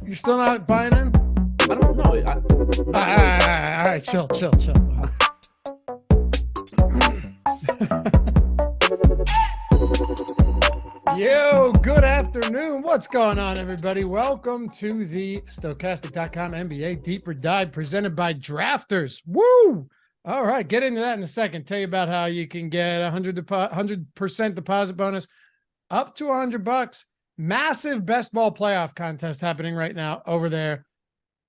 You're still not buying in? I don't know. All right, chill. Yo, good afternoon. What's going on, everybody? Welcome to the Stochastic.com NBA Deeper Dive presented by Drafters. Woo! All right, get into that in a second. Tell you about how you can get 100% deposit bonus up to $100. Massive best ball playoff contest happening right now over there.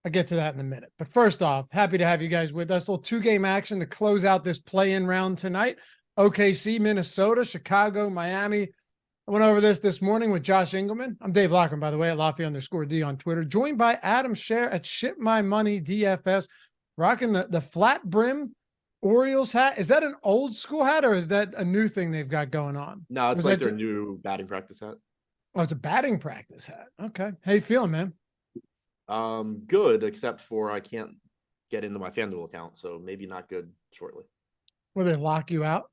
I'll get to that in a minute. But first off, happy to have you guys with us. A little two-game action to close out this play-in round tonight. OKC, Minnesota, Chicago, Miami. I went over this morning with Josh Engelman. I'm Dave Loughran, by the way, at Lafayette_D on Twitter. Joined by Adam Scherer at Ship My Money DFS, rocking the flat brim Orioles hat. Is that an old school hat or is that a new thing they've got going on? No, it's like their new batting practice hat. Oh, it's a batting practice hat. Okay. How you feeling, man? Good, except for I can't get into my FanDuel account, so maybe not good shortly. Will they lock you out?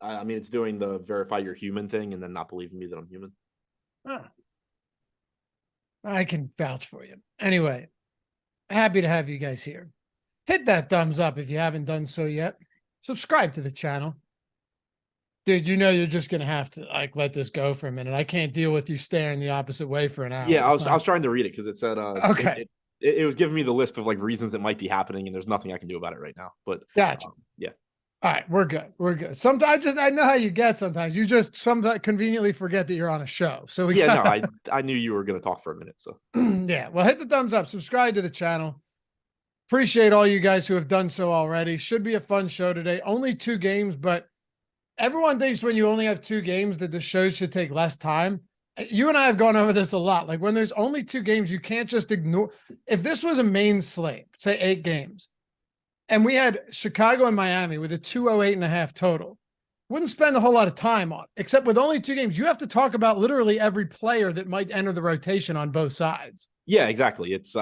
I mean, it's doing the verify you're human thing and then not believing me that I'm human. Oh. I can vouch for you. Anyway, happy to have you guys here. Hit that thumbs up if you haven't done so yet. Subscribe to the channel. Dude, you know you're just going to have to let this go for a minute. I can't deal with you staring the opposite way for an hour. Yeah, I was trying to read it because it said okay. It was giving me the list of reasons it might be happening and there's nothing I can do about it right now. But gotcha. Yeah. All right, we're good. We're good. Sometimes I know how you get sometimes. You just sometimes conveniently forget that you're on a show. So we Yeah, got no, I knew you were going to talk for a minute. So yeah. Well, hit the thumbs up, subscribe to the channel. Appreciate all you guys who have done so already. Should be a fun show today. Only 2 games, but everyone thinks when you only have 2 games that the show should take less time. You and I have gone over this a lot. Like when there's only 2 games, you can't just ignore. If this was a main slate, say 8 games, and we had Chicago and Miami with a 208.5 total, wouldn't spend a whole lot of time on, except with only 2 games, you have to talk about literally every player that might enter the rotation on both sides. yeah, exactly. It's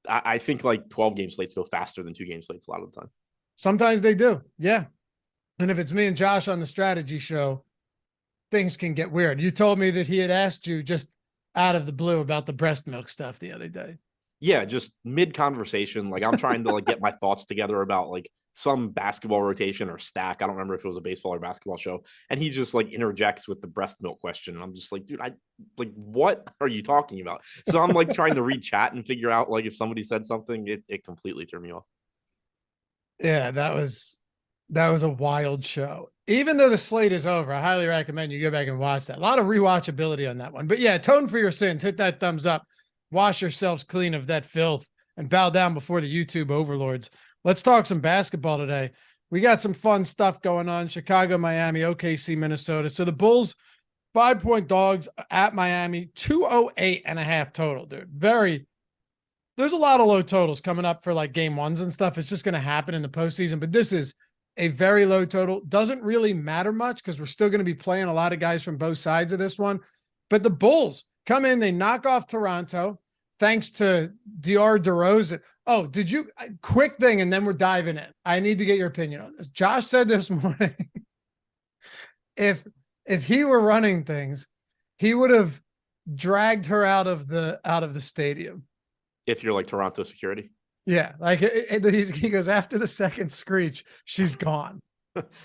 I think like 12 game slates go faster than 2 game slates a lot of the time. Sometimes they do. Yeah. And if it's me and Josh on the strategy show, things can get weird. You told me that he had asked you just out of the blue about the breast milk stuff the other day. Yeah, just mid conversation. Like I'm trying to like get my thoughts together about like some basketball rotation or stack. I don't remember if it was a baseball or basketball show. And he just like interjects with the breast milk question. And I'm just like, dude, I like, what are you talking about? So I'm like trying to read chat and figure out like if somebody said something, it completely threw me off. Yeah, that was a wild show. Even though the slate is over, I highly recommend you go back and watch that. A lot of rewatchability on that one. But yeah, atone for your sins. Hit that thumbs up. Wash yourselves clean of that filth and bow down before the YouTube overlords. Let's talk some basketball today. We got some fun stuff going on. Chicago, Miami, OKC, Minnesota. So the Bulls, 5-point dogs at Miami, 208.5 total, dude. There's a lot of low totals coming up for like game ones and stuff. It's just going to happen in the postseason, but this is a very low total. Doesn't really matter much because we're still going to be playing a lot of guys from both sides of this one. But the Bulls come in, they knock off Toronto thanks to DeRozan. Oh, quick thing, and then we're diving in. I need to get your opinion on this. Josh said this morning, if he were running things, he would have dragged her out of the stadium. If you're like Toronto security. Yeah, like he goes after the second screech, she's gone.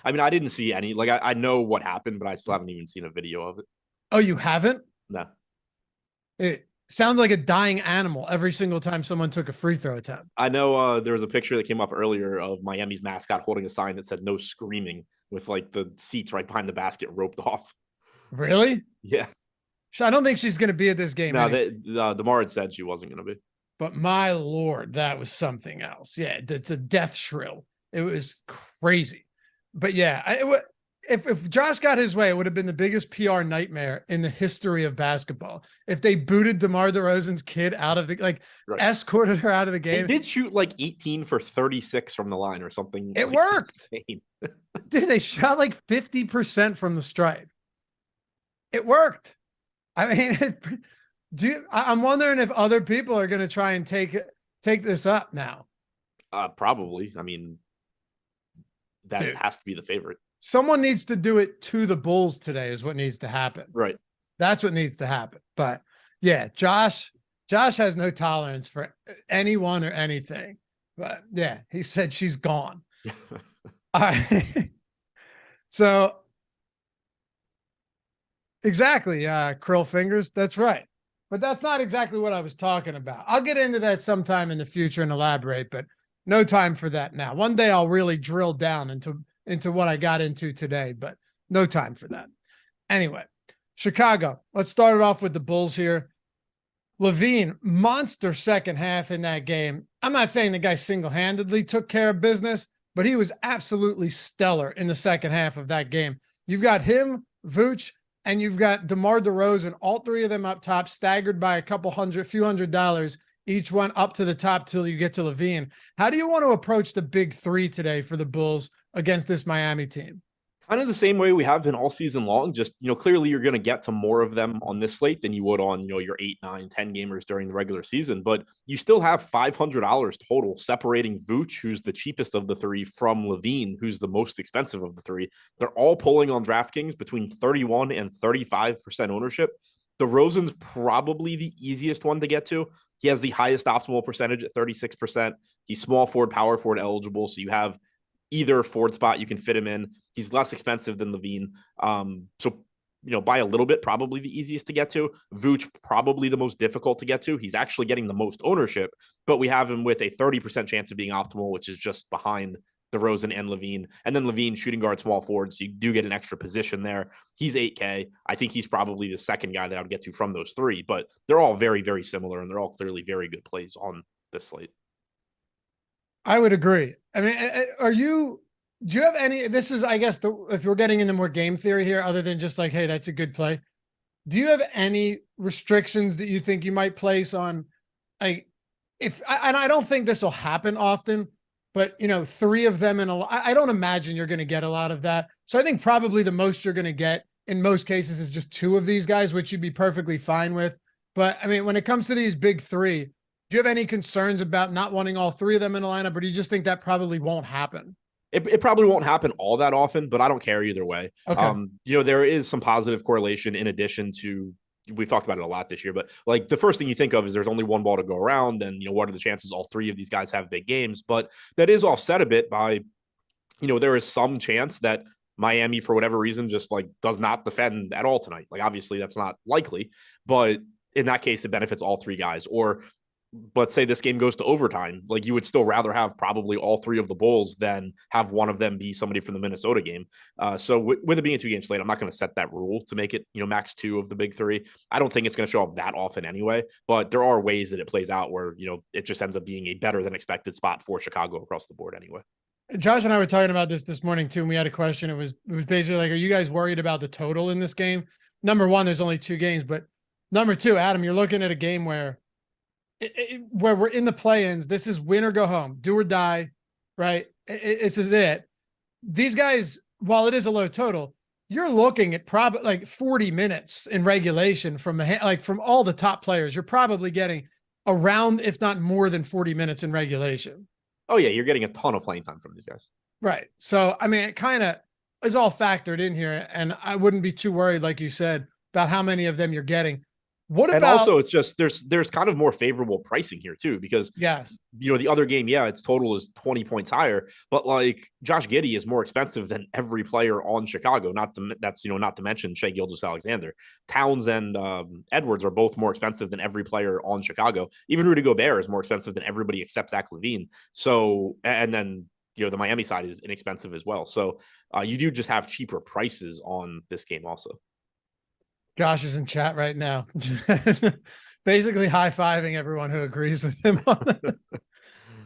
I mean, I didn't see any. Like, I know what happened, but I still haven't even seen a video of it. Oh, you haven't? No. It sounds like a dying animal every single time someone took a free throw attempt. I know there was a picture that came up earlier of Miami's mascot holding a sign that said "No screaming" with like the seats right behind the basket roped off. Really? Yeah. I don't think she's going to be at this game. No, anyway. Demar had said she wasn't going to be. But my Lord, that was something else. Yeah, it's a death shrill. It was crazy. But yeah, if Josh got his way, it would have been the biggest PR nightmare in the history of basketball. If they booted DeMar DeRozan's kid out of the, escorted her out of the game. He did shoot like 18 for 36 from the line or something. It like worked. Dude, they shot like 50% from the stripe. It worked. I mean, I'm wondering if other people are going to try and take this up now. Probably. I mean, that has to be the favorite. Someone needs to do it to the Bulls today is what needs to happen. Right. That's what needs to happen. But yeah, Josh has no tolerance for anyone or anything. But yeah, he said she's gone. All right. So exactly. Krill fingers. That's right. But that's not exactly what I was talking about. I'll get into that sometime in the future and elaborate, but no time for that now. One day I'll really drill down into what I got into today, but no time for that. Anyway, Chicago. Let's start it off with the Bulls here. LaVine, monster second half in that game. I'm not saying the guy single-handedly took care of business, but he was absolutely stellar in the second half of that game. You've got him, Vooch, and you've got DeMar DeRozan, all three of them up top, staggered by a few $100 each one up to the top till you get to LaVine. How do you want to approach the big three today for the Bulls against this Miami team? Kind of the same way we have been all season long. Just, clearly you're going to get to more of them on this slate than you would on, your 8, 9, 10 gamers during the regular season. But you still have $500 total separating Vooch, who's the cheapest of the three, from LaVine, who's the most expensive of the three. They're all pulling on DraftKings between 31 and 35% ownership. DeRozan's probably the easiest one to get to. He has the highest optimal percentage at 36%. He's small forward, power forward eligible. So you have either forward spot you can fit him in. He's less expensive than LaVine. So, by a little bit, probably the easiest to get to. Vooch, probably the most difficult to get to. He's actually getting the most ownership, but we have him with a 30% chance of being optimal, which is just behind DeRozan and Levine. And then Levine, shooting guard, small forward. So you do get an extra position there. He's 8K. I think he's probably the second guy that I would get to from those three, but they're all very, very similar, and they're all clearly very good plays on this slate. I would agree. I mean, do you have any, this is, I guess, if we're getting into more game theory here, other than just like, hey, that's a good play. Do you have any restrictions that you think you might place on, like, and I don't think this will happen often, but, you know, three of them I don't imagine you're going to get a lot of that. So I think probably the most you're going to get in most cases is just two of these guys, which you'd be perfectly fine with. But I mean, when it comes to these big three, do you have any concerns about not wanting all three of them in a lineup, or do you just think that probably won't happen? It probably won't happen all that often, but I don't care either way. Okay. You know, there is some positive correlation in addition to, we've talked about it a lot this year, but like the first thing you think of is there's only one ball to go around, and, you know, what are the chances all three of these guys have big games? But that is offset a bit by, you know, there is some chance that Miami, for whatever reason, just like does not defend at all tonight. Like, obviously that's not likely, but in that case, it benefits all three guys. Or let's say this game goes to overtime, like you would still rather have probably all three of the Bulls than have one of them be somebody from the Minnesota game. So with it being a 2-game slate, I'm not going to set that rule to make it, you know, max 2 of the big three. I don't think it's going to show up that often anyway, but there are ways that it plays out where, you know, it just ends up being a better than expected spot for Chicago across the board anyway. Josh and I were talking about this morning too, and we had a question. It was basically like, are you guys worried about the total in this game? Number one, there's only 2 games, but number two, Adam, you're looking at a game where we're in the play-ins. This is win or go home, do or die, right? This is it. These guys, while it is a low total, you're looking at probably like 40 minutes in regulation from all the top players. You're probably getting around, if not more than 40 minutes in regulation. Oh yeah, you're getting a ton of playing time from these guys. Right. So, I mean, it kind of is all factored in here, and I wouldn't be too worried, like you said, about how many of them you're getting. What about, and also it's just there's kind of more favorable pricing here too, because yes, you know, the other game, yeah, its total is 20 points higher, but like Josh Giddey is more expensive than every player on Chicago. Not to mention Shai Gilgeous-Alexander. Towns and Edwards are both more expensive than every player on Chicago. Even Rudy Gobert is more expensive than everybody except Zach LaVine. So, and then, you know, the Miami side is inexpensive as well. So you do just have cheaper prices on this game also. Josh is in chat right now, basically high-fiving everyone who agrees with him on that.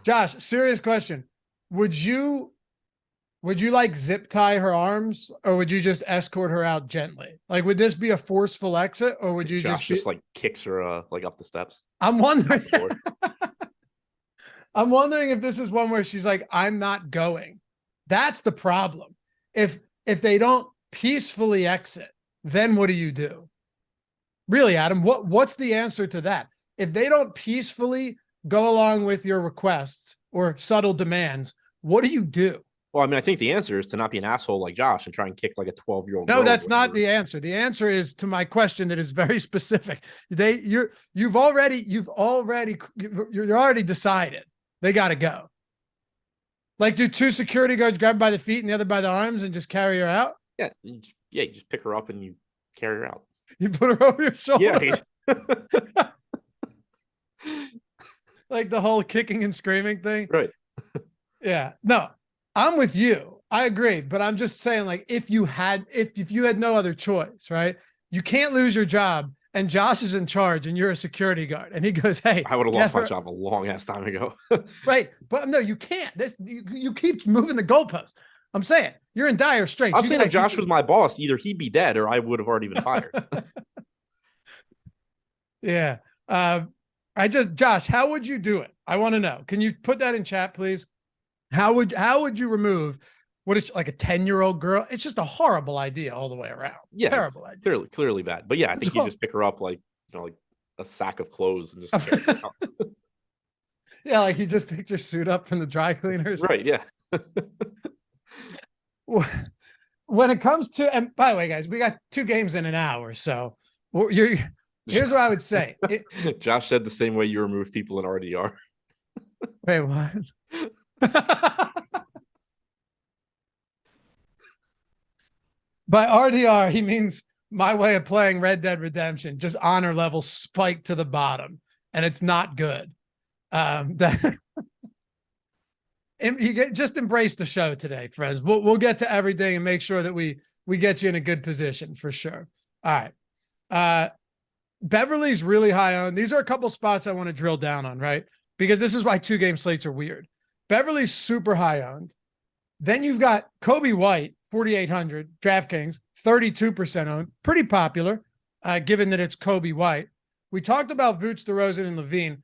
Josh, serious question. Would you like zip tie her arms, or would you just escort her out gently? Like, would this be a forceful exit, or would you Josh just like kicks her like up the steps? I'm wondering. I'm wondering if this is one where she's like, I'm not going. That's the problem. If they don't peacefully exit, then what do you do? Really, Adam, what's the answer to that? If they don't peacefully go along with your requests or subtle demands, what do you do? Well, I mean, I think the answer is to not be an asshole like Josh and try and kick like a 12-year-old. No, that's not the answer. The answer is to my question that is very specific. You're already decided they got to go. Like, do 2 security guards grab her by the feet and the other by the arms and just carry her out? Yeah, you just pick her up and you carry her out. You put her over your shoulder. Yeah. Like the whole kicking and screaming thing. Right. Yeah. No, I'm with you. I agree. But I'm just saying, like, if you had no other choice, right? You can't lose your job, and Josh is in charge and you're a security guard. And he goes, hey, I would have lost my job a long ass time ago. Right. But no, you can't. You keep moving the goalposts. I'm saying you're in dire straits. I'm saying if Josh was my boss, either he'd be dead or I would have already been fired. Yeah. Josh, how would you do it? I want to know. Can you put that in chat, please? How would you remove what is like a 10-year-old girl? It's just a horrible idea all the way around. Yeah. Terrible idea. Clearly bad. But yeah, I think you just pick her up like, you know, like a sack of clothes and just carry her out. Yeah, like you just picked your suit up from the dry cleaners. Right, yeah. When it comes to, and by the way, guys, we got 2 games in an hour, so here's what I would say. Josh said the same way you remove people in RDR. Wait, what? By RDR, he means my way of playing Red Dead Redemption, just honor level spiked to the bottom, and it's not good. just embrace the show today, friends. We'll get to everything and make sure that we get you in a good position for sure. All right. Beverly's really high owned. These are a couple spots I want to drill down on, right? Because this is why 2-game slates are weird. Beverly's super high owned. Then you've got Kobe White, 4,800, DraftKings, 32% owned. Pretty popular, given that it's Kobe White. We talked about Vooch, DeRozan, and Levine.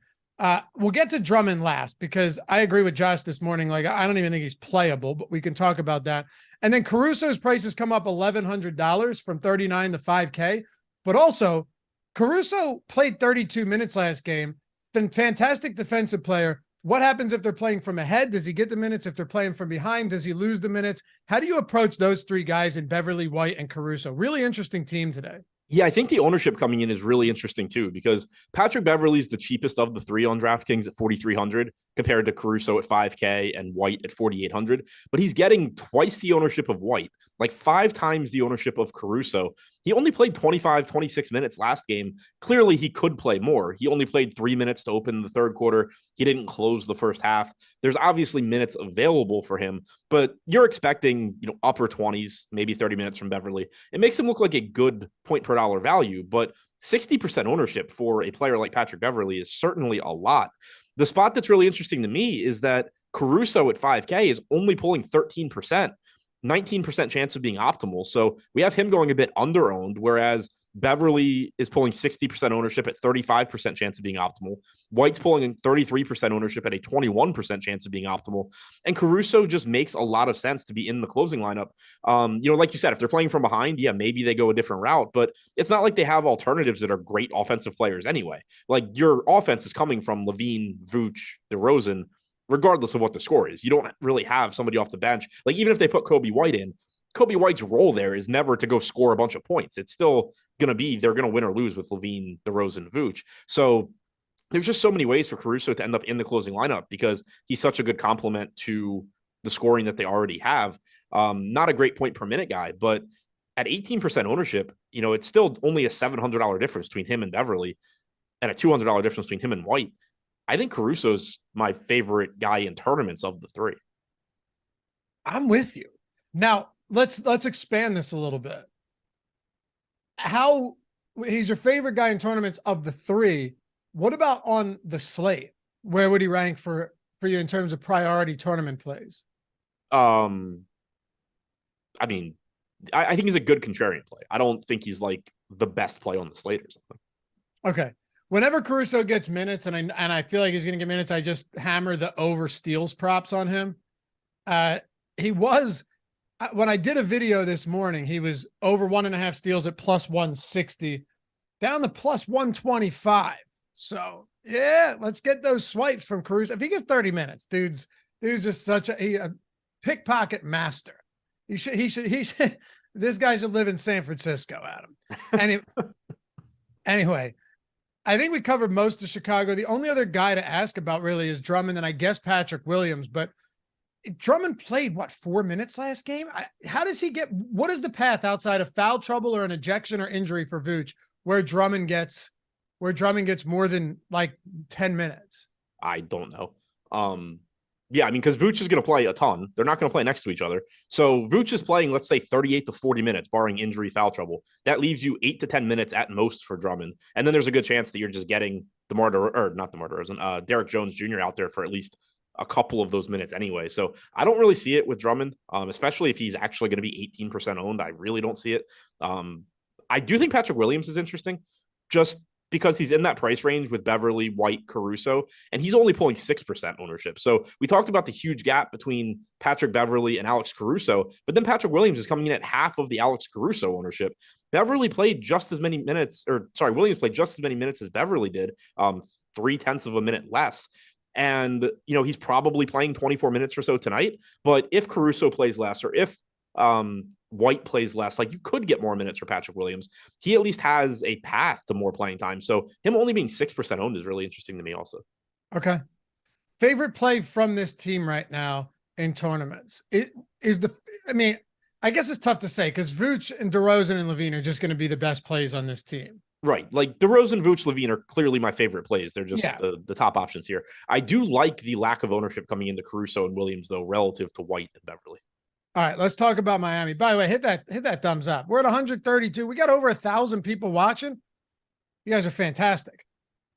We'll get to Drummond last because I agree with Josh this morning. Like, I don't even think he's playable, but we can talk about that. And then Caruso's prices come up $1,100 from 39 to 5K. But also, Caruso played 32 minutes last game. Been fantastic defensive player. What happens if they're playing from ahead? Does he get the minutes? If they're playing from behind, does he lose the minutes? How do you approach those three guys in Beverly, White, and Caruso? Really interesting team today. Yeah, I think the ownership coming in is really interesting too, because Patrick Beverley's the cheapest of the three on DraftKings at 4,300 compared to Caruso at 5K and White at 4,800. But he's getting twice the ownership of White, like 5 times the ownership of Caruso. He only played 25, 26 minutes last game. Clearly, he could play more. He only played 3 minutes to open the third quarter. He didn't close the first half. There's obviously minutes available for him, but you're expecting, upper 20s, maybe 30 minutes from Beverly. It makes him look like a good point per dollar value, but 60% ownership for a player like Patrick Beverly is certainly a lot. The spot that's really interesting to me is that Caruso at 5K is only pulling 13%. 19% chance of being optimal. So we have him going a bit under owned, whereas Beverly is pulling 60% ownership at 35% chance of being optimal. White's pulling 33% ownership at a 21% chance of being optimal. And Caruso just makes a lot of sense to be in the closing lineup. Like you said, if they're playing from behind, yeah, maybe they go a different route, but it's not like they have alternatives that are great offensive players anyway. Like, your offense is coming from Levine, Vooch, DeRozan, regardless of what the score is. You don't really have somebody off the bench. Like, even if they put Kobe White in, Kobe White's role there is never to go score a bunch of points. It's still going to be, they're going to win or lose with Levine, DeRozan, Vooch. So there's just so many ways for Caruso to end up in the closing lineup because he's such a good complement to the scoring that they already have. Not a great point per minute guy, but at 18% ownership, it's still only a $700 difference between him and Beverly and a $200 difference between him and White. I think Caruso's my favorite guy in tournaments of the three. I'm with you. Now, let's expand this a little bit. How he's your favorite guy in tournaments of the three. What about on the slate? Where would he rank for you in terms of priority tournament plays? I think he's a good contrarian play. I don't think he's like the best play on the slate or something. Okay. Whenever Caruso gets minutes, and I feel like he's going to get minutes, I just hammer the over steals props on him. He was, when I did a video this morning, he was over 1.5 steals at plus 160, down to plus 125. So yeah, let's get those swipes from Caruso. If he gets 30 minutes, dude's just such a pickpocket master. He should. This guy should live in San Francisco, Adam. Anyway. I think we covered most of Chicago. The only other guy to ask about really is Drummond and I guess Patrick Williams. But Drummond played, 4 minutes last game? How does he get – what is the path outside of foul trouble or an ejection or injury for Vooch where Drummond gets more than 10 minutes? I don't know. Because Vooch is going to play a ton. They're not going to play next to each other. So Vooch is playing, let's say, 38 to 40 minutes, barring injury, foul trouble. That leaves you 8 to 10 minutes at most for Drummond. And then there's a good chance that you're just getting Derek Jones Jr. out there for at least a couple of those minutes anyway. So I don't really see it with Drummond, especially if he's actually going to be 18% owned. I really don't see it. I do think Patrick Williams is interesting, just because he's in that price range with Beverly, White, Caruso, and he's only pulling 6% ownership. So we talked about the huge gap between Patrick Beverly and Alex Caruso, but then Patrick Williams is coming in at half of the Alex Caruso ownership. Williams played just as many minutes as Beverly did, 0.3 of a minute less. And, he's probably playing 24 minutes or so tonight. But if Caruso plays less, or if White plays less, you could get more minutes for Patrick Williams. He at least has a path to more playing time. So him only being 6% owned is really interesting to me also. Okay. Favorite play from this team right now in tournaments? I guess it's tough to say because Vooch and DeRozan and Levine are just going to be the best plays on this team. Right. Like DeRozan, Vooch, Levine are clearly my favorite plays. They're just Yeah. the top options here. I do like the lack of ownership coming into Caruso and Williams, though, relative to White and Beverly. All right, let's talk about Miami. By the way, hit that thumbs up. We're at 132. We got over 1,000 people watching. You guys are fantastic.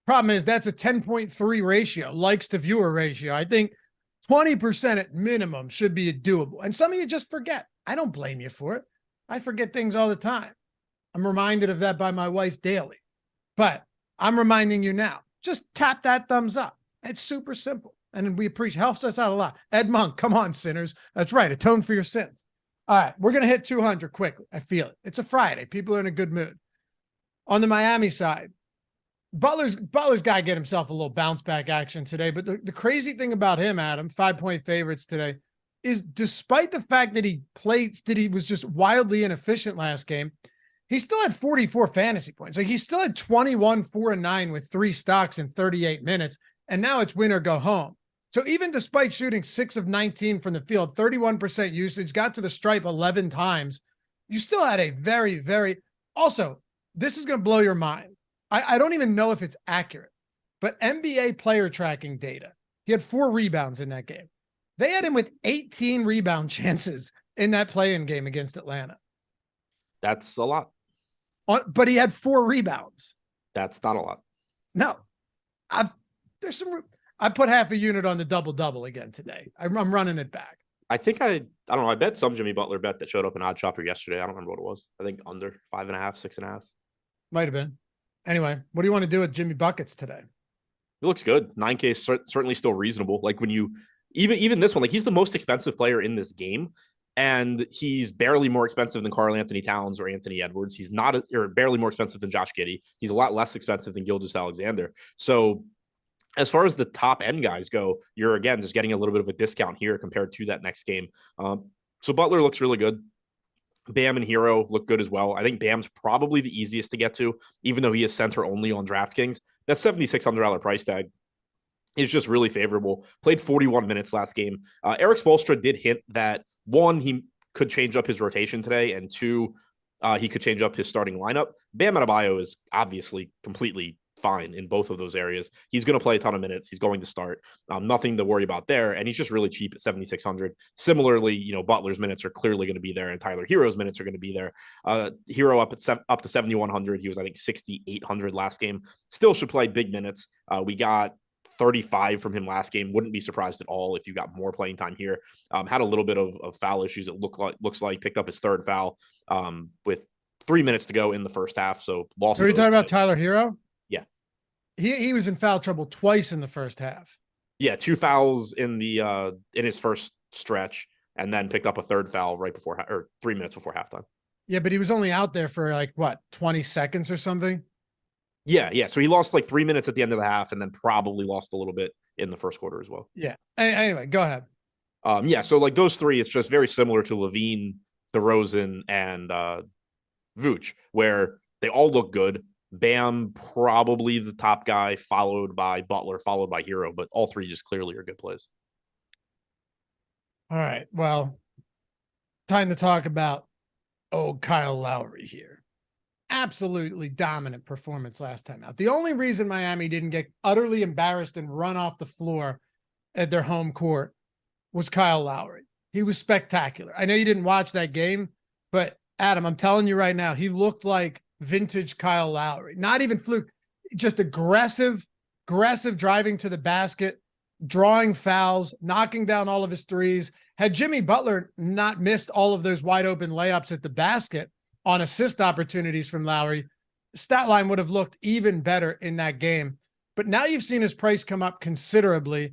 Problem is that's a 10.3 ratio, likes to viewer ratio. I think 20% at minimum should be doable. And some of you just forget. I don't blame you for it. I forget things all the time. I'm reminded of that by my wife daily. But I'm reminding you now. Just tap that thumbs up. It's super simple. And we appreciate, helps us out a lot. Ed Monk, come on, sinners. That's right. Atone for your sins. All right, we're going to hit 200 quickly. I feel it. It's a Friday. People are in a good mood. On the Miami side, Butler's got to get himself a little bounce back action today. But the crazy thing about him, Adam, 5-point favorites today, is despite the fact that he was just wildly inefficient last game, he still had 44 fantasy points. Like he still had 21, 4 and 9 with 3 stocks in 38 minutes. And now it's win or go home. So even despite shooting 6 of 19 from the field, 31% usage, got to the stripe 11 times, you still had a very, very, also, this is going to blow your mind. I don't even know if it's accurate, but NBA player tracking data, he had 4 rebounds in that game. They had him with 18 rebound chances in that play-in game against Atlanta. That's a lot. But he had 4 rebounds. That's not a lot. No. I put half a unit on the double-double again today. I'm running it back. I think I don't know. I bet some Jimmy Butler bet that showed up in Odd Shopper yesterday. I don't remember what it was. I think under 5.5, 6.5. Might have been. Anyway, what do you want to do with Jimmy Buckets today? It looks good. 9K is certainly still reasonable. Like when you even this one, like he's the most expensive player in this game, and he's barely more expensive than Karl Anthony Towns or Anthony Edwards. He's not or barely more expensive than Josh Giddey. He's a lot less expensive than Gilgeous-Alexander. So as far as the top end guys go, you're again just getting a little bit of a discount here compared to that next game. So Butler looks really good. Bam and Hero look good as well. I think Bam's probably the easiest to get to, even though he is center only on DraftKings. That $7,600 price tag is just really favorable. Played 41 minutes last game. Eric Spoelstra did hint that, one, he could change up his rotation today, and 2, he could change up his starting lineup. Bam Adebayo is obviously completely fine in both of those areas. He's going to play a ton of minutes. He's going to start. Nothing to worry about there. And he's just really cheap at 7,600. Similarly, Butler's minutes are clearly going to be there, and Tyler Hero's minutes are going to be there. Hero up to 7,100. He was, I think, 6,800 last game. Still should play big minutes. We got 35 from him last game. Wouldn't be surprised at all if you got more playing time here. Had a little bit of foul issues. It looks like picked up his 3rd foul with 3 minutes to go in the first half. So lost. Are you talking about Tyler Hero? Yeah. He was in foul trouble twice in the first half. Yeah, 2 fouls in his first stretch, and then picked up a 3rd foul right before or 3 minutes before halftime. Yeah, but he was only out there for like what, 20 seconds or something. Yeah. So he lost like 3 minutes at the end of the half, and then probably lost a little bit in the first quarter as well. Yeah. Anyway, go ahead. Yeah. So like those 3, it's just very similar to Levine, DeRozan, and Vooch, where they all look good. Bam, probably the top guy, followed by Butler, followed by Hero, but all 3 just clearly are good plays. All right. Well, time to talk about Kyle Lowry here. Absolutely dominant performance last time out. The only reason Miami didn't get utterly embarrassed and run off the floor at their home court was Kyle Lowry. He was spectacular. I know you didn't watch that game, but Adam, I'm telling you right now, he looked like vintage Kyle Lowry. Not even fluke, just aggressive driving to the basket, drawing fouls, knocking down all of his threes. Had Jimmy Butler not missed all of those wide open layups at the basket on assist opportunities from Lowry, stat line would have looked even better in that game. But now you've seen his price come up considerably.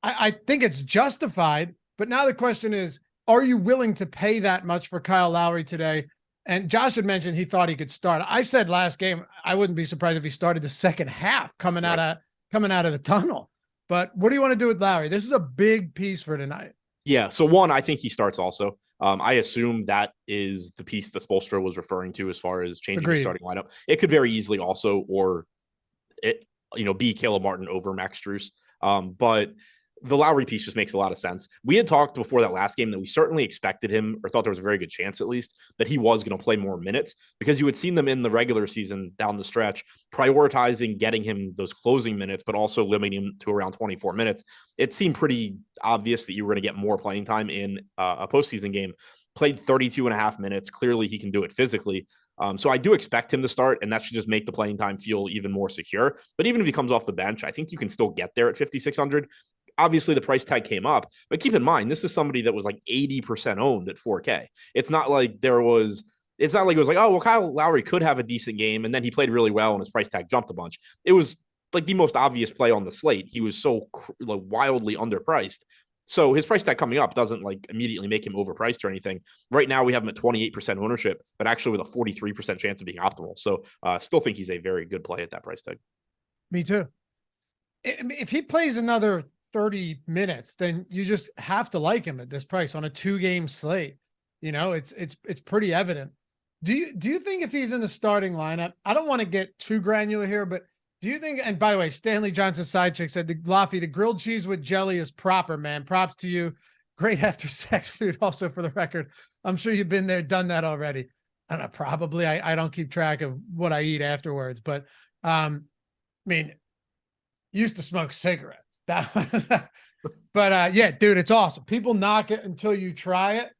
I think it's justified, but now the question is, are you willing to pay that much for Kyle Lowry today? And Josh had mentioned he thought he could start. I said last game, I wouldn't be surprised if he started the second half coming out of the tunnel. But what do you want to do with Lowry? This is a big piece for tonight. Yeah. So one, I think he starts also. I assume that is the piece that Spoelstra was referring to as far as changing the starting lineup. It could very easily also, or be Caleb Martin over Max Strus. But the Lowry piece just makes a lot of sense. We had talked before that last game that we certainly expected him, or thought there was a very good chance at least, that he was going to play more minutes, because you had seen them in the regular season down the stretch, prioritizing getting him those closing minutes, but also limiting him to around 24 minutes. It seemed pretty obvious that you were going to get more playing time in a postseason game. Played 32 and a half minutes. Clearly, he can do it physically. So I do expect him to start, and that should just make the playing time feel even more secure. But even if he comes off the bench, I think you can still get there at 5,600. Obviously, the price tag came up, but keep in mind, this is somebody that was like 80% owned at 4K. It's not like it was like, oh, well, Kyle Lowry could have a decent game, and then he played really well, and his price tag jumped a bunch. It was like the most obvious play on the slate. He was so like wildly underpriced. So his price tag coming up doesn't like immediately make him overpriced or anything. Right now, we have him at 28% ownership, but actually with a 43% chance of being optimal. So still think he's a very good play at that price tag. Me too. If he plays another 30 minutes, then you just have to like him at this price on a 2-game slate. You know, it's pretty evident. Do you think if he's in the starting lineup, I don't want to get too granular here, but do you think, and by the way, Stanley Johnson's side chick said, Laffy, the grilled cheese with jelly is proper, man. Props to you. Great after sex food. Also, for the record, I'm sure you've been there, done that already. I don't know, probably. I don't keep track of what I eat afterwards, but I mean, used to smoke cigarettes. But yeah, dude, it's awesome. People knock it until you try it,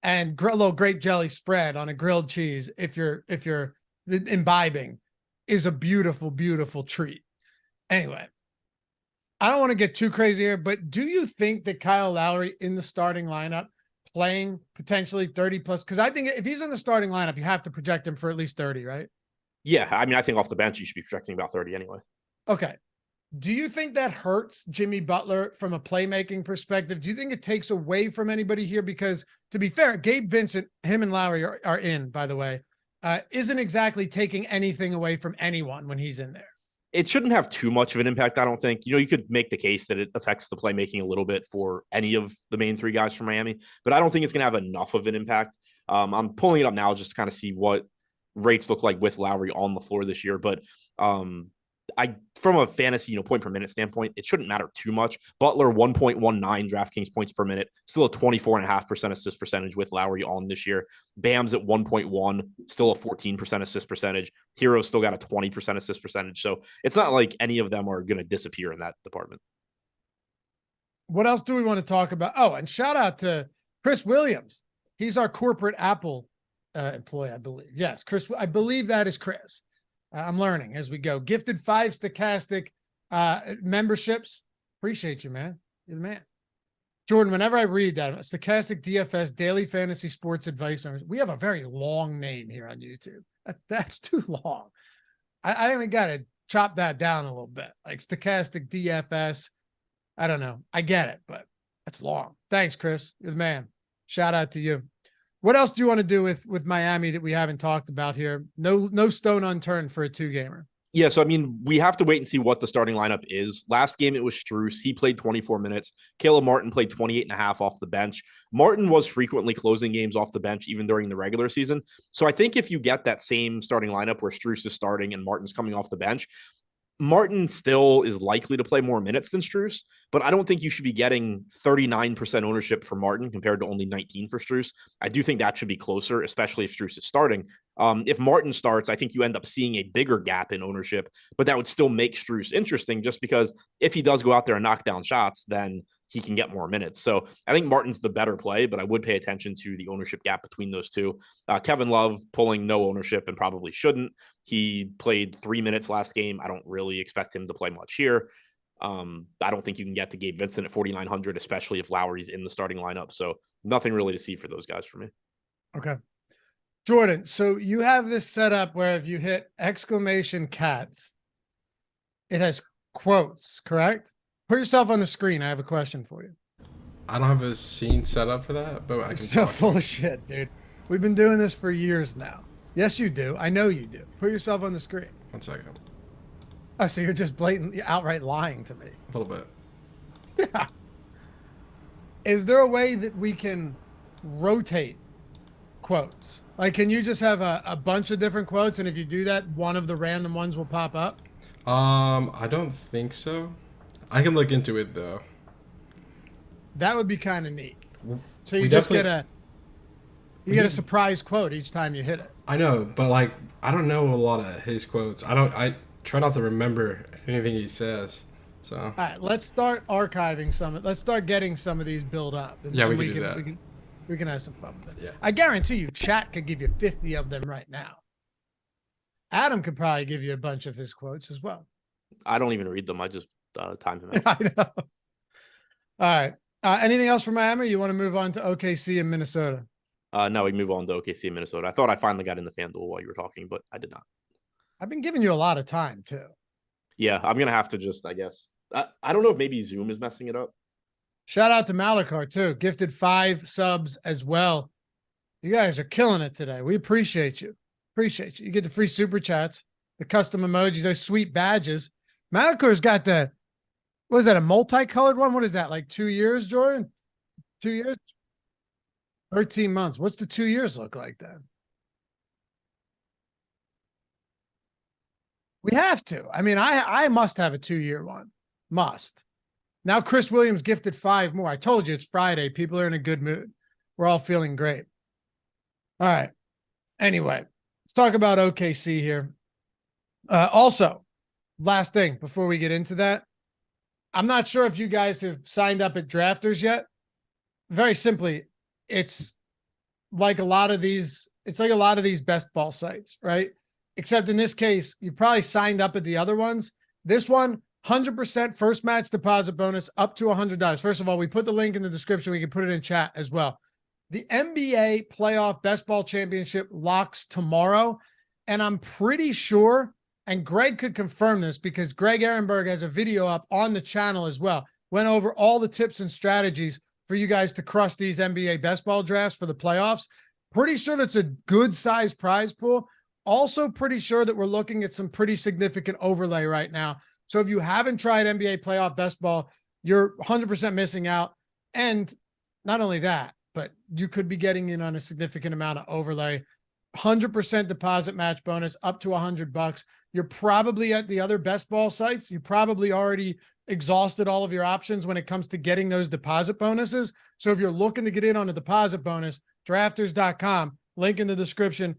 and a little grape jelly spread on a grilled cheese, if you're imbibing, is a beautiful, beautiful treat. Anyway, I don't want to get too crazy here, but do you think that Kyle Lowry in the starting lineup, playing potentially 30 plus? Because I think if he's in the starting lineup, you have to project him for at least 30, right? Yeah, I mean, I think off the bench, you should be projecting about 30 anyway. Okay. Do you think that hurts Jimmy Butler from a playmaking perspective? Do you think it takes away from anybody here? Because to be fair, Gabe Vincent, him and Lowry are in, by the way, isn't exactly taking anything away from anyone when he's in there. It shouldn't have too much of an impact, I don't think. You know, you could make the case that it affects the playmaking a little bit for any of the main three guys from Miami, but I don't think it's going to have enough of an impact. I'm pulling it up now just to kind of see what rates look like with Lowry on the floor this year, but from a fantasy, point per minute standpoint, it shouldn't matter too much. Butler 1.19 DraftKings points per minute, still a 24.5% assist percentage with Lowry on this year. Bam's at 1.1, still a 14% assist percentage. Hero's still got a 20% assist percentage. So it's not like any of them are going to disappear in that department. What else do we want to talk about? Oh, and shout out to Chris Williams. He's our corporate Apple employee, I believe. Yes, Chris. I believe that is Chris. I'm learning as we go. Gifted 5 stochastic memberships. Appreciate you, man. You're the man. Jordan, whenever I read that, stochastic DFS daily fantasy sports advice, we have a very long name here on YouTube. That's too long. I even got to chop that down a little bit. Like stochastic DFS. I don't know. I get it, but that's long. Thanks, Chris. You're the man. Shout out to you. What else do you want to do with Miami that we haven't talked about here? No stone unturned for a 2-gamer. Yeah, so I mean, we have to wait and see what the starting lineup is. Last game, it was Strus. He played 24 minutes. Caleb Martin played 28 and a half off the bench. Martin was frequently closing games off the bench, even during the regular season. So I think if you get that same starting lineup where Strus is starting and Martin's coming off the bench, Martin still is likely to play more minutes than Strus, but I don't think you should be getting 39% ownership for Martin compared to only 19 for Strus. I do think that should be closer, especially if Strus is starting. If Martin starts, I think you end up seeing a bigger gap in ownership, but that would still make Strus interesting just because if he does go out there and knock down shots, then he can get more minutes. So I think Martin's the better play, but I would pay attention to the ownership gap between those two. Kevin Love pulling no ownership and probably shouldn't. He played 3 minutes last game. I don't really expect him to play much here. I don't think you can get to Gabe Vincent at 4,900, especially if Lowry's in the starting lineup. So nothing really to see for those guys for me. Okay. Jordan, so you have this set up where if you hit exclamation cats, it has quotes, correct? Put yourself on the screen. I have a question for you. I don't have a scene set up for that, but I can. So full of shit, dude. We've been doing this for years now. Yes, you do. I know you do. Put yourself on the screen. 1 second. Oh, so you're just blatantly outright lying to me. A little bit. Yeah. Is there a way that we can rotate quotes? Like, can you just have a bunch of different quotes, and if you do that, one of the random ones will pop up? I don't think so. I can look into it though. That would be kind of neat. So We you just definitely- get a surprise quote each time you hit it. I know, but like I don't know a lot of his quotes. I try not to remember anything he says. So All right, let's start archiving some. Let's start getting some of these build up. And, Yeah, and we can do that. We can have some fun with it. Yeah. I guarantee you, chat could give you 50 of them right now. Adam could probably give you a bunch of his quotes as well. I don't even read them. I just time them out. I know. All right. Anything else from Miami? Or you want to move on to OKC and Minnesota? No, we move on to OKC in Minnesota. I thought I finally got into FanDuel while you were talking, but I did not. I've been giving you a lot of time too. Yeah, I'm gonna have to just, I guess. I don't know if maybe Zoom is messing it up. Shout out to Malakar too. Gifted 5 subs as well. You guys are killing it today. We appreciate you. Appreciate you. You get the free super chats, the custom emojis, those sweet badges. Malakar's got the, what is that, a multicolored one? What is that, like 2 years, Jordan? 2 years? 13 months. What's the 2 years look like then? We have to. I mean, I must have a 2-year one. Must. Now Chris Williams gifted 5 more. I told you it's Friday. People are in a good mood. We're all feeling great. All right. Anyway, let's talk about OKC here. Also, last thing before we get into that, I'm not sure if you guys have signed up at Drafters yet. Very simply, it's like a lot of these best ball sites, right? Except in this case, you probably signed up at the other ones. This one, 100% first match deposit bonus up to $100. First of all, we put the link in the description. We can put it in chat as well. The NBA playoff best ball championship locks tomorrow. And I'm pretty sure, and Greg could confirm this because Greg Ehrenberg has a video up on the channel as well. Went over all the tips and strategies for you guys to crush these NBA best ball drafts for the playoffs. Pretty sure that's a good size prize pool. Also pretty sure that we're looking at some pretty significant overlay right now. So if you haven't tried NBA playoff best ball, you're 100% missing out. And not only that, but you could be getting in on a significant amount of overlay. 100% deposit match bonus up to $100. You're probably at the other best ball sites. You probably already exhausted all of your options when it comes to getting those deposit bonuses. So if you're looking to get in on a deposit bonus, drafters.com, link in the description.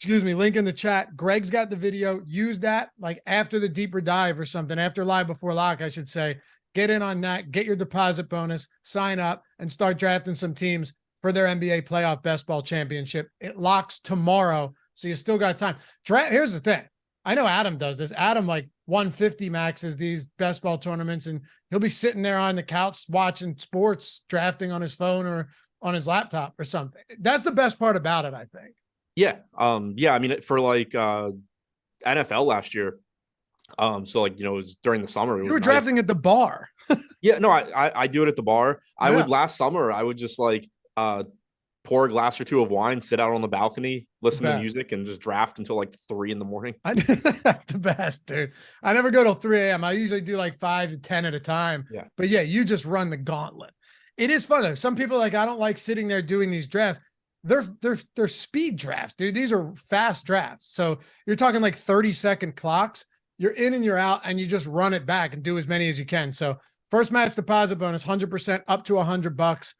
Link in the chat. Greg's got the video. Use that like after the deeper dive or something, after live before lock, I should say. Get in on that, get your deposit bonus, sign up, and start drafting some teams for their NBA playoff best ball championship. It locks tomorrow, so you still got time. Here's the thing. I know Adam does this. Adam like 150 maxes these best ball tournaments, and he'll be sitting there on the couch watching sports, drafting on his phone or on his laptop or something. That's the best part about it, I think. Yeah. Yeah. I mean, for like NFL last year. So like, it was during the summer. It was You were drafting at the bar. Yeah, no, I do it at the bar. I Yeah. would last summer, I would just like pour a glass or 2 of wine, sit out on the balcony, listen to Best. music, and just draft until like 3 a.m. That's the best, dude. I never go till 3 a.m. I usually do like 5 to 10 at a time. Yeah. But yeah, you just run the gauntlet. It is fun though. Some people are like, I don't like sitting there doing these drafts. They're speed drafts, dude. These are fast drafts. So you're talking like 30-second clocks. You're in and you're out, and you just run it back and do as many as you can. So first match deposit bonus, 100% up to $100.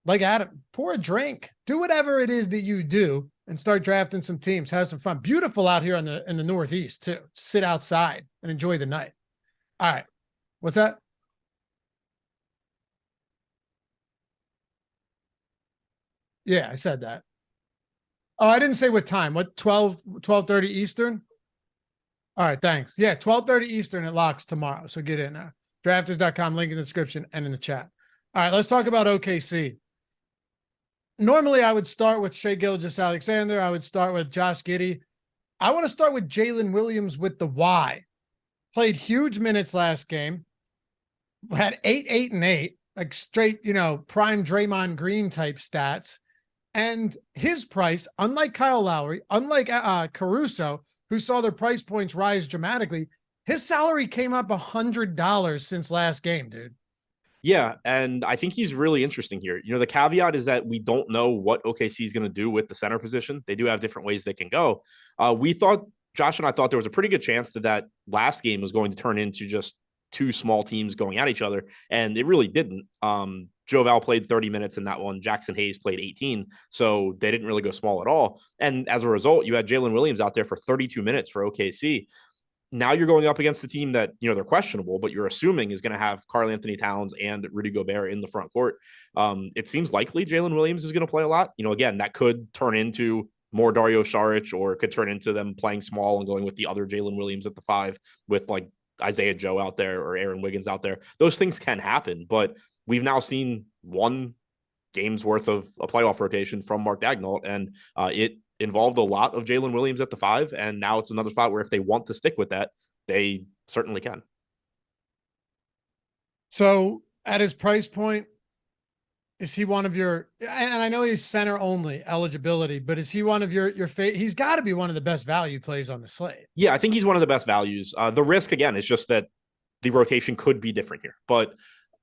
Like Adam, pour a drink, do whatever it is that you do, and start drafting some teams. Have some fun. Beautiful out here in the Northeast too. Sit outside and enjoy the night. All right, what's that? Yeah, I said that. Oh, I didn't say what time. What, 12:30 Eastern? All right, thanks. Yeah, 12:30 Eastern, it locks tomorrow. So get in there. Drafters.com, link in the description and in the chat. All right, let's talk about OKC. Normally, I would start with Shai Gilgeous-Alexander. I would start with Josh Giddey. I want to start with Jalen Williams with the Y. Played huge minutes last game. Had 8, 8, and 8, like straight, prime Draymond Green type stats. And his price, unlike Kyle Lowry, unlike Caruso, who saw their price points rise dramatically, his salary came up $100 since last game, dude. Yeah, and I think he's really interesting here. The caveat is that we don't know what OKC is going to do with the center position. They do have different ways they can go. Josh and I thought there was a pretty good chance that last game was going to turn into just two small teams going at each other, and it really didn't. Joe Val played 30 minutes in that one. Jackson Hayes played 18, so they didn't really go small at all. And as a result, you had Jalen Williams out there for 32 minutes for OKC. Now you're going up against the team that, they're questionable, but you're assuming is going to have Karl Anthony Towns and Rudy Gobert in the front court. It seems likely Jalen Williams is going to play a lot. Again, that could turn into more Dario Saric, or it could turn into them playing small and going with the other Jalen Williams at the 5 with like Isaiah Joe out there or Aaron Wiggins out there. Those things can happen, but we've now seen one game's worth of a playoff rotation from Mark Daigneault, and it involved a lot of Jalen Williams at the 5. And now it's another spot where if they want to stick with that, they certainly can. So at his price point, is he one of your, and I know he's center only eligibility, but is he one of your he's got to be one of the best value plays on the slate. Yeah, I think he's one of the best values. The risk, again, is just that the rotation could be different here. But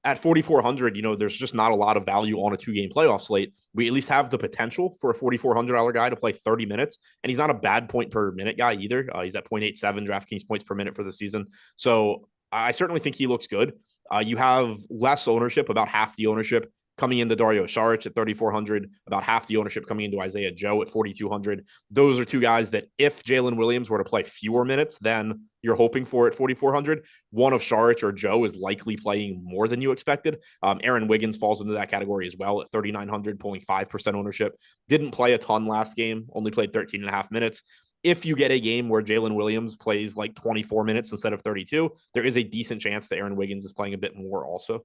at 4,400, there's just not a lot of value on a 2-game playoff slate. We at least have the potential for a $4,400 guy to play 30 minutes, and he's not a bad point per minute guy either. He's at 0.87 DraftKings points per minute for the season. So I certainly think he looks good. You have less ownership, about half the ownership coming into Dario Saric at 3,400, about half the ownership coming into Isaiah Joe at 4,200. Those are two guys that if Jalen Williams were to play fewer minutes than you're hoping for at 4,400, one of Saric or Joe is likely playing more than you expected. Aaron Wiggins falls into that category as well at 3,900, pulling 5% ownership. Didn't play a ton last game, only played 13 and a half minutes. If you get a game where Jalen Williams plays like 24 minutes instead of 32, there is a decent chance that Aaron Wiggins is playing a bit more also.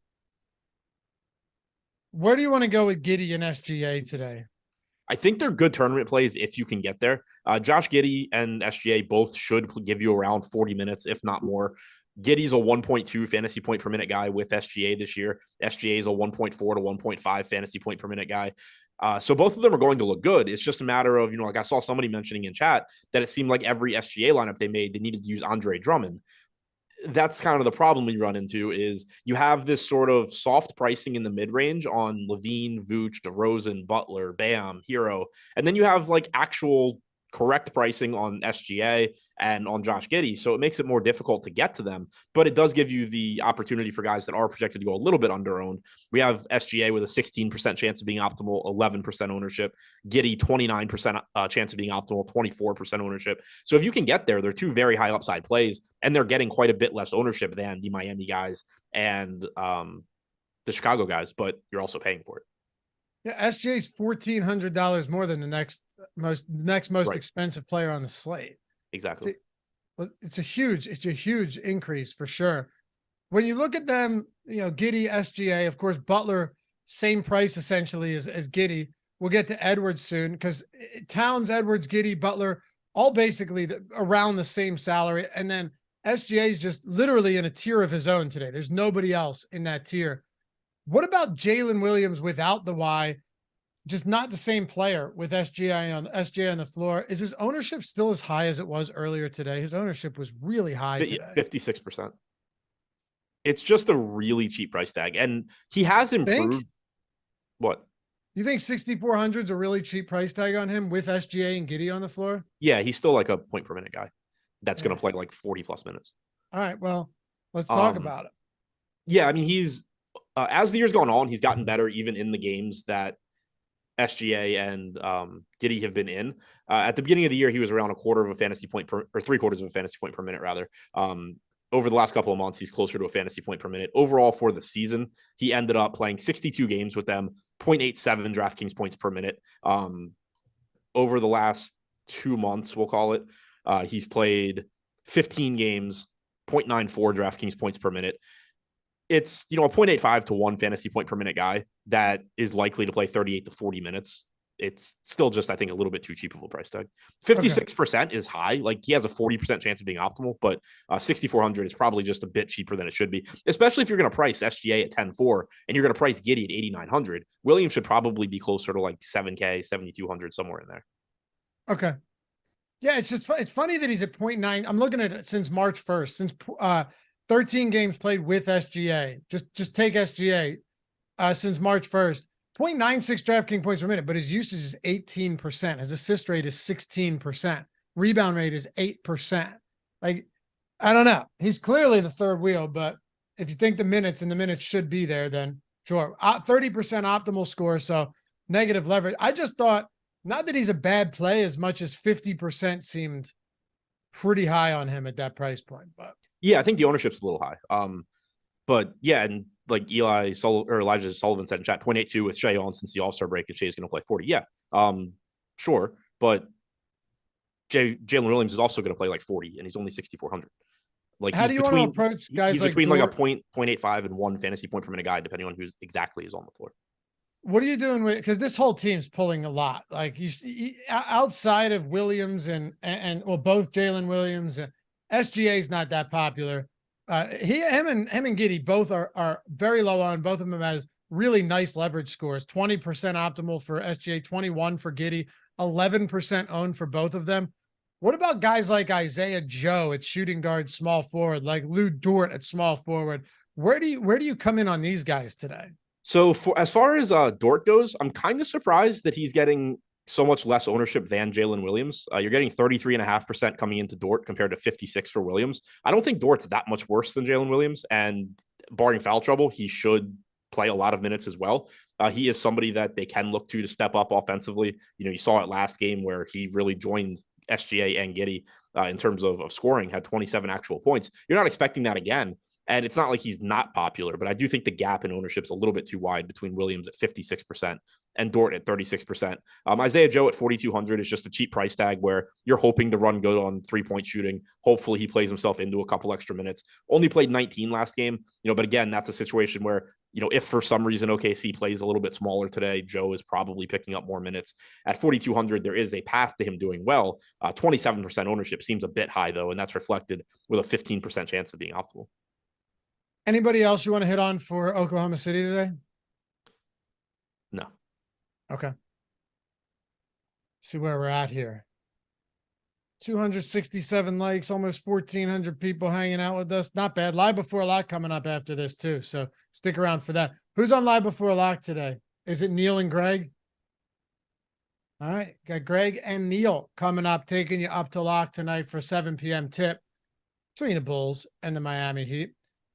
Where do you want to go with Giddey and SGA today? I think they're good tournament plays if you can get there. Josh Giddey and SGA both should give you around 40 minutes, if not more. Giddey's a 1.2 fantasy point per minute guy with SGA this year. SGA is a 1.4 to 1.5 fantasy point per minute guy. So both of them are going to look good. It's just a matter of, like I saw somebody mentioning in chat that it seemed like every SGA lineup they made, they needed to use Andre Drummond. That's kind of the problem we run into is you have this sort of soft pricing in the mid-range on Levine, Vooch, DeRozan, Butler, Bam, Hero. And then you have like actual correct pricing on SGA and on Josh Giddey. So it makes it more difficult to get to them, but it does give you the opportunity for guys that are projected to go a little bit under owned. We have SGA with a 16% chance of being optimal, 11% ownership, Giddey 29% chance of being optimal, 24% ownership. So if you can get there, they're two very high upside plays, and they're getting quite a bit less ownership than the Miami guys and the Chicago guys, but you're also paying for it. Yeah, SGA's $1,400 more than the next most right. expensive player on the slate. Exactly. It's a huge increase for sure. When you look at them, Giddey, SGA, of course, Butler, same price essentially as Giddey. We'll get to Edwards soon because Towns, Edwards, Giddey, Butler, all basically around the same salary. And then SGA is just literally in a tier of his own today. There's nobody else in that tier. What about Jalen Williams without the Y? Just not the same player with SGA on the floor. Is his ownership still as high as it was earlier today? His ownership was really high today. 56%. It's just a really cheap price tag. And he has improved. What? You think 6,400 is a really cheap price tag on him with SGA and Giddey on the floor? Yeah, he's still like a point per minute guy. That's going to play like 40 plus minutes. All right. Well, let's talk about it. Yeah. I mean, he's, as the year's gone on, he's gotten better even in the games that SGA and Giddey have been in. At the beginning of the year, he was around a quarter of a fantasy point or 3/4 of a fantasy point per minute, rather. Over the last couple of months, he's closer to a fantasy point per minute. Overall, for the season, he ended up playing 62 games with them, 0.87 DraftKings points per minute. Over the last 2 months, we'll call it, he's played 15 games, 0.94 DraftKings points per minute. It's, a 0.85 to 1 fantasy point per minute guy that is likely to play 38 to 40 minutes. It's still just, I think, a little bit too cheap of a price tag. 56% is high. Like, he has a 40% chance of being optimal, but 6,400 is probably just a bit cheaper than it should be, especially if you're going to price SGA at 10.4 and you're going to price Giddey at 8,900. Williams should probably be closer to like 7K, 7,200, somewhere in there. Okay. Yeah, it's funny that he's at 0.9. I'm looking at it since March 1st, since 13 games played with SGA. Just take SGA since March 1st. 0.96 DraftKings points per minute, but his usage is 18%. His assist rate is 16%. Rebound rate is 8%. Like, I don't know. He's clearly the third wheel, but if you think the minutes should be there, then sure. 30% optimal score, so negative leverage. I just thought, not that he's a bad play as much as 50% seemed pretty high on him at that price point. But yeah, I think the ownership's a little high. But yeah, and like Elijah Sullivan said in chat, 0.82 with Shea on since the All-Star break, and Shea's going to play 40. Yeah, sure, but Jalen Williams is also going to play like 40, and he's only 6,400. Like, how do you want to approach guys he's like between Dort? like a 0.85 and 1 fantasy point per minute guy, depending on who's exactly is on the floor. What are you doing with, because this whole team's pulling a lot. Like you outside of Williams and well, both Jalen Williams, SGA is not that popular. Him and Giddey both are very low on. Both of them has really nice leverage scores. 20% optimal for SGA, 21 for Giddey, 11% owned for both of them. What about guys like Isaiah Joe at shooting guard, small forward, like Lou Dort at small forward? Where do you come in on these guys today? So as far as Dort goes, I'm kind of surprised that he's getting so much less ownership than Jalen Williams. You're getting 33.5% coming into Dort compared to 56 for Williams. I don't think Dort's that much worse than Jalen Williams, and barring foul trouble, he should play a lot of minutes as well. He is somebody that they can look to step up offensively. You know, you saw it last game where he really joined SGA and Giddey in terms of scoring, had 27 actual points. You're not expecting that again. And it's not like he's not popular, but I do think the gap in ownership is a little bit too wide between Williams at 56% and Dort at 36%. Isaiah Joe at 4,200 is just a cheap price tag where you're hoping to run good on 3-point shooting. Hopefully he plays himself into a couple extra minutes. Only played 19 last game, but again, that's a situation where, if for some reason OKC plays a little bit smaller today, Joe is probably picking up more minutes. At 4,200, there is a path to him doing well. 27% ownership seems a bit high, though, and that's reflected with a 15% chance of being optimal. Anybody else you want to hit on for Oklahoma City today? No. Okay. See where we're at here. 267 likes, almost 1,400 people hanging out with us. Not bad. Live Before a Lock coming up after this too, so stick around for that. Who's on Live Before a Lock today? Is it Neil and Greg? All right, got Greg and Neil coming up, taking you up to lock tonight for 7 p.m. tip between the Bulls and the Miami Heat.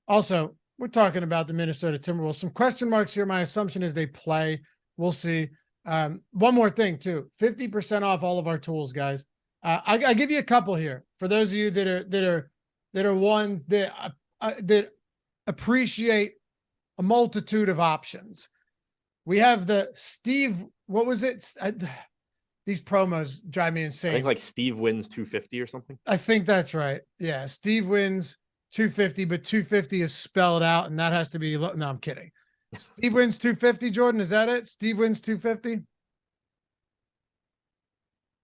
Also, we're talking about the Minnesota Timberwolves. Some question marks here. My assumption is they play. We'll see. One more thing too. 50% off all of our tools, guys. I give you a couple here for those of you that are ones that appreciate a multitude of options. We have the Steve. What was it? These promos drive me insane. I think like Steve wins 250 or something. I think that's right. Yeah, Steve wins 250, but 250 is spelled out, and that has to be. No, I'm kidding. Steve wins 250. Jordan, is that it? Steve wins 250.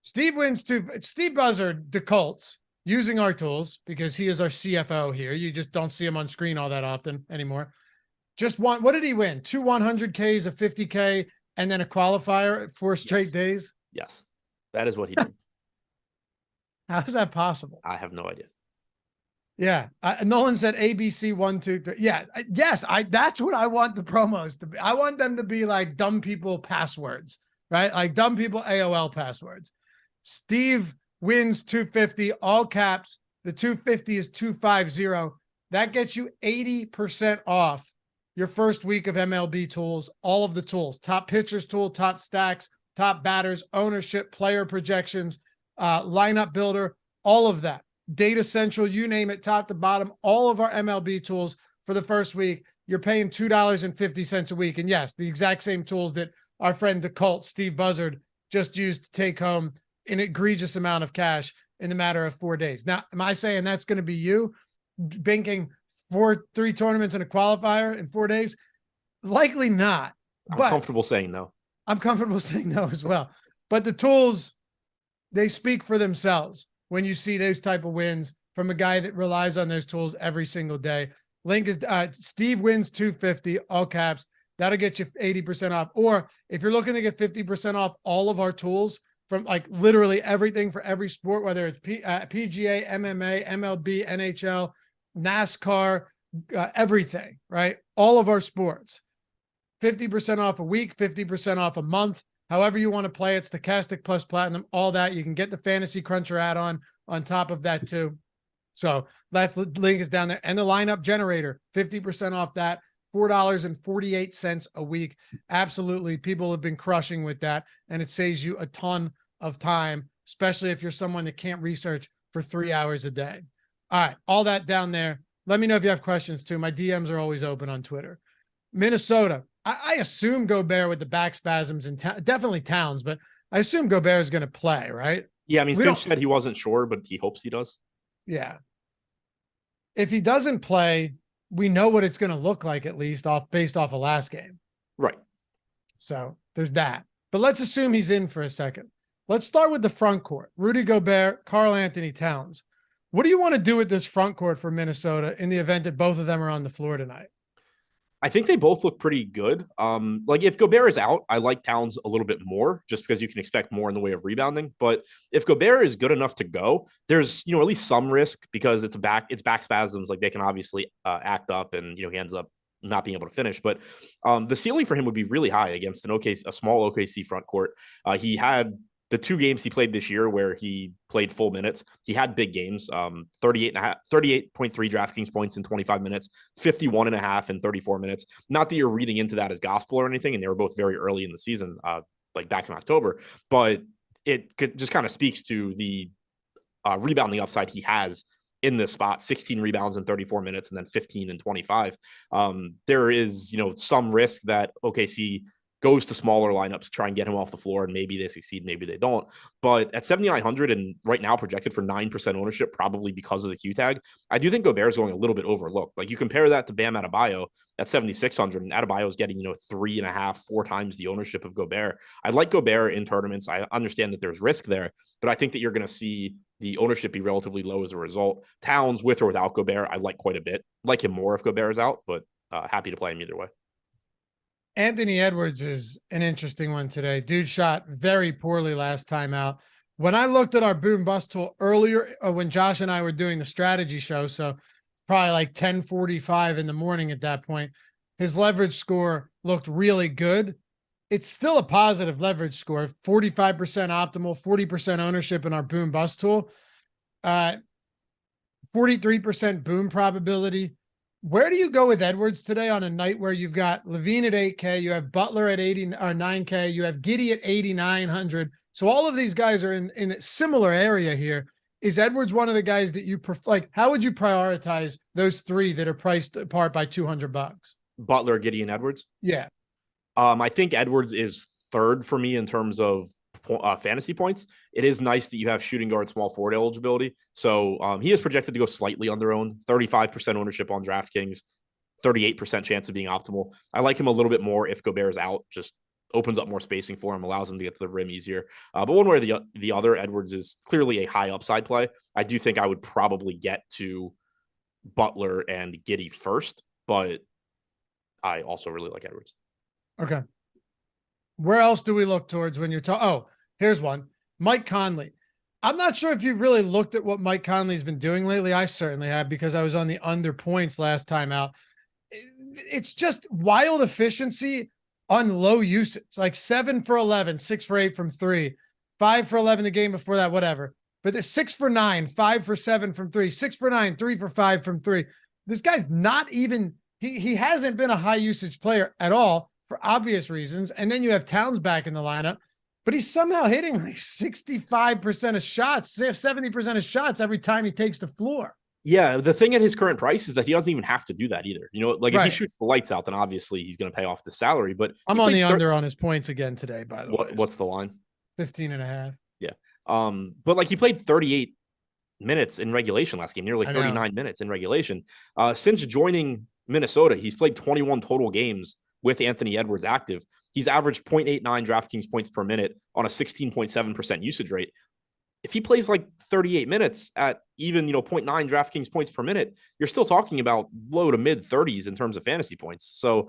Steve Buzzard, the Colts, using our tools because he is our CFO here. You just don't see him on screen all that often anymore. What did he win? 2 100Ks, a 50K, and then a qualifier 4 straight days? Yes, that is what he did. How is that possible? I have no idea. Yeah. Nolan said ABC 1, 2, 3. Yeah. Yes. That's what I want the promos to be. I want them to be like dumb people passwords, right? Like dumb people AOL passwords. Steve wins 250, all caps. The 250 is 250. That gets you 80% off your first week of MLB tools, all of the tools, top pitchers tool, top stacks, top batters, ownership, player projections, lineup builder, all of that. Data Central, you name it, top to bottom, all of our MLB tools for the first week. You're paying $2.50 a week. And yes, the exact same tools that our friend the Cult, Steve Buzzard, just used to take home an egregious amount of cash in the matter of 4 days. Now, am I saying that's going to be you banking 3 tournaments and a qualifier in 4 days? Likely not. I'm comfortable saying no. I'm comfortable saying no as well. But the tools, they speak for themselves when you see those type of wins from a guy that relies on those tools every single day. Link is Steve wins 250, all caps. That'll get you 80% off. Or if you're looking to get 50% off all of our tools from like literally everything for every sport, whether it's PGA, MMA, MLB, NHL, NASCAR, everything, right? All of our sports. 50% off a week, 50% off a month. However you want to play it, Stochastic plus Platinum, all that. You can get the Fantasy Cruncher add-on top of that too. So that's link is down there. And the lineup generator, 50% off that, $4.48 a week. Absolutely. People have been crushing with that. And it saves you a ton of time, especially if you're someone that can't research for 3 hours a day. All right. All that down there. Let me know if you have questions too. My DMs are always open on Twitter. Minnesota. I assume Gobert with the back spasms and definitely Towns, but I assume Gobert is going to play, right? Yeah. I mean, Finch said he wasn't sure, but he hopes he does. Yeah. If he doesn't play, we know what it's going to look like, at least based off of last game. Right. So there's that. But let's assume he's in for a second. Let's start with the front court. Rudy Gobert, Karl-Anthony Towns. What do you want to do with this front court for Minnesota in the event that both of them are on the floor tonight? I think they both look pretty good. Like if Gobert is out, I like Towns a little bit more just because you can expect more in the way of rebounding. But if Gobert is good enough to go, there's, at least some risk because it's back spasms. Like they can obviously act up and, he ends up not being able to finish. But the ceiling for him would be really high against a small OKC front court. He had the 2 games he played this year where he played full minutes. He had big games, 38.3 DraftKings points in 25 minutes, 51.5 in 34 minutes. Not that you're reading into that as gospel or anything. And they were both very early in the season, like back in October, but it just kind of speaks to the rebounding upside he has in this spot. 16 rebounds in 34 minutes and then 15 in 25. There is, some risk that OKC goes to smaller lineups to try and get him off the floor, and maybe they succeed, maybe they don't. But at 7,900 and right now projected for 9% ownership, probably because of the Q tag, I do think Gobert is going a little bit overlooked. Like you compare that to Bam Adebayo at 7,600, and Adebayo is getting 3.5, 4 times the ownership of Gobert. I like Gobert in tournaments. I understand that there's risk there, but I think that you're going to see the ownership be relatively low as a result. Towns with or without Gobert, I like quite a bit. Like him more if Gobert is out, but happy to play him either way. Anthony Edwards is an interesting one today. Dude shot very poorly last time out. When I looked at our boom bust tool earlier, when Josh and I were doing the strategy show, so probably like 10:45 in the morning at that point, his leverage score looked really good. It's still a positive leverage score, 45% optimal, 40% ownership in our boom bust tool, 43% boom probability. Where do you go with Edwards today on a night where you've got Levine at 8K, you have Butler at 9K, you have Giddey at 8,900. So all of these guys are in a similar area here. Is Edwards one of the guys that you prefer? Like, how would you prioritize those 3 that are priced apart by $200? Butler, Giddey, and Edwards. Yeah. I think Edwards is 3rd for me in terms of fantasy points. It is nice that you have shooting guard, small forward eligibility. So he is projected to go slightly under owned, 35% ownership on DraftKings, 38% chance of being optimal. I like him a little bit more if Gobert is out, just opens up more spacing for him, allows him to get to the rim easier. But one way or the other, Edwards is clearly a high upside play. I do think I would probably get to Butler and Giddey first, but I also really like Edwards. Okay. Where else do we look towards when you're talking? Oh, here's one. Mike Conley. I'm not sure if you've really looked at what Mike Conley's been doing lately. I certainly have because I was on the under points last time out. It's just wild efficiency on low usage, like 7 for 11, 6 for 8 from 3, 5 for 11 the game before that, whatever. But the 6 for 9, 5 for 7 from 3, 6 for 9, 3 for 5 from 3. This guy's not even, he hasn't been a high usage player at all for obvious reasons. And then you have Towns back in the lineup, but he's somehow hitting like 65% of shots, 70% of shots every time he takes the floor. Yeah, the thing at his current price is that he doesn't even have to do that either. Like if he shoots the lights out, then obviously he's going to pay off the salary. But I'm on the under on his points again today, by the way. What's the line? 15.5. Yeah. But like he played 38 minutes in regulation last game, nearly 39 minutes in regulation. Since joining Minnesota, he's played 21 total games with Anthony Edwards active. He's averaged 0.89 DraftKings points per minute on a 16.7% usage rate. If he plays like 38 minutes at even, 0.9 DraftKings points per minute, you're still talking about low to mid 30s in terms of fantasy points. So,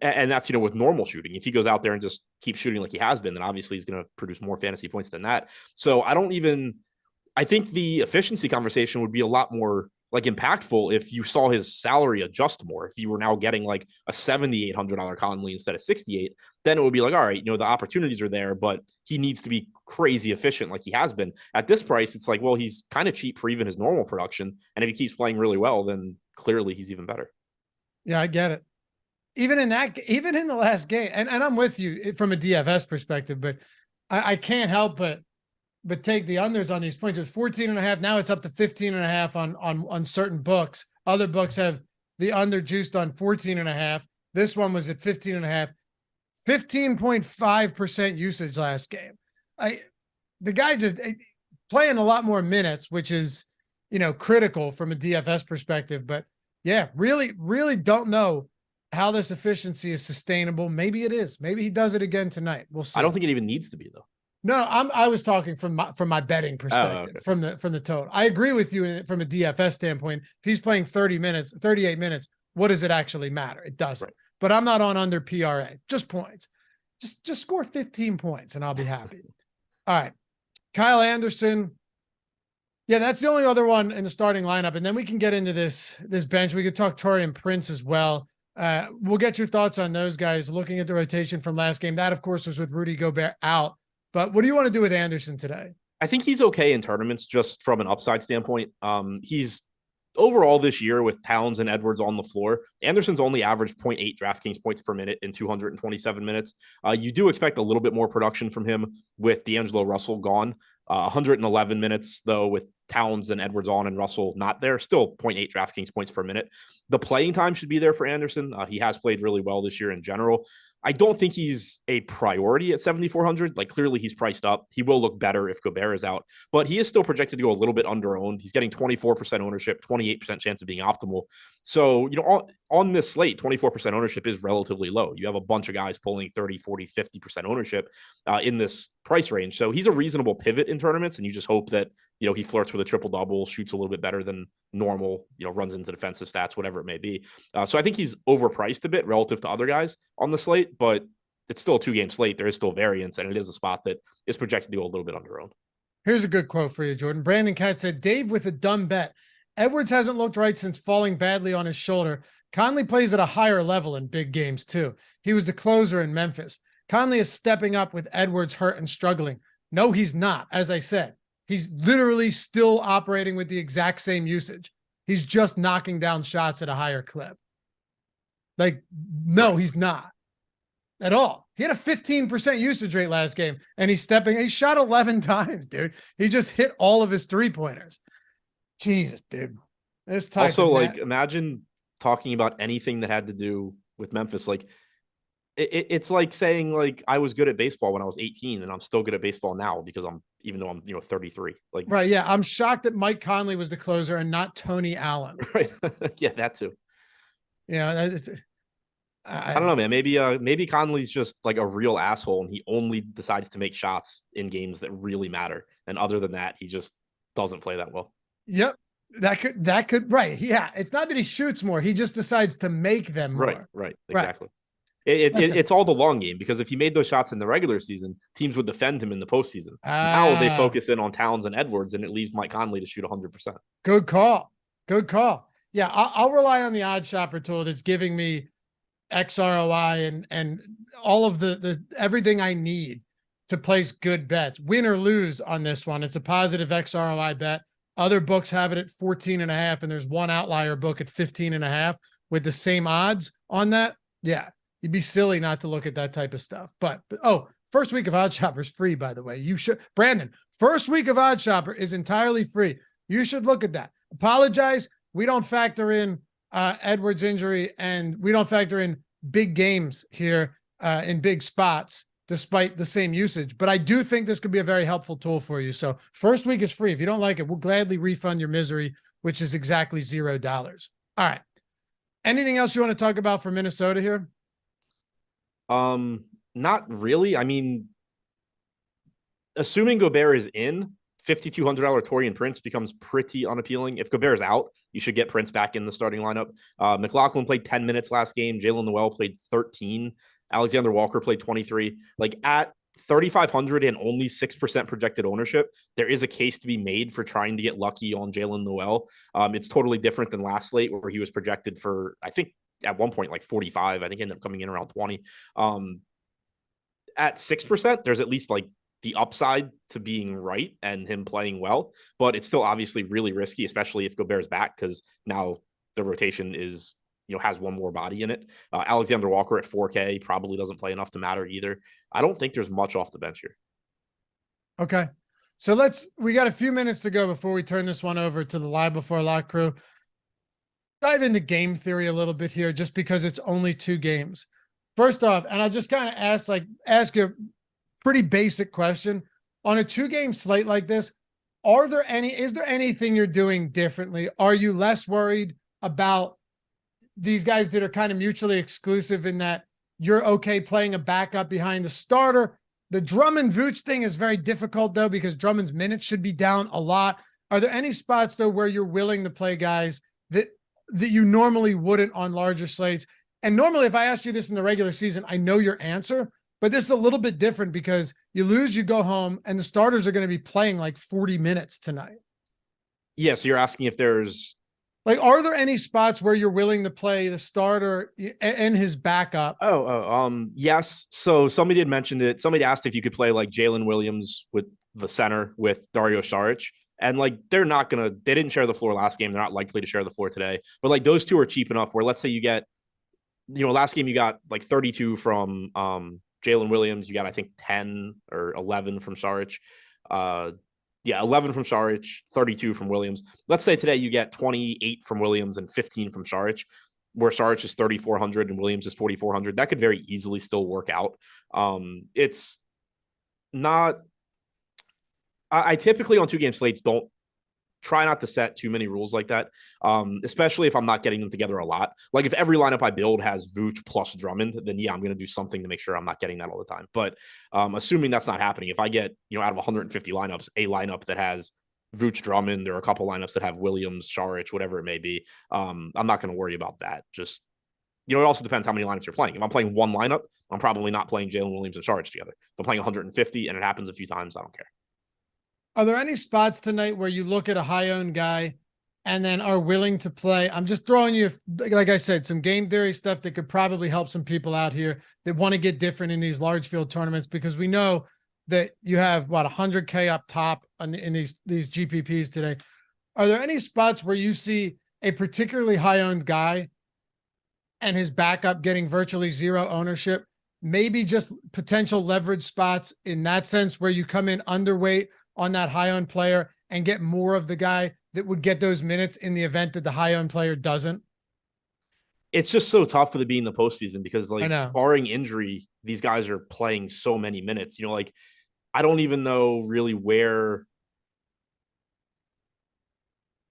and that's, with normal shooting. If he goes out there and just keeps shooting like he has been, then obviously he's going to produce more fantasy points than that. So I think the efficiency conversation would be a lot more like impactful if you saw his salary adjust more. If you were now getting like a $7,800 Conley instead of 68, then it would be like, all right, the opportunities are there, but he needs to be crazy efficient like he has been. At this price, it's like, well, he's kind of cheap for even his normal production. And if he keeps playing really well, then clearly he's even better. Yeah, I get it. Even in the last game, and I'm with you from a DFS perspective, but I can't help but take the unders on these points. It's 14.5. Now it's up to 15.5 on certain books. Other books have the under juiced on 14.5. This one was at 15.5. 15.5% usage last game. The guy just playing a lot more minutes, which is, critical from a DFS perspective. But yeah, really, really don't know how this efficiency is sustainable. Maybe it is. Maybe he does it again tonight. We'll see. I don't think it even needs to be, though. No, I was talking from my betting perspective, from the total. I agree with you from a DFS standpoint. If he's playing 38 minutes, what does it actually matter? It doesn't. Right. But I'm not on under PRA, just points. Just score 15 points and I'll be happy. All right. Kyle Anderson. Yeah, that's the only other one in the starting lineup. And then we can get into this bench. We could talk Taurean Prince as well. We'll get your thoughts on those guys looking at the rotation from last game. That, of course, was with Rudy Gobert out. But what do you want to do with Anderson today? I think he's okay in tournaments just from an upside standpoint. He's overall this year with Towns and Edwards on the floor. Anderson's only averaged 0.8 DraftKings points per minute in 227 minutes. You do expect a little bit more production from him with D'Angelo Russell gone. 111 minutes, though, with Towns and Edwards on and Russell not there. Still 0.8 DraftKings points per minute. The playing time should be there for Anderson. He has played really well this year in general. I don't think he's a priority at 7,400. Like, clearly he's priced up. He will look better if Gobert is out, but he is still projected to go a little bit under owned. He's getting 24% ownership, 28% chance of being optimal. So, on this slate, 24% ownership is relatively low. You have a bunch of guys pulling 30, 40, 50% ownership in this price range. So he's a reasonable pivot in tournaments. And you just hope that, he flirts with a triple double, shoots a little bit better than normal, runs into defensive stats, whatever it may be. So I think he's overpriced a bit relative to other guys on the slate, but it's still a 2-game slate. There is still variance, and it is a spot that is projected to go a little bit under owned. Here's a good quote for you, Jordan. Brandon Cat said, Dave with a dumb bet. Edwards hasn't looked right since falling badly on his shoulder. Conley plays at a higher level in big games too. He was the closer in Memphis. Conley is stepping up with Edwards hurt and struggling. No, he's not. As I said, he's literally still operating with the exact same usage. He's just knocking down shots at a higher clip. Like, no, he's not at all. He had a 15% usage rate last game, and he shot 11 times, dude. He just hit all of his 3-pointers. Jesus, dude. Also, like, imagine talking about anything that had to do with Memphis. Like, it's like saying, like, I was good at baseball when I was 18 and I'm still good at baseball now because even though I'm 33. Like, right. Yeah. I'm shocked that Mike Conley was the closer and not Tony Allen. Right. Yeah, that too. Yeah. I don't know, man. Maybe Conley's just like a real asshole and he only decides to make shots in games that really matter. And other than that, he just doesn't play that well. Yep. That could, right. Yeah. It's not that he shoots more. He just decides to make them more. Right. Exactly. Right. It's all the long game, because if he made those shots in the regular season, teams would defend him in the postseason. Now they focus in on Towns and Edwards, and it leaves Mike Conley to shoot 100%. Good call. Yeah, I'll rely on the odd shopper tool that's giving me XROI and all of the everything I need to place good bets. Win or lose on this one, it's a positive XROI bet. Other books have it at 14.5, and there's one outlier book at 15.5 with the same odds on that. Yeah. You'd be silly not to look at that type of stuff. But first week of Odd Shopper is free, by the way. You should, Brandon, first week of Odd Shopper is entirely free. You should look at that. Apologize. We don't factor in Edwards' injury, and we don't factor in big games here in big spots, despite the same usage. But I do think this could be a very helpful tool for you. So first week is free. If you don't like it, we'll gladly refund your misery, which is exactly $0. All right. Anything else you want to talk about for Minnesota here? Not really. I mean, assuming Gobert is in, $5,200 Taurean Prince becomes pretty unappealing. If Gobert is out, you should get Prince back in the starting lineup. McLaughlin played 10 minutes last game. Jalen Noel played 13. Alexander Walker played 23. Like, at 3,500 and only 6% projected ownership, there is a case to be made for trying to get lucky on Jalen Noel. It's totally different than last slate where he was projected for, I think at one point, like 45. I think he ended up coming in around 20. At 6%, there's at least like the upside to being right and him playing well, but it's still obviously really risky, especially if Gobert's back, because now the rotation is, has one more body in it. Alexander Walker at 4K probably doesn't play enough to matter either. I don't think there's much off the bench here. Okay. So we got a few minutes to go before we turn this one over to the Live Before Lock crew. Dive into game theory a little bit here, just because it's only 2 games. First off, and I'll just kind of ask you a pretty basic question. On a 2-game slate like this, is there anything you're doing differently? Are you less worried about these guys that are kind of mutually exclusive in that you're okay playing a backup behind the starter? The Drummond Vooch thing is very difficult though, because Drummond's minutes should be down a lot. Are there any spots though where you're willing to play guys that you normally wouldn't on larger slates? And normally if I asked you this in the regular season, I know your answer, but this is a little bit different because you lose, you go home, and the starters are going to be playing like 40 minutes tonight. Yeah, so you're asking if there's... are there any spots where you're willing to play the starter and his backup? Yes. So somebody had mentioned it. Somebody asked if you could play like Jalen Williams with the center with Dario Saric. And like, they didn't share the floor last game. They're not likely to share the floor today. But like, those two are cheap enough where, let's say you get, last game you got like 32 from Jalen Williams. You got, I think, 10 or 11 from Saric. 11 from Saric, 32 from Williams. Let's say today you get 28 from Williams and 15 from Saric, where Saric is 3,400 and Williams is 4,400. That could very easily still work out. It's not... I typically on 2-game slates don't try not to set too many rules like that, especially if I'm not getting them together a lot. Like if every lineup I build has Vooch plus Drummond, then yeah, I'm going to do something to make sure I'm not getting that all the time. But assuming that's not happening, if I get, out of 150 lineups, a lineup that has Vooch, Drummond, or a couple lineups that have Williams, Saric, whatever it may be, I'm not going to worry about that. Just, it also depends how many lineups you're playing. If I'm playing one lineup, I'm probably not playing Jalen Williams and Saric together. If I'm playing 150 and it happens a few times, I don't care. Are there any spots tonight where you look at a high-owned guy and then are willing to play? I'm just throwing you, like I said, some game theory stuff that could probably help some people out here that want to get different in these large field tournaments, because we know that you have, 100K up top in these GPPs today. Are there any spots where you see a particularly high-owned guy and his backup getting virtually zero ownership? Maybe just potential leverage spots in that sense where you come in underweight on that high-owned player and get more of the guy that would get those minutes in the event that the high-owned player doesn't? It's just so tough for the being the postseason because, like, barring injury, these guys are playing so many minutes. I don't even know really where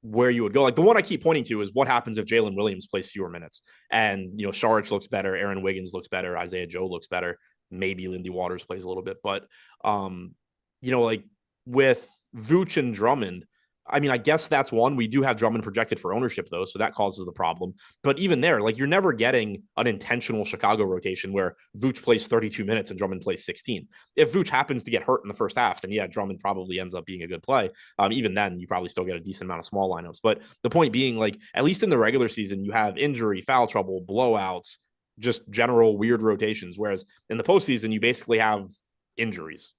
you would go. Like, the one I keep pointing to is what happens if Jalen Williams plays fewer minutes. And, Saric looks better, Aaron Wiggins looks better, Isaiah Joe looks better, maybe Lindy Waters plays a little bit. But, like, with Vooch and Drummond, I mean, I guess that's one. We do have Drummond projected for ownership, though, so that causes the problem. But even there, like, you're never getting an intentional Chicago rotation where Vooch plays 32 minutes and Drummond plays 16. If Vooch happens to get hurt in the first half, then yeah, Drummond probably ends up being a good play. Even then, you probably still get a decent amount of small lineups. But the point being, like, at least in the regular season, you have injury, foul trouble, blowouts, just general weird rotations. Whereas in the postseason, you basically have injuries.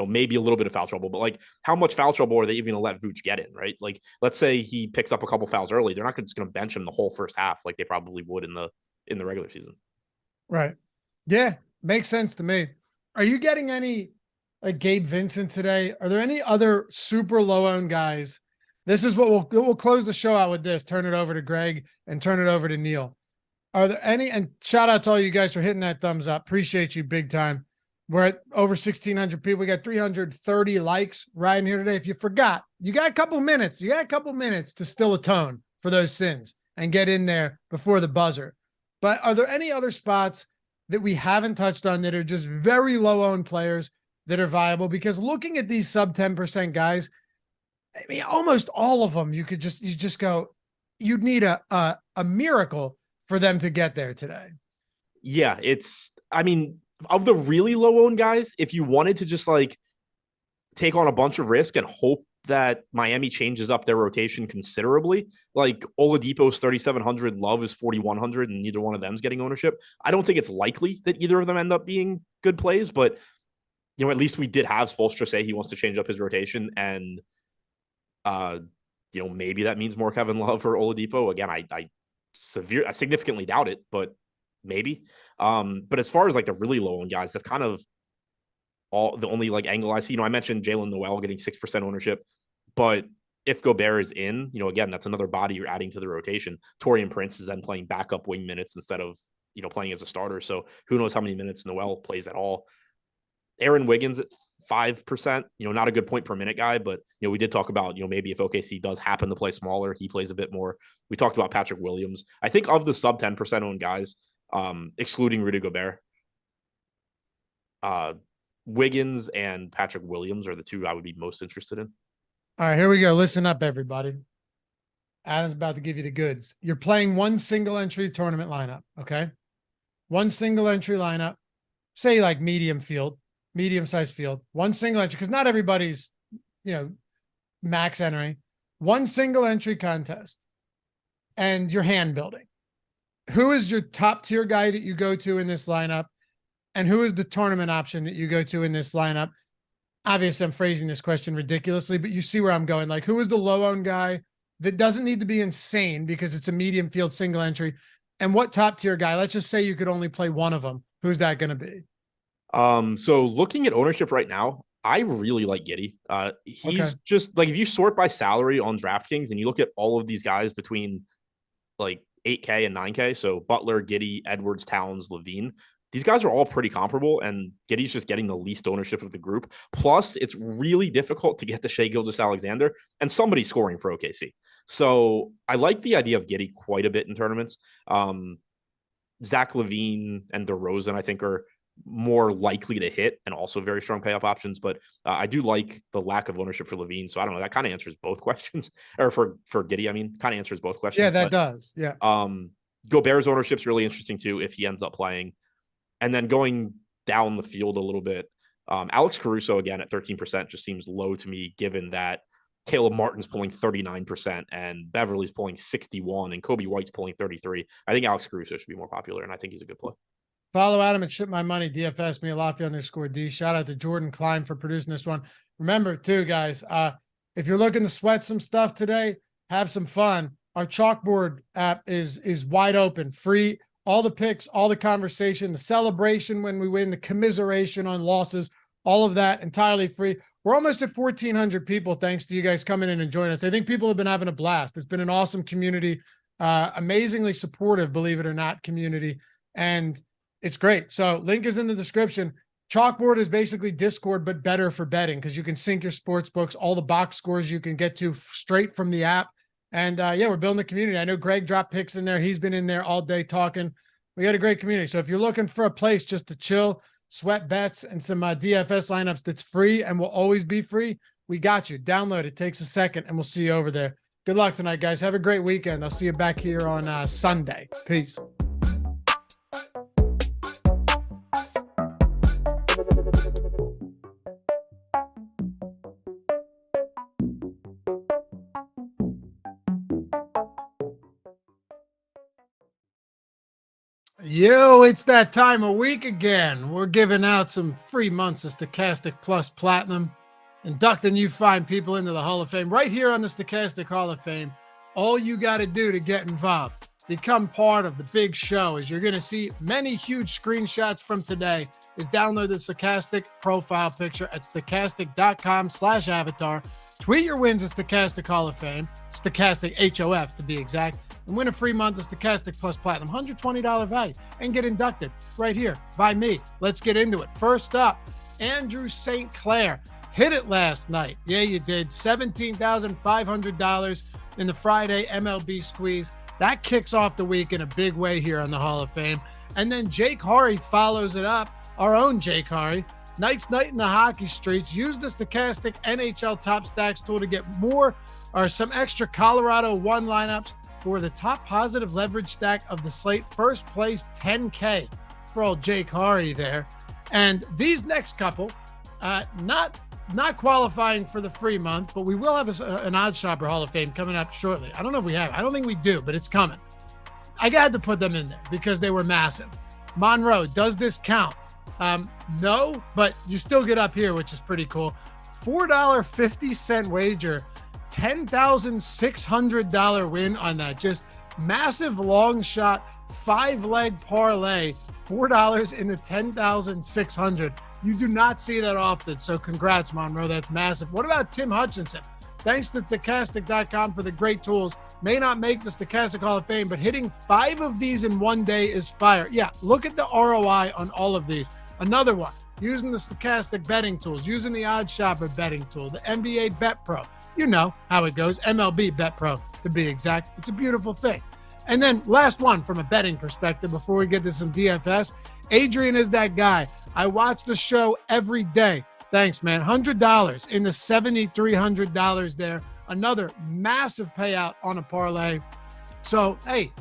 Maybe a little bit of foul trouble, but like, how much foul trouble are they even going to let Vooch get in, right? Like, let's say he picks up a couple fouls early. They're not just going to bench him the whole first half like they probably would in the regular season. Right. Yeah. Makes sense to me. Are you getting any, like, Gabe Vincent today? Are there any other super low-owned guys? This is what we'll close the show out with this, turn it over to Greg and turn it over to Neil. Are there any, and shout out to all you guys for hitting that thumbs up. Appreciate you big time. We're at over 1,600 people. We got 330 likes right in here today. If you forgot, you got a couple minutes. You got a couple minutes to still atone for those sins and get in there before the buzzer. But are there any other spots that we haven't touched on that are just very low-owned players that are viable? Because looking at these sub 10% guys, I mean, almost all of them, you just go, you'd need a miracle for them to get there today. Yeah, I mean, of the really low owned guys, if you wanted to just like take on a bunch of risk and hope that Miami changes up their rotation considerably, like Oladipo's 3,700, Love is 4,100, and neither one of them's getting ownership. I don't think it's likely that either of them end up being good plays, but at least we did have Spoelstra say he wants to change up his rotation, and maybe that means more Kevin Love or Oladipo. Again, I significantly doubt it, but maybe. But as far as like the really low owned guys, that's kind of all the only like angle I see. I mentioned Jalen Noel getting 6% ownership, but if Gobert is in, again, that's another body you're adding to the rotation. Taurean Prince is then playing backup wing minutes instead of, playing as a starter. So who knows how many minutes Noel plays at all. Aaron Wiggins at 5%, not a good point per minute guy, but, we did talk about, maybe if OKC does happen to play smaller, he plays a bit more. We talked about Patrick Williams. I think of the sub 10% owned guys, excluding Rudy Gobert, Wiggins and Patrick Williams are the two I would be most interested in. All right, here we go. Listen up, everybody. Adam's about to give you the goods. You're playing one single entry tournament lineup, okay? One single entry lineup, say like medium-sized field, one single entry, because not everybody's, max entering. One single entry contest, and you're hand building. Who is your top tier guy that you go to in this lineup? And who is the tournament option that you go to in this lineup? Obviously, I'm phrasing this question ridiculously, but you see where I'm going. Like, who is the low-owned guy that doesn't need to be insane because it's a medium field single entry? And what top-tier guy? Let's just say you could only play one of them. Who's that going to be? So looking at ownership right now, I really like Giddey. He's just like, if you sort by salary on DraftKings and you look at all of these guys between like 8K and 9K, so Butler, Giddey, Edwards, Towns, Levine, these guys are all pretty comparable, and Giddey's just getting the least ownership of the group. Plus, it's really difficult to get the Shai Gilgeous-Alexander and somebody scoring for OKC. So I like the idea of Giddey quite a bit in tournaments. Zach LaVine and DeRozan, I think, are more likely to hit and also very strong payoff options. But I do like the lack of ownership for LaVine. So I don't know. That kind of answers both questions. Or for Giddey, I mean, kind of answers both questions. Yeah, that does. Yeah. Gobert's ownership's really interesting too if he ends up playing. And then going down the field a little bit, Alex Caruso, again, at 13% just seems low to me, given that Caleb Martin's pulling 39% and Beverly's pulling 61% and Kobe White's pulling 33%. I think Alex Caruso should be more popular, and I think he's a good play. Follow Adam and Ship My Money, DFS me, Laffy_D. Shout out to Jordan Klein for producing this one. Remember, too, guys, if you're looking to sweat some stuff today, have some fun. Our Chalkboard app is wide open, free. All the picks, all the conversation, the celebration when we win, the commiseration on losses, all of that entirely free. We're almost at 1,400 people thanks to you guys coming in and joining us. I think people have been having a blast. It's been an awesome community, amazingly supportive, believe it or not, community, and it's great. So link is in the description. Chalkboard is basically Discord, but better for betting because you can sync your sports books, all the box scores you can get to straight from the app. And yeah, we're building a community. I know Greg dropped picks in there. He's been in there all day talking. We got a great community. So if you're looking for a place just to chill, sweat bets, and some DFS lineups that's free and will always be free, we got you. Download it. Takes a second, and we'll see you over there. Good luck tonight, guys. Have a great weekend. I'll see you back here on Sunday. Peace. Yo, it's that time of week again. We're giving out some free months of Stochastic Plus Platinum, inducting you fine people into the Hall of Fame right here on the Stochastic Hall of Fame. All you got to do to get involved, become part of the big show, as you're going to see many huge screenshots from today, is download the Stochastic profile picture at stochastic.com/avatar. Tweet your wins at Stochastic Hall of Fame, Stochastic HOF to be exact, and win a free month of Stochastic Plus Platinum, $120 value, and get inducted right here by me. Let's get into it. First up, Andrew St. Clair hit it last night. Yeah, you did. $17,500 in the Friday MLB squeeze. That kicks off the week in a big way here on the Hall of Fame. And then Jake Hari follows it up, our own Jake Hari. Nice night in the hockey streets. Use the Stochastic NHL Top Stacks tool to get more or some extra Colorado 1 lineups for the top positive leverage stack of the slate. First place, $10K. for old Jake Hari there. And these next couple, not qualifying for the free month, but we will have an Odds Shopper Hall of Fame coming up shortly. I don't know if we have. I don't think we do, but it's coming. I had to put them in there because they were massive. Monroe, does this count? No, but you still get up here, which is pretty cool. $4.50 wager, $10,600 win on that. Just massive long shot, 5-leg parlay, $4 in the $10,600. You do not see that often. So congrats, Monroe. That's massive. What about Tim Hutchinson? Thanks to Stochastic.com for the great tools. May not make the Stochastic Hall of Fame, but hitting 5 of these in one day is fire. Yeah, look at the ROI on all of these. Another one, using the Stochastic betting tools, using the Odds Shopper betting tool, the NBA Bet Pro. You know how it goes. MLB Bet Pro, to be exact. It's a beautiful thing. And then last one from a betting perspective before we get to some DFS. Adrian is that guy. I watch the show every day. Thanks, man. $100 in the $7,300 there. Another massive payout on a parlay. So, hey,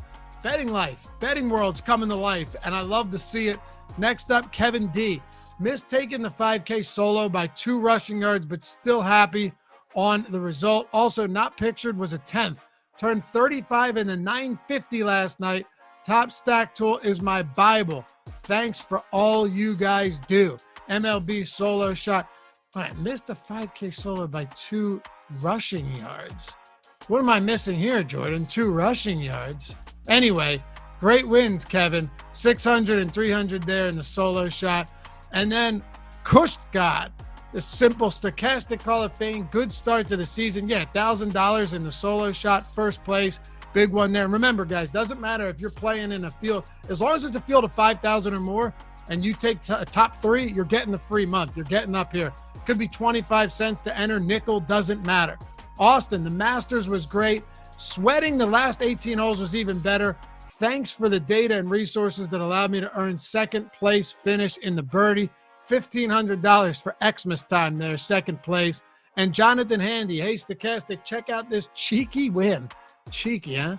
betting life, betting world's coming to life, and I love to see it. Next up, Kevin D. Missed taking the 5K solo by 2 rushing yards, but still happy on the result. Also not pictured was a 10th. Turned 35 in the 950 last night. Top Stack Tool is my Bible. Thanks for all you guys do. MLB solo shot. I missed the 5K solo by 2 rushing yards. What am I missing here, Jordan? 2 rushing yards. Anyway, great wins, Kevin. 600 and 300 there in the solo shot. And then Kush God, the simple Stochastic Hall of Fame. Good start to the season. Yeah, $1,000 in the solo shot, first place. Big one there. Remember, guys, doesn't matter if you're playing in a field. As long as it's a field of 5,000 or more and you take top 3, you're getting the free month. You're getting up here. Could be 25 cents to enter. Nickel, doesn't matter. Austin, the Masters was great. Sweating the last 18 holes was even better. Thanks for the data and resources that allowed me to earn second place finish in the birdie. $1,500 for Xmas time there, second place. And Jonathan Handy, hey, Stochastic, check out this cheeky win. Cheeky, huh?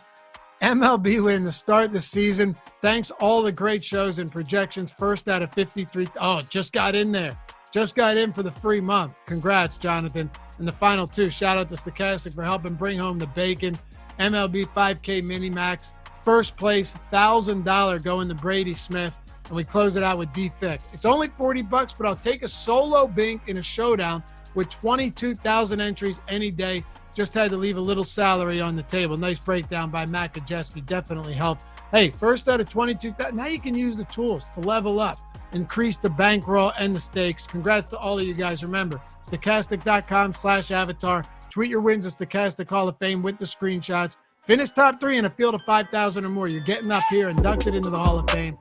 MLB win to start the season. Thanks all the great shows and projections. First out of 53. Oh, just got in there. Just got in for the free month. Congrats, Jonathan. And the final 2, shout out to Stochastic for helping bring home the bacon. MLB 5K Mini Max. First place, $1,000 going to Brady Smith. And we close it out with D-Fick. It's only $40, but I'll take a solo bink in a showdown with 22,000 entries any day. Just had to leave a little salary on the table. Nice breakdown by Matt Kajeski. Definitely helped. Hey, first out of 22,000. Now you can use the tools to level up, increase the bankroll and the stakes. Congrats to all of you guys. Remember, Stochastic.com/avatar. Tweet your wins at Stochastic Hall of Fame with the screenshots. Finish top 3 in a field of 5,000 or more. You're getting up here, inducted into the Hall of Fame.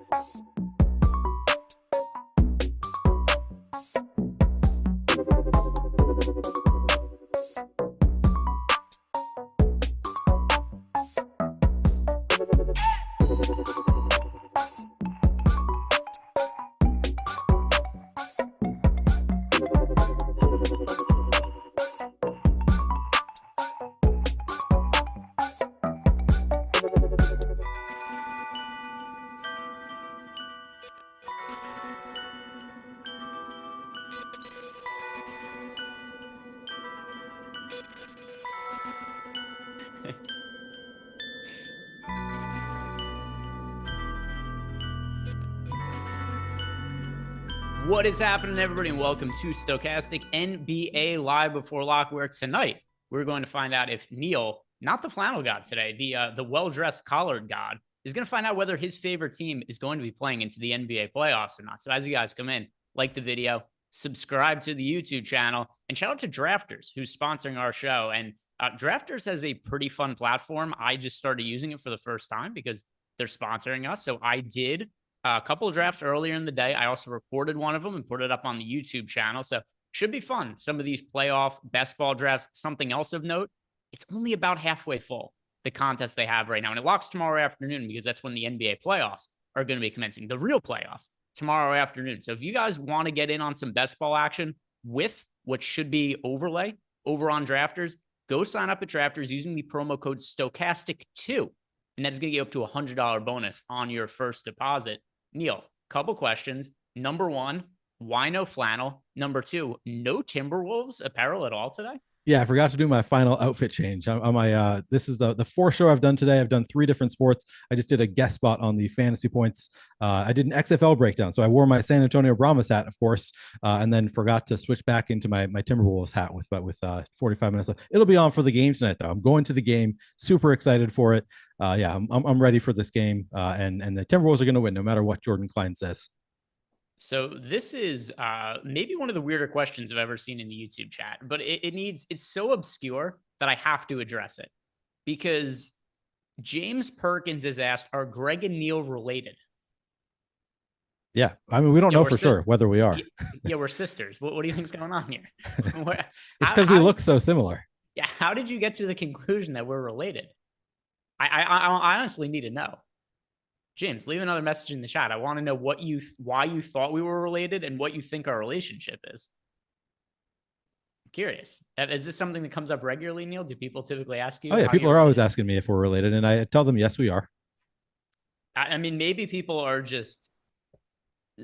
What is happening, everybody, and welcome to Stochastic NBA Live Before Lock, where tonight we're going to find out if Neil, not the flannel god today, the well-dressed collared god, is going to find out whether his favorite team is going to be playing into the NBA playoffs or not. So as you guys come in, like the video, subscribe to the YouTube channel, and shout out to Drafters, who's sponsoring our show. And Drafters has a pretty fun platform. I just started using it for the first time because they're sponsoring us. So I did a couple of drafts earlier in the day. I also recorded one of them and put it up on the YouTube channel. So should be fun. Some of these playoff best ball drafts. Something else of note, it's only about halfway full, the contest they have right now. And it locks tomorrow afternoon because that's when the NBA playoffs are going to be commencing. The real playoffs tomorrow afternoon. So if you guys want to get in on some best ball action with what should be overlay over on Drafters, go sign up at Drafters using the promo code Stochastic2. And that's going to get you up to $100 bonus on your first deposit. Neil, Couple questions. Number one, why no flannel? Number two, no Timberwolves apparel at all today? Yeah, I forgot to do my final outfit change. On my this is the fourth show I've done today. I've done 3 different sports. I just did a guest spot on the fantasy points. I did an XFL breakdown, so I wore my San Antonio Brahmas hat, of course, and then forgot to switch back into my Timberwolves hat with 45 minutes left. It'll be on for the game tonight, though. I'm going to the game, super excited for it. Yeah, I'm ready for this game, and the Timberwolves are going to win no matter what Jordan Klein says. So this is maybe one of the weirder questions I've ever seen in the YouTube chat, but it's so obscure that I have to address it because James Perkins is asked, are Greg and Neil related? Yeah, I mean, we don't know for sure whether we are. Yeah, we're sisters. What do you think's going on here? It's because we look so similar. Yeah, how did you get to the conclusion that we're related? I honestly need to know. James, leave another message in the chat. I want to know why you thought we were related and what you think our relationship is. I'm curious. Is this something that comes up regularly, Neil? Do people typically ask you? Oh yeah, people are always asking me if we're related, and I tell them yes, we are. I mean, maybe people are just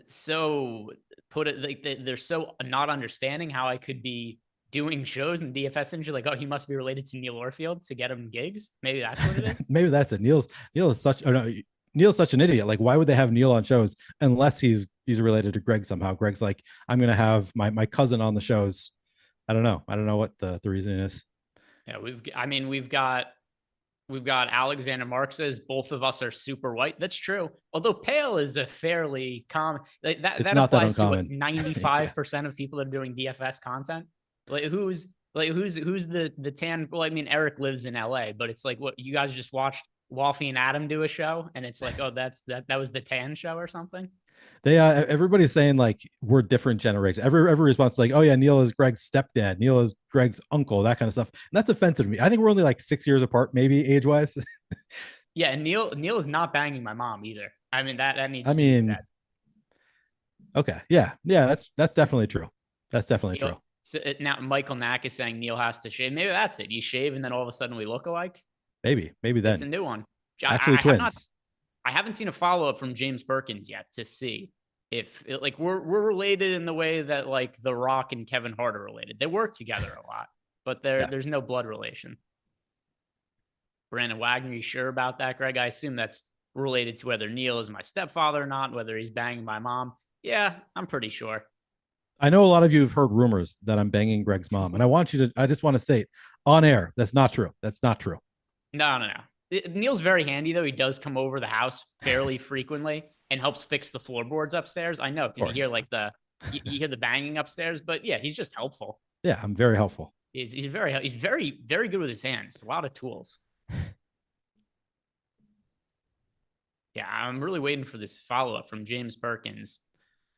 so they're so not understanding how I could be doing shows in the DFS industry, like, oh, he must be related to Neil Orfield to get him gigs. Maybe that's what it is. Maybe that's it. Neil is such. Oh, no, Neil's such an idiot. Like, why would they have Neil on shows unless he's related to Greg somehow? Greg's like, I'm gonna have my cousin on the shows. I don't know what the reason is. Yeah, we've got Alexander Mark says both of us are super white. That's true. Although pale is a fairly common that applies to 95% of people that are doing DFS content. Like who's the tan? Well, I mean, Eric lives in LA, but it's like, what, you guys just watched Loughran and Adam do a show, and it's like, oh, that was the tan show or something. They everybody's saying like we're different generations. Every response is like, oh yeah, Neil is Greg's stepdad, Neil is Greg's uncle, that kind of stuff. And that's offensive to me. I think we're only like 6 years apart, maybe age wise. Yeah, and Neil is not banging my mom either. I mean, that needs to be said. Okay, yeah, that's definitely true. That's definitely true. So now Michael Knack is saying Neil has to shave. Maybe that's it. You shave and then all of a sudden we look alike. Maybe then it's a new one. Actually, twins. I haven't seen a follow-up from James Perkins yet to see if like we're related in the way that like The Rock and Kevin Hart are related. They work together a lot, but there's no blood relation. Brandon Wagner, you sure about that, Greg? I assume that's related to whether Neil is my stepfather or not, whether he's banging my mom. Yeah, I'm pretty sure. I know a lot of you have heard rumors that I'm banging Greg's mom, and I just want to say it on air. That's not true. That's not true. No. Neil's very handy, though. He does come over the house fairly frequently and helps fix the floorboards upstairs. I know, because you hear like you hear the banging upstairs, but yeah, he's just helpful. Yeah, I'm very helpful. He's very good with his hands. A lot of tools. Yeah, I'm really waiting for this follow-up from James Perkins.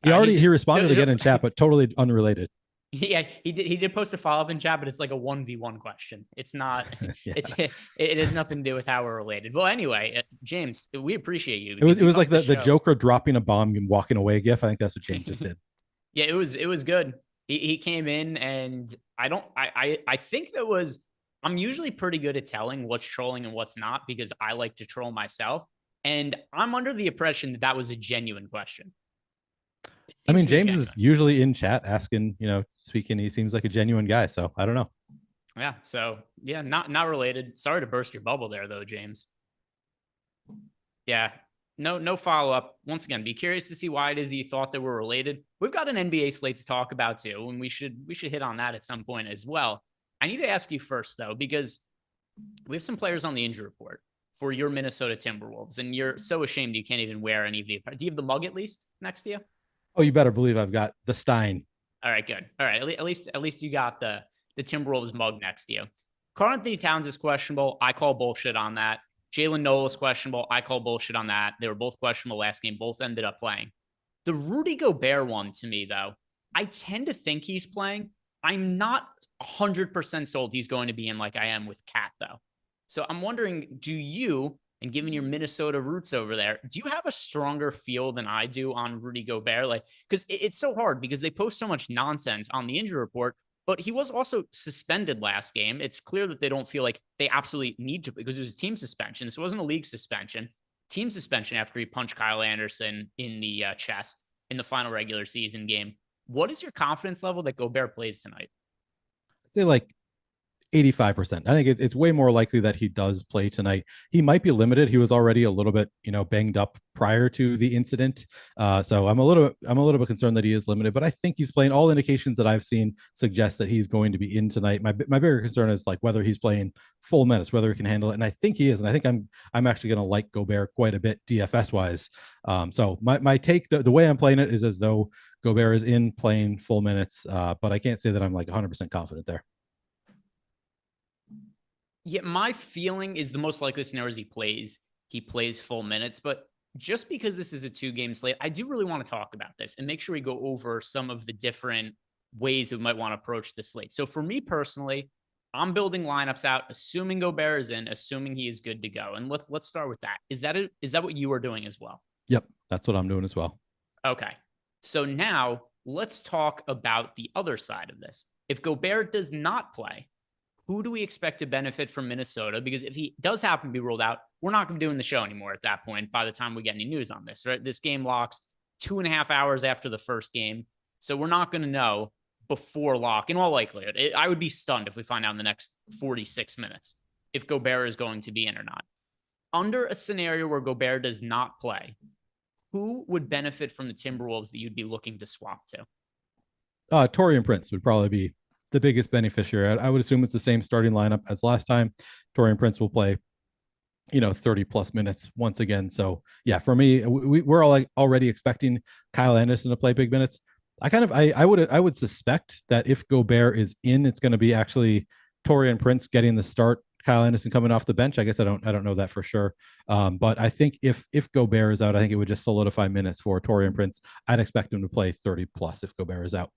He responded again in chat, but totally unrelated. Yeah, he did post a follow-up in chat, but it's like a 1v1 question. It's not, it has nothing to do with how we're related. Well, anyway, James, we appreciate you. It was like the Joker dropping a bomb and walking away gif. I think that's what James just did. Yeah, it was good. He came in, and I think I'm usually pretty good at telling what's trolling and what's not, because I like to troll myself. And I'm under the impression that was a genuine question. I mean, James is usually in chat asking, speaking. He seems like a genuine guy. So I don't know. Yeah. So yeah, not related. Sorry to burst your bubble there though, James. Yeah. No follow-up. Once again, be curious to see why it is that you thought they were related. We've got an NBA slate to talk about too, and we should hit on that at some point as well. I need to ask you first though, because we have some players on the injury report for your Minnesota Timberwolves, and you're so ashamed you can't even wear any of the. Do you have the mug at least next to you? Oh, you better believe I've got the Stein. All right, good. All right, at least you got the Timberwolves mug next to you. Karl-Anthony Towns is questionable. I call bullshit on that. Jalen Noel is questionable. I call bullshit on that. They were both questionable last game. Both ended up playing. The Rudy Gobert one, to me, though, I tend to think he's playing. I'm not 100% sold he's going to be in like I am with Cat, though. So I'm wondering, do you, and given your Minnesota roots over there, do you have a stronger feel than I do on Rudy Gobert? Like, because it's so hard because they post so much nonsense on the injury report, but he was also suspended last game. It's clear that they don't feel like they absolutely need to, because it was a team suspension. So it wasn't a league suspension. team suspension after he punched Kyle Anderson in the chest in the final regular season game. What is your confidence level that Gobert plays tonight? I'd say like 85%. I think it's way more likely that he does play tonight. He might be limited. He was already a little bit, banged up prior to the incident. So I'm a little bit concerned that he is limited, but I think he's playing. All indications that I've seen suggest that he's going to be in tonight. My bigger concern is like whether he's playing full minutes, whether he can handle it. And I think he is. And I think I'm actually going to like Gobert quite a bit DFS wise. So my take, the way I'm playing it is as though Gobert is in playing full minutes, but I can't say that I'm like 100% confident there. Yeah, my feeling is the most likely scenario is he plays full minutes. But just because this is a 2-game slate, I do really want to talk about this and make sure we go over some of the different ways we might want to approach the slate. So for me personally, I'm building lineups out, assuming Gobert is in, assuming he is good to go. And let's start with that. Is that what you are doing as well? Yep, that's what I'm doing as well. Okay. So now let's talk about the other side of this. If Gobert does not play, who do we expect to benefit from Minnesota? Because if he does happen to be ruled out, we're not going to be doing the show anymore at that point by the time we get any news on this, right? This game locks 2.5 hours after the first game. So we're not going to know before lock. In all likelihood, I would be stunned if we find out in the next 46 minutes if Gobert is going to be in or not. Under a scenario where Gobert does not play, who would benefit from the Timberwolves that you'd be looking to swap to? Taurean Prince would probably be the biggest beneficiary. I would assume it's the same starting lineup as last time. Taurean Prince will play, 30 plus minutes once again. So yeah, for me, we're all like already expecting Kyle Anderson to play big minutes. I would suspect that if Gobert is in, it's going to be actually Taurean Prince getting the start. Kyle Anderson coming off the bench. I guess I don't know that for sure. But I think if Gobert is out, I think it would just solidify minutes for Taurean Prince. I'd expect him to play 30 plus if Gobert is out.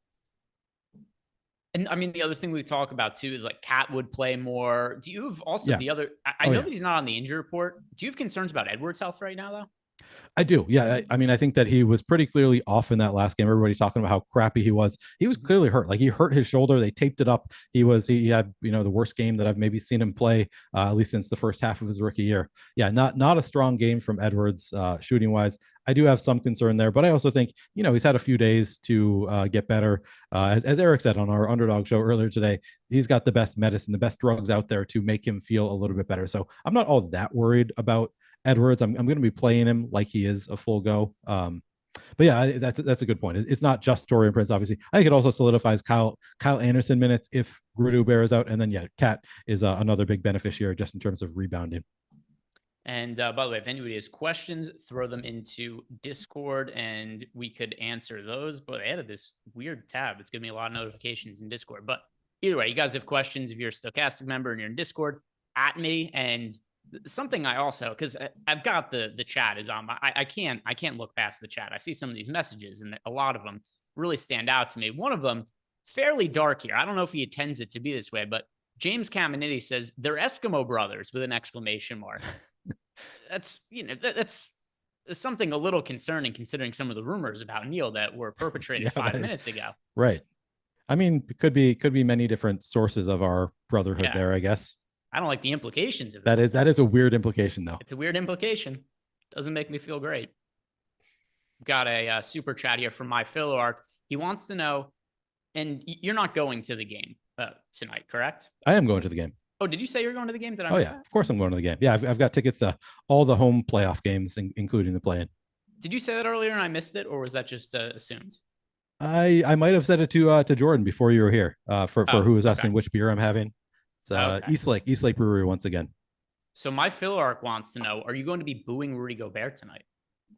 And I mean, the other thing we talk about too is like Cat would play more. Do you have also the other? I know that he's not on the injury report. Do you have concerns about Edwards' health right now, though? I do. Yeah. I mean, I think that he was pretty clearly off in that last game. Everybody talking about how crappy he was. He was clearly hurt. Like he hurt his shoulder. They taped it up. He had, the worst game that I've maybe seen him play, at least since the first half of his rookie year. Yeah. Not a strong game from Edwards, shooting wise. I do have some concern there, but I also think, he's had a few days to get better. As Eric said on our Underdog show earlier today, he's got the best medicine, the best drugs out there to make him feel a little bit better. So I'm not all that worried about Edwards. I'm going to be playing him like he is a full go. But yeah, that's a good point. It's not just Taurean Prince, obviously. I think it also solidifies Kyle Anderson minutes if Rudy Gobert is out. And then, Cat is another big beneficiary just in terms of rebounding. And by the way, if anybody has questions, throw them into Discord and we could answer those. But I added this weird tab. It's giving me a lot of notifications in Discord. But either way, you guys have questions. If you're a Stochastic member and you're in Discord, at me. And something I also, because I've got the chat is on. I can't look past the chat. I see some of these messages and a lot of them really stand out to me. One of them, fairly dark here. I don't know if he intends it to be this way, but James Caminiti says they're Eskimo brothers with an exclamation mark. That's something a little concerning considering some of the rumors about Neil that were perpetrated 5 minutes ago. Right. I mean, it could be many different sources of our brotherhood there, I guess. I don't like the implications of that. That is a weird implication, though. It's a weird implication. Doesn't make me feel great. Got a super chat here from my Philo He wants to know, and you're not going to the game tonight, correct? I am going to the game. Oh, did you say you're going to the game? Did I miss that? Of course I'm going to the game. Yeah, I've got tickets to all the home playoff games, including the play-in. Did you say that earlier and I missed it, or was that just assumed? I might have said it to Jordan before you were here. For who was asking which beer I'm having. It's East Lake Brewery once again. So my Philo wants to know: are you going to be booing Rudy Gobert tonight?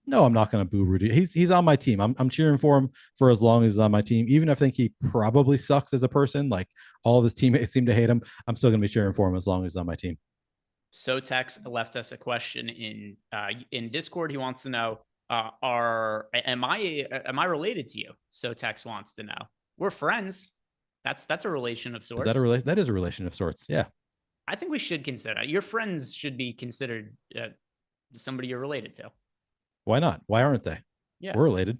No, I'm not going to boo Rudy. He's on my team. I'm cheering for him for as long as he's on my team. Even if I think he probably sucks as a person, like all of his teammates seem to hate him, I'm still going to be cheering for him as long as he's on my team. Sotex left us a question in Discord. He wants to know, am I related to you? Sotex wants to know. We're friends. That's a relation of sorts. That is a relation of sorts. Yeah. I think we should consider that. Your friends should be considered somebody you're related to. Why not? Why aren't they? Yeah. We're related.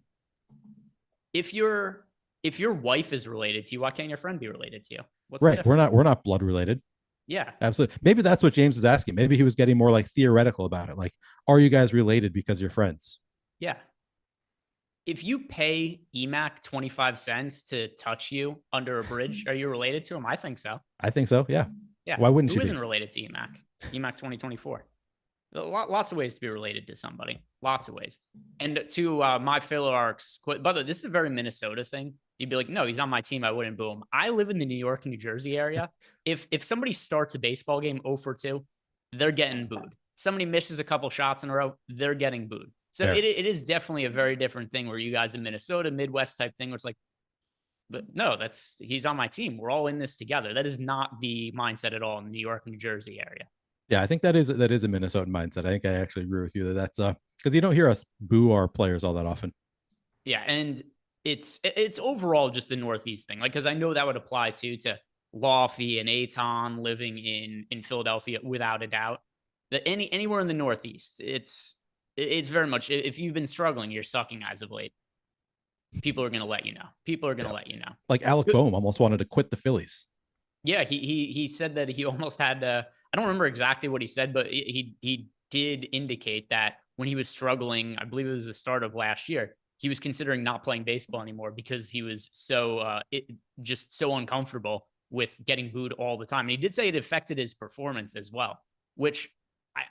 If your wife is related to you, why can't your friend be related to you? What's right? We're not blood related. Yeah. Absolutely. Maybe that's what James was asking. Maybe he was getting more like theoretical about it. Like, are you guys related because you're friends? Yeah. If you pay EMAC 25 cents to touch you under a bridge, are you related to him? I think so. I think so. Yeah. Yeah. Why wouldn't Who you isn't be? related to EMAC? EMAC 2024. Lots of ways to be related to somebody. Lots of ways. And to my fellow Arcs, by the way, this is a very Minnesota thing. You'd be like, no, he's on my team. I wouldn't boo him. I live in the New York, New Jersey area. If somebody starts a baseball game 0 for 2, they're getting booed. Somebody misses a couple shots in a row, they're getting booed. So it is definitely a very different thing where you guys in Minnesota, Midwest type thing, where it's like, but no, he's on my team. We're all in this together. That is not the mindset at all in the New York, New Jersey area. Yeah, I think that is a Minnesotan mindset. I think I actually agree with you that's because you don't hear us boo our players all that often. Yeah, and it's overall just the Northeast thing. Like, because I know that would apply to Laufey and Aton living in Philadelphia without a doubt. That anywhere in the Northeast, it's very much, if you've been struggling, you're sucking as of late, people are going to let you know. People are going to let you know. Like Alec Boehm almost wanted to quit the Phillies. Yeah, he said that he almost had to. I don't remember exactly what he said, but he did indicate that when he was struggling, I believe it was the start of last year, he was considering not playing baseball anymore because he was just so uncomfortable with getting booed all the time. And he did say it affected his performance as well, which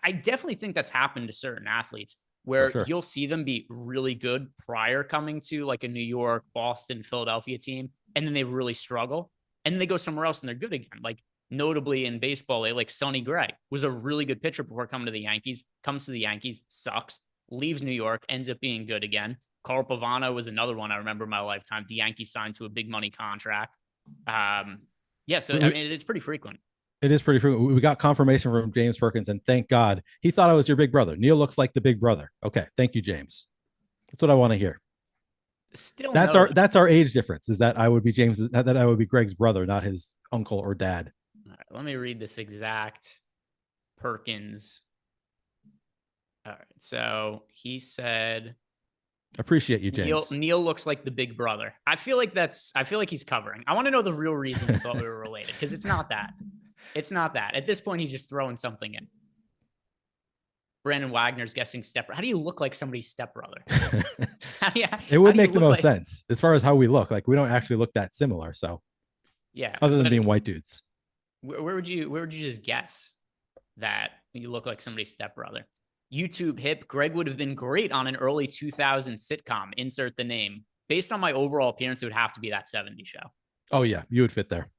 I definitely think that's happened to certain athletes where you'll see them be really good prior coming to like a New York, Boston, Philadelphia team, and then they really struggle. And then they go somewhere else and they're good again. Like notably in baseball, like Sonny Gray was a really good pitcher before coming to the Yankees, comes to the Yankees, sucks, leaves New York, ends up being good again. Carl Pavano was another one I remember in my lifetime. The Yankees signed to a big money contract. So I mean, it's pretty frequent. It is pretty frequent. We got confirmation from James Perkins, and thank God he thought I was your big brother. Neil looks like the big brother. Okay, thank you, James. That's what I want to hear. Still, that's our age difference. Is that I would be that I would be Greg's brother, not his uncle or dad. All right, let me read this exact Perkins. All right, so he said, "Appreciate you, James." Neil looks like the big brother. I feel like he's covering. I want to know the real reason he thought we were related because it's not that. It's not that. At this point, he's just throwing something in. Brandon Wagner's guessing stepbrother. How do you look like somebody's stepbrother? It would make the most sense as far as how we look. Like we don't actually look that similar. So yeah, other than being white dudes. Where would you just guess that you look like somebody's stepbrother? YouTube hip. Greg would have been great on an early 2000 sitcom. Insert the name. Based on my overall appearance, it would have to be that 70s show. Oh yeah, you would fit there.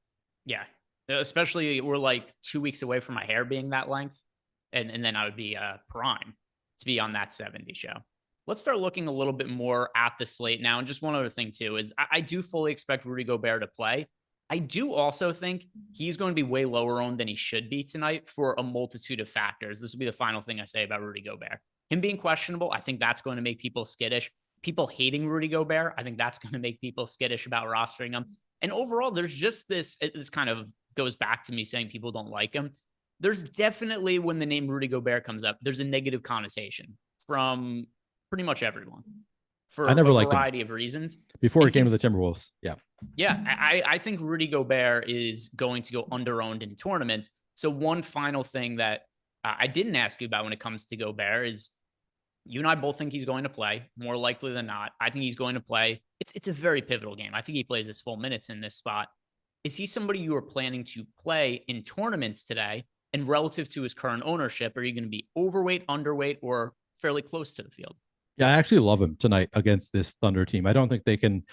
Yeah, especially we're like 2 weeks away from my hair being that length. And then I would be prime to be on that 70 show. Let's start looking a little bit more at the slate now. And just one other thing, too, is I do fully expect Rudy Gobert to play. I do also think he's going to be way lower owned than he should be tonight for a multitude of factors. This will be the final thing I say about Rudy Gobert. Him being questionable, I think that's going to make people skittish. People hating Rudy Gobert, I think that's going to make people skittish about rostering him. And overall, there's just this kind of goes back to me saying people don't like him. There's definitely, when the name Rudy Gobert comes up, there's a negative connotation from pretty much everyone for a variety of reasons. Before he came to the Timberwolves. Yeah. Yeah. I think Rudy Gobert is going to go under-owned in tournaments. So one final thing that I didn't ask you about when it comes to Gobert is you and I both think he's going to play, more likely than not. I think he's going to play. It's a very pivotal game. I think he plays his full minutes in this spot. Is he somebody you are planning to play in tournaments today? And relative to his current ownership, are you going to be overweight, underweight, or fairly close to the field? Yeah, I actually love him tonight against this Thunder team. I don't think they can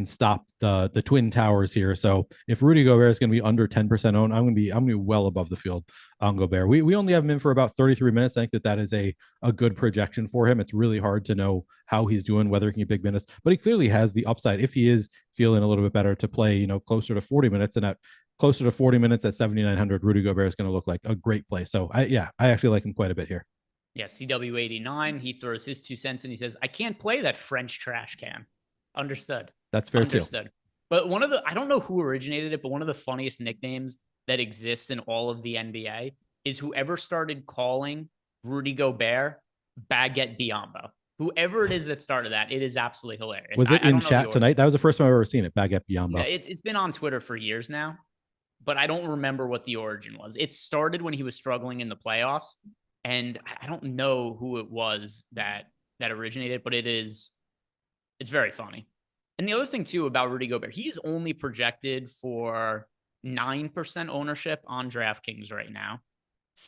stop the Twin Towers here. So if Rudy Gobert is going to be under 10% owned, I'm going to be well above the field on Gobert. We only have him in for about 33 minutes. I think that is a good projection for him. It's really hard to know how he's doing, whether he can get big minutes, but he clearly has the upside if he is feeling a little bit better to play, closer to 40 minutes. And at closer to 40 minutes at 7,900, Rudy Gobert is going to look like a great play. So I actually like him quite a bit here. Yeah, CW89, he throws his 2 cents and he says, I can't play that French trash can. Understood. That's fair too. But I don't know who originated it, but one of the funniest nicknames that exists in all of the NBA is whoever started calling Rudy Gobert Baguette Biombo. Whoever it is that started that, it is absolutely hilarious. Was it in chat tonight? That was the first time I've ever seen it, Baguette Biombo. Yeah, it's been on Twitter for years now. but I don't remember what the origin was. It started when he was struggling in the playoffs, and I don't know who it was that originated, but it's very funny. And the other thing too about Rudy Gobert, he is only projected for 9% ownership on DraftKings right now.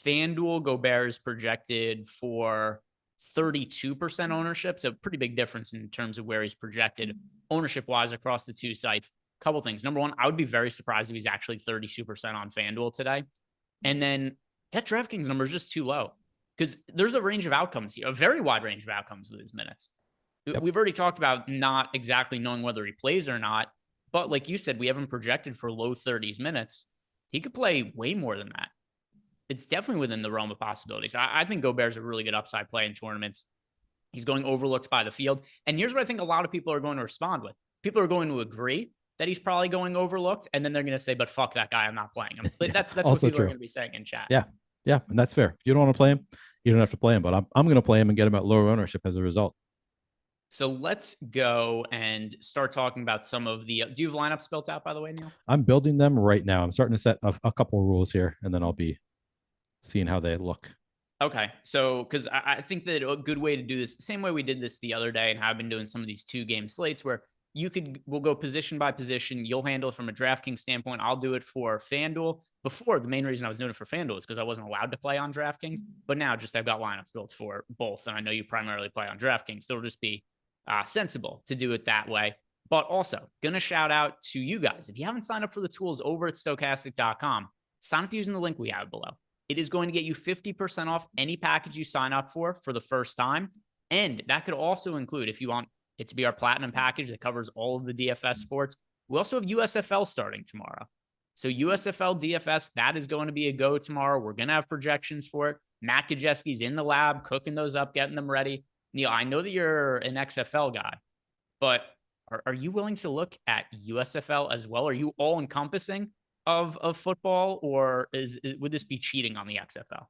FanDuel, Gobert is projected for 32% ownership. So pretty big difference in terms of where he's projected ownership wise across the two sites. Couple things. Number one, I would be very surprised if he's actually 32% on FanDuel today. And then that DraftKings number is just too low because there's a range of outcomes here, a very wide range of outcomes with his minutes. Yep. We've already talked about not exactly knowing whether he plays or not, but like you said, we have him projected for low 30s minutes. He could play way more than that. It's definitely within the realm of possibilities. I think Gobert's a really good upside play in tournaments. He's going overlooked by the field. And here's what I think a lot of people are going to respond with. People are going to agree that he's probably going overlooked, and then they're going to say, but fuck that guy, I'm not playing him. Yeah, that's what people are going to be saying in chat. Yeah, and that's fair. If you don't want to play him, you don't have to play him, but I'm going to play him and get him at lower ownership as a result. So let's go and start talking about some of the, do you have lineups built out, by the way, Neil? I'm building them right now. I'm starting to set a couple of rules here, and then I'll be seeing how they look. Okay. So, because I think that a good way to do this, the same way we did this the other day and have been doing some of these 2-game slates where we'll go position by position. You'll handle it from a DraftKings standpoint. I'll do it for FanDuel. Before, the main reason I was doing it for FanDuel is because I wasn't allowed to play on DraftKings. But now just I've got lineups built for both. And I know you primarily play on DraftKings. So it'll just be sensible to do it that way. But also, going to shout out to you guys. If you haven't signed up for the tools over at Stokastic.com, sign up using the link we have below. It is going to get you 50% off any package you sign up for the first time. And that could also include, if you want it to be our platinum package that covers all of the DFS sports, we also have USFL starting tomorrow. So USFL DFS, that is going to be a go tomorrow. We're going to have projections for it. Matt Gajewski's in the lab, cooking those up, getting them ready. Neil, I know that you're an XFL guy, but are you willing to look at USFL as well? Are you all encompassing of football, or would this be cheating on the XFL?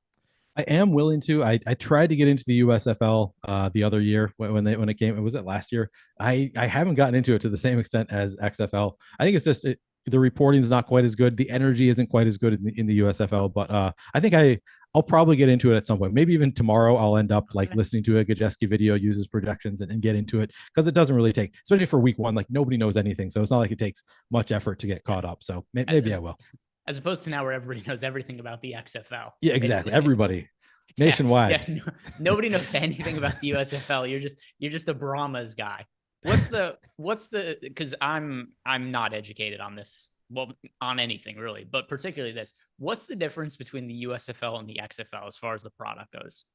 I am willing to. I tried to get into the USFL the other year when it came. Was it last year? I haven't gotten into it to the same extent as XFL. I think it's just the reporting is not quite as good. The energy isn't quite as good in the USFL. But I think I'll probably get into it at some point. Maybe even tomorrow I'll end up like listening to a Gajewski video, uses projections and get into it, because it doesn't really take, especially for week one, like nobody knows anything. So it's not like it takes much effort to get caught up. So maybe I will. As opposed to now where everybody knows everything about the XFL. Yeah, exactly. Everybody nationwide. Yeah, nobody knows anything about the USFL. You're just a Brahmas guy. What's the, because I'm not educated on this. Well, on anything really, but particularly this. What's the difference between the USFL and the XFL as far as the product goes?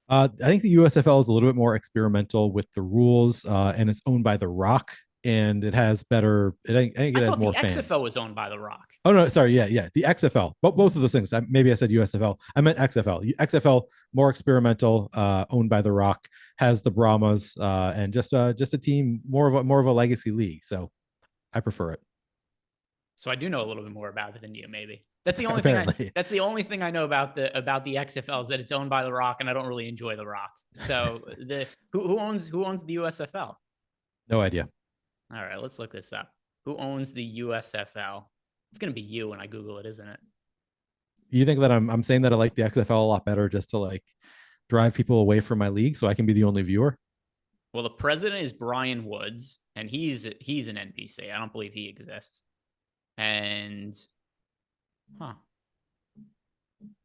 I think the USFL is a little bit more experimental with the rules, and it's owned by The Rock, and it has better. I think it has more fans. The XFL was owned by The Rock. Oh no, sorry, yeah, the XFL. But both of those things. Maybe I said USFL. I meant XFL. XFL more experimental, owned by The Rock, has the Brahmas, and just a team more of a legacy league. So I prefer it. So I do know a little bit more about it than you, maybe. That's the only thing. That's the only thing I know about the XFL is that it's owned by The Rock, and I don't really enjoy The Rock. So who owns the USFL? No idea. All right, let's look this up. Who owns the USFL? It's gonna be you when I Google it, isn't it? You think that I'm saying that I like the XFL a lot better just to like drive people away from my league so I can be the only viewer? Well, the president is Brian Woods, and he's an NPC. I don't believe he exists. And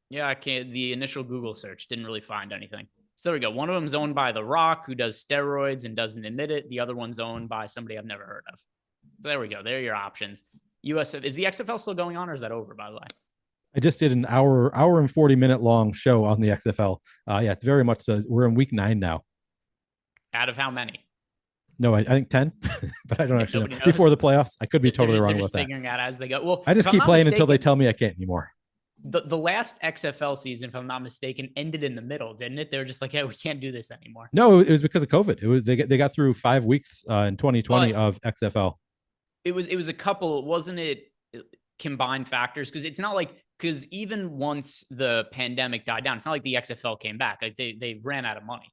yeah, I can't. The initial Google search didn't really find anything. So there we go. One of them is owned by The Rock, who does steroids and doesn't admit it. The other one's owned by somebody I've never heard of. So there we go. There are your options. Is the XFL still going on, or is that over, by the way? I just did an hour and 40-minute long show on the XFL. Yeah, it's very much so. We're in week 9 now. Out of how many? No, I think 10, but I don't actually know. Before the playoffs. I could be totally wrong with that. Figuring out as they go. Well, I just keep playing until they tell me I can't anymore. The last XFL season, if I'm not mistaken, ended in the middle, didn't it? They were just like, "Hey, we can't do this anymore." No, it was because of COVID. It was they got through 5 weeks in 2020 of XFL. It was a couple, wasn't it? Combined factors, because it's not like, because even once the pandemic died down, it's not like the XFL came back. Like they ran out of money.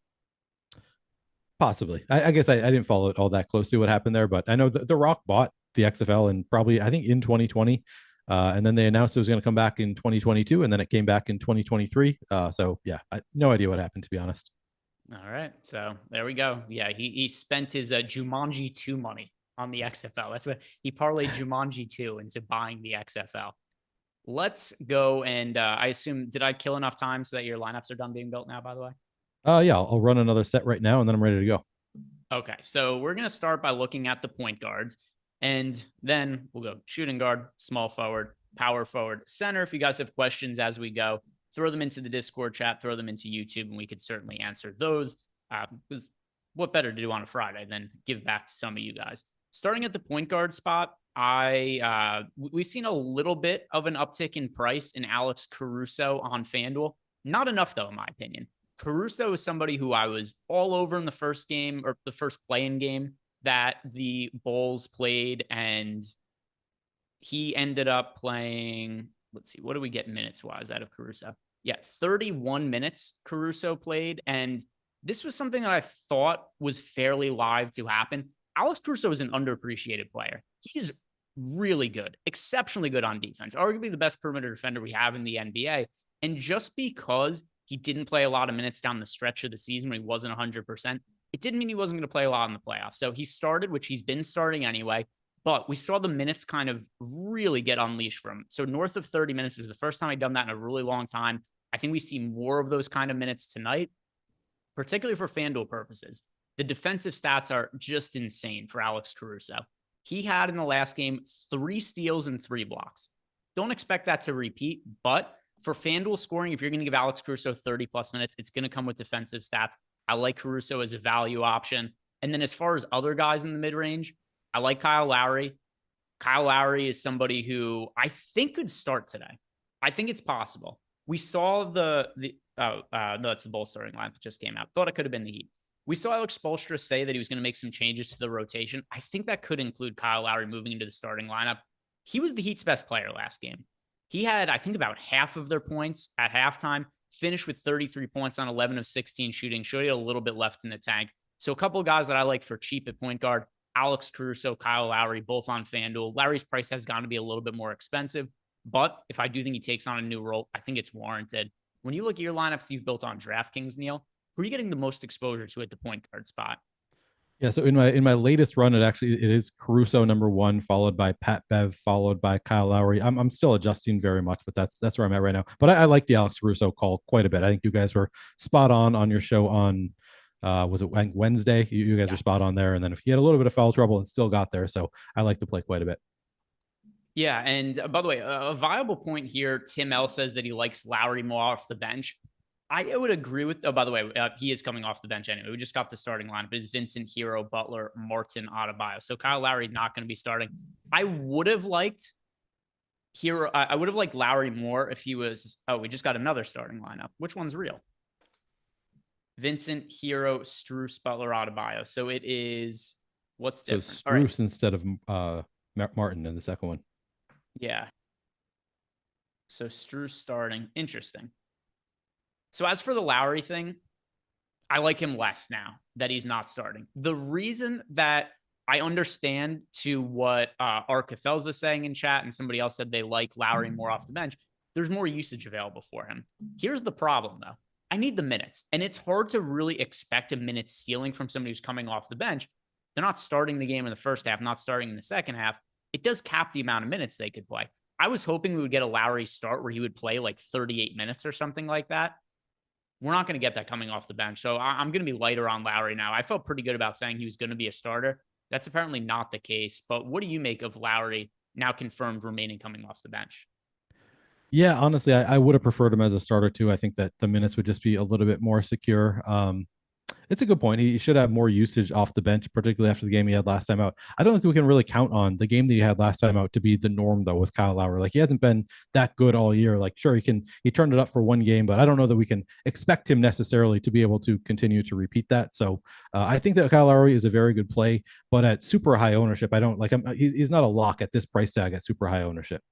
Possibly. I guess I didn't follow it all that closely what happened there, but I know the Rock bought the XFL and probably, I think in 2020, And then they announced it was going to come back in 2022, and then it came back in 2023. So yeah, no idea what happened, to be honest. All right. So there we go. Yeah, he spent his Jumanji 2 money on the XFL. That's what he parlayed Jumanji 2 into buying the XFL. Let's go. And I assume, did I kill enough time so that your lineups are done being built now, by the way? Yeah, I'll run another set right now, and then I'm ready to go. Okay. So we're going to start by looking at the point guards, and then we'll go shooting guard, small forward, power forward, center. If you guys have questions as we go, throw them into the Discord chat, throw them into YouTube, and we could certainly answer those. Because what better to do on a Friday than give back to some of you guys? Starting at the point guard spot, we've seen a little bit of an uptick in price in Alex Caruso on FanDuel. Not enough, though, in my opinion. Caruso is somebody who I was all over in the first game, or the first play-in game that the Bulls played, and he ended up playing, let's see, what do we get minutes-wise out of Caruso? Yeah, 31 minutes Caruso played, and this was something that I thought was fairly live to happen. Alex Caruso is an underappreciated player. He's really good, exceptionally good on defense, arguably the best perimeter defender we have in the NBA. And just because he didn't play a lot of minutes down the stretch of the season when he wasn't 100%, it didn't mean he wasn't going to play a lot in the playoffs. So he started, which he's been starting anyway, but we saw the minutes kind of really get unleashed from him. So north of 30 minutes is the first time I've done that in a really long time. I think we see more of those kind of minutes tonight, particularly for FanDuel purposes. The defensive stats are just insane for Alex Caruso. He had in the last game 3 steals and 3 blocks. Don't expect that to repeat, but for FanDuel scoring, if you're going to give Alex Caruso 30 plus minutes, it's going to come with defensive stats. I like Caruso as a value option. And then as far as other guys in the mid-range, I like Kyle Lowry. Kyle Lowry is somebody who I think could start today. I think it's possible. We saw no, that's the Bulls starting line that just came out. Thought it could have been the Heat. We saw Alex Spoelstra say that he was going to make some changes to the rotation. I think that could include Kyle Lowry moving into the starting lineup. He was the Heat's best player last game. He had, I think, about half of their points at halftime, finished with 33 points on 11 of 16 shooting, showed he had a little bit left in the tank. So a couple of guys that I like for cheap at point guard, Alex Caruso, Kyle Lowry, both on FanDuel. Lowry's price has gone to be a little bit more expensive, but if I do think he takes on a new role, I think it's warranted. When you look at your lineups you've built on DraftKings, Neil, who are you getting the most exposure to at the point guard spot? Yeah, so in my latest run, it is Caruso number 1, followed by Pat Bev, followed by Kyle Lowry. I'm still adjusting very much, but that's where I'm at right now. But I like the Alex Caruso call quite a bit. I think you guys were spot on your show on was it Wednesday? You guys were spot on there. And then if he had a little bit of foul trouble and still got there, so I like the play quite a bit. Yeah, and by the way, a viable point here. Tim L says that he likes Lowry more off the bench. I would agree with, by the way, he is coming off the bench anyway. We just got the starting lineup. It's Vincent, Hero, Butler, Martin, Adebayo. So Kyle Lowry not going to be starting. I would have liked Hero. I would have liked Lowry more if he was, we just got another starting lineup. Which one's real? Vincent, Hero, Strus, Butler, Adebayo. So it is, what's different? So Strus instead of Martin in the second one. Yeah. So Strus starting. Interesting. So as for the Lowry thing, I like him less now that he's not starting. The reason that I understand to what Arcathel's is saying in chat, and somebody else said they like Lowry more off the bench, there's more usage available for him. Here's the problem, though. I need the minutes, and it's hard to really expect a minute stealing from somebody who's coming off the bench. They're not starting the game in the first half, not starting in the second half. It does cap the amount of minutes they could play. I was hoping we would get a Lowry start where he would play like 38 minutes or something like that. We're not going to get that coming off the bench. So I'm going to be lighter on Lowry now. I felt pretty good about saying he was going to be a starter. That's apparently not the case. But what do you make of Lowry now confirmed remaining coming off the bench? Yeah, honestly, I would have preferred him as a starter too. I think that the minutes would just be a little bit more secure. It's a good point. He should have more usage off the bench, particularly after the game he had last time out. I don't think we can really count on the game that he had last time out to be the norm, though, with Kyle Lowry. Like, he hasn't been that good all year. Like, sure, he turned it up for one game, but I don't know that we can expect him necessarily to be able to continue to repeat that. So I think that Kyle Lowry is a very good play, but at super high ownership, I don't like him. He's not a lock at this price tag at super high ownership.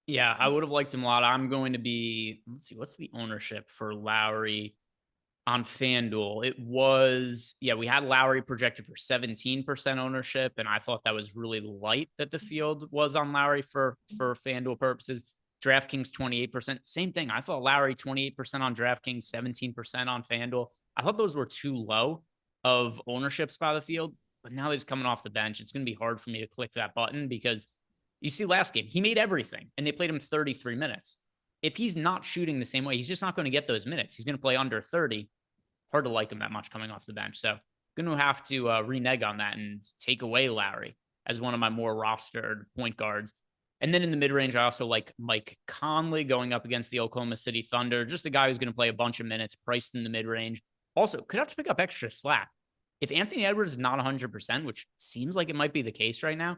Yeah, I would have liked him a lot. I'm going to be, let's see, what's the ownership for Lowry? on FanDuel. It was, we had Lowry projected for 17% ownership, and I thought that was really light that the field was on Lowry for FanDuel purposes. DraftKings 28%. Same thing. I thought Lowry 28% on DraftKings, 17% on FanDuel. I thought those were too low of ownerships by the field, but now that he's coming off the bench, it's going to be hard for me to click that button because you see last game, he made everything and they played him 33 minutes. If he's not shooting the same way, he's just not going to get those minutes. He's going to play under 30. Hard to like him that much coming off the bench. So going to have to renege on that and take away Lowry as one of my more rostered point guards. And then in the mid-range, I also like Mike Conley going up against the Oklahoma City Thunder. Just a guy who's going to play a bunch of minutes, priced in the mid-range. Also, could have to pick up extra slack. If Anthony Edwards is not 100%, which seems like it might be the case right now,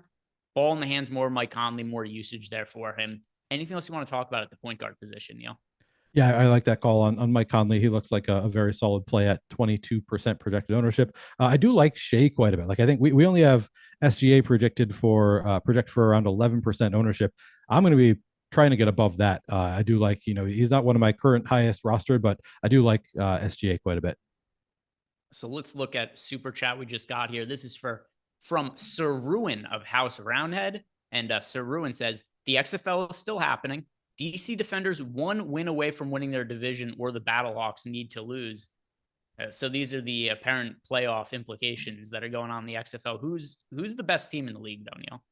ball in the hands more of Mike Conley, more usage there for him. Anything else you want to talk about at the point guard position, Neil? Yeah, I like that call on Mike Conley. He looks like a very solid play at 22% projected ownership. I do like Shea quite a bit. Like I think we only have SGA projected for around 11% ownership. I'm going to be trying to get above that. I do like, he's not one of my current highest rostered, but I do like SGA quite a bit. So let's look at super chat we just got here. This is from Sir Ruin of House Roundhead. And Sir Ruin says, the XFL is still happening. DC Defenders 1 win away from winning their division, or the Battlehawks need to lose. So these are the apparent playoff implications that are going on in the XFL. Who's the best team in the league, though, Neil?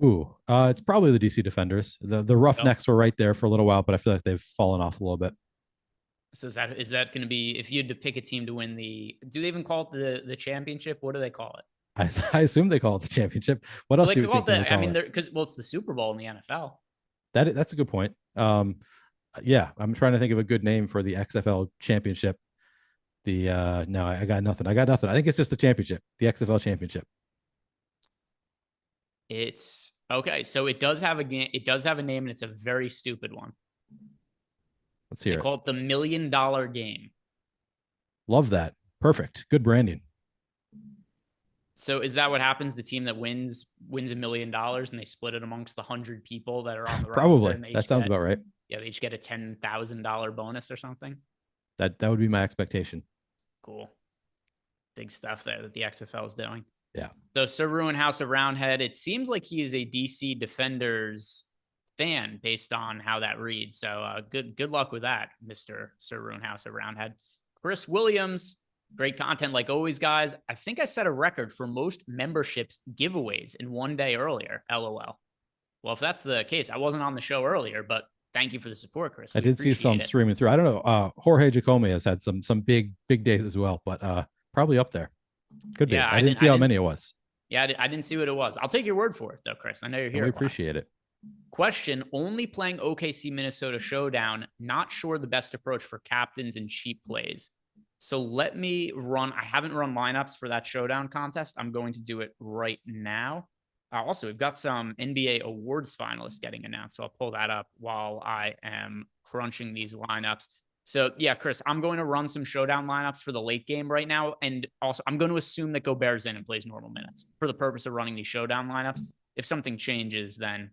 Ooh, it's probably the DC Defenders. The Roughnecks were right there for a little while, but I feel like they've fallen off a little bit. So is that going to be, if you had to pick a team to win do they even call it the championship? What do they call it? I assume they call it the championship. What else do you think? Because it's the Super Bowl in the NFL. That's a good point. Yeah, I'm trying to think of a good name for the XFL championship. No, I got nothing. I think it's just the championship, the XFL championship. It's okay. So it does have a game. It does have a name, and it's a very stupid one. Let's hear it. They call it the $1 Million Game. Love that. Perfect. Good branding. So is that what happens? The team that wins $1 million, and they split it amongst the 100 people that are on the roster? Probably. That sounds about right. Yeah, they each get a $10,000 bonus or something. That would be my expectation. Cool. Big stuff there that the XFL is doing. Yeah. So Sir Ruin House of Roundhead, it seems like he is a DC Defenders fan based on how that reads. So good luck with that, Mr. Sir Ruin House of Roundhead. Chris Williams, great content like always, guys. I think I set a record for most memberships giveaways in one day earlier. LOL. Well, if that's the case, I wasn't on the show earlier, but thank you for the support, Chris. I did see some streaming through. I don't know. Jorge Jacome has had some big days as well, but probably up there. Could be. Yeah, I didn't see how many it was. Yeah, I didn't see what it was. I'll take your word for it, though, Chris. I know you're here. We appreciate it. Question, only playing OKC Minnesota Showdown. Not sure the best approach for captains and cheap plays. So let me run. I haven't run lineups for that Showdown contest. I'm going to do it right now. Also, we've got some NBA awards finalists getting announced. So I'll pull that up while I am crunching these lineups. So yeah, Chris, I'm going to run some Showdown lineups for the late game right now. And also I'm going to assume that Gobert's in and plays normal minutes for the purpose of running these Showdown lineups. If something changes, then,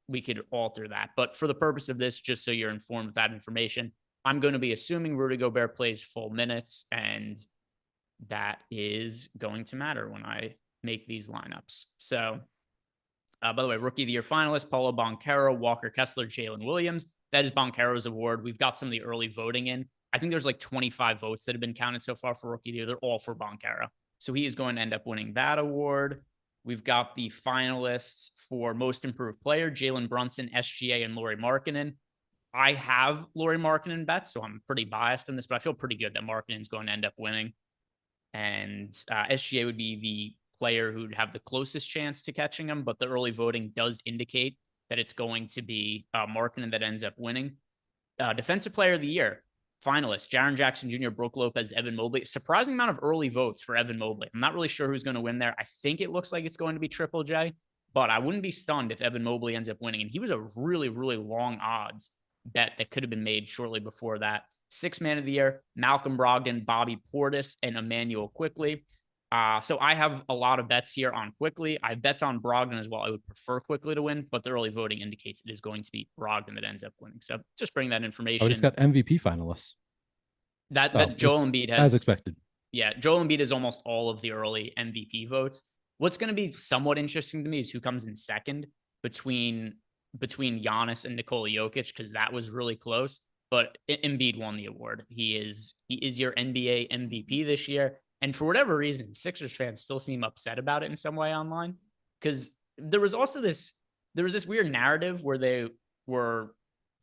we could alter that. But for the purpose of this, just so you're informed with that information, I'm going to be assuming Rudy Gobert plays full minutes, and that is going to matter when I make these lineups. So, by the way, Rookie of the Year finalists, Paulo Banchero, Walker Kessler, Jalen Williams. That is Banchero's award. We've got some of the early voting in. I think there's like 25 votes that have been counted so far for Rookie of the Year. They're all for Banchero. So he is going to end up winning that award. We've got the finalists for Most Improved Player, Jalen Brunson, SGA, and Lauri Markkanen. I have Lauri Markkanen bets, so I'm pretty biased in this, but I feel pretty good that Markkanen's going to end up winning. And SGA would be the player who'd have the closest chance to catching him, but the early voting does indicate that it's going to be Markkanen that ends up winning. Defensive Player of the Year finalists, Jaren Jackson Jr., Brook Lopez, Evan Mobley. Surprising amount of early votes for Evan Mobley. I'm not really sure who's going to win there. I think it looks like it's going to be Triple J, but I wouldn't be stunned if Evan Mobley ends up winning. And he was a really, really long odds bet that could have been made shortly before that. Sixth Man of the Year, Malcolm Brogdon, Bobby Portis, and Emmanuel Quickley. So I have a lot of bets here on Quickley. I have bets on Brogdon as well. I would prefer Quickley to win, but the early voting indicates it is going to be Brogdon that ends up winning. So just bring that information. Oh, just got MVP finalists. That Joel Embiid has, as expected. Yeah, Joel Embiid is almost all of the early MVP votes. What's going to be somewhat interesting to me is who comes in second between Giannis and Nikola Jokic, because that was really close. But Embiid won the award. He is your NBA MVP this year. And for whatever reason, Sixers fans still seem upset about it in some way online, because there was this weird narrative where they were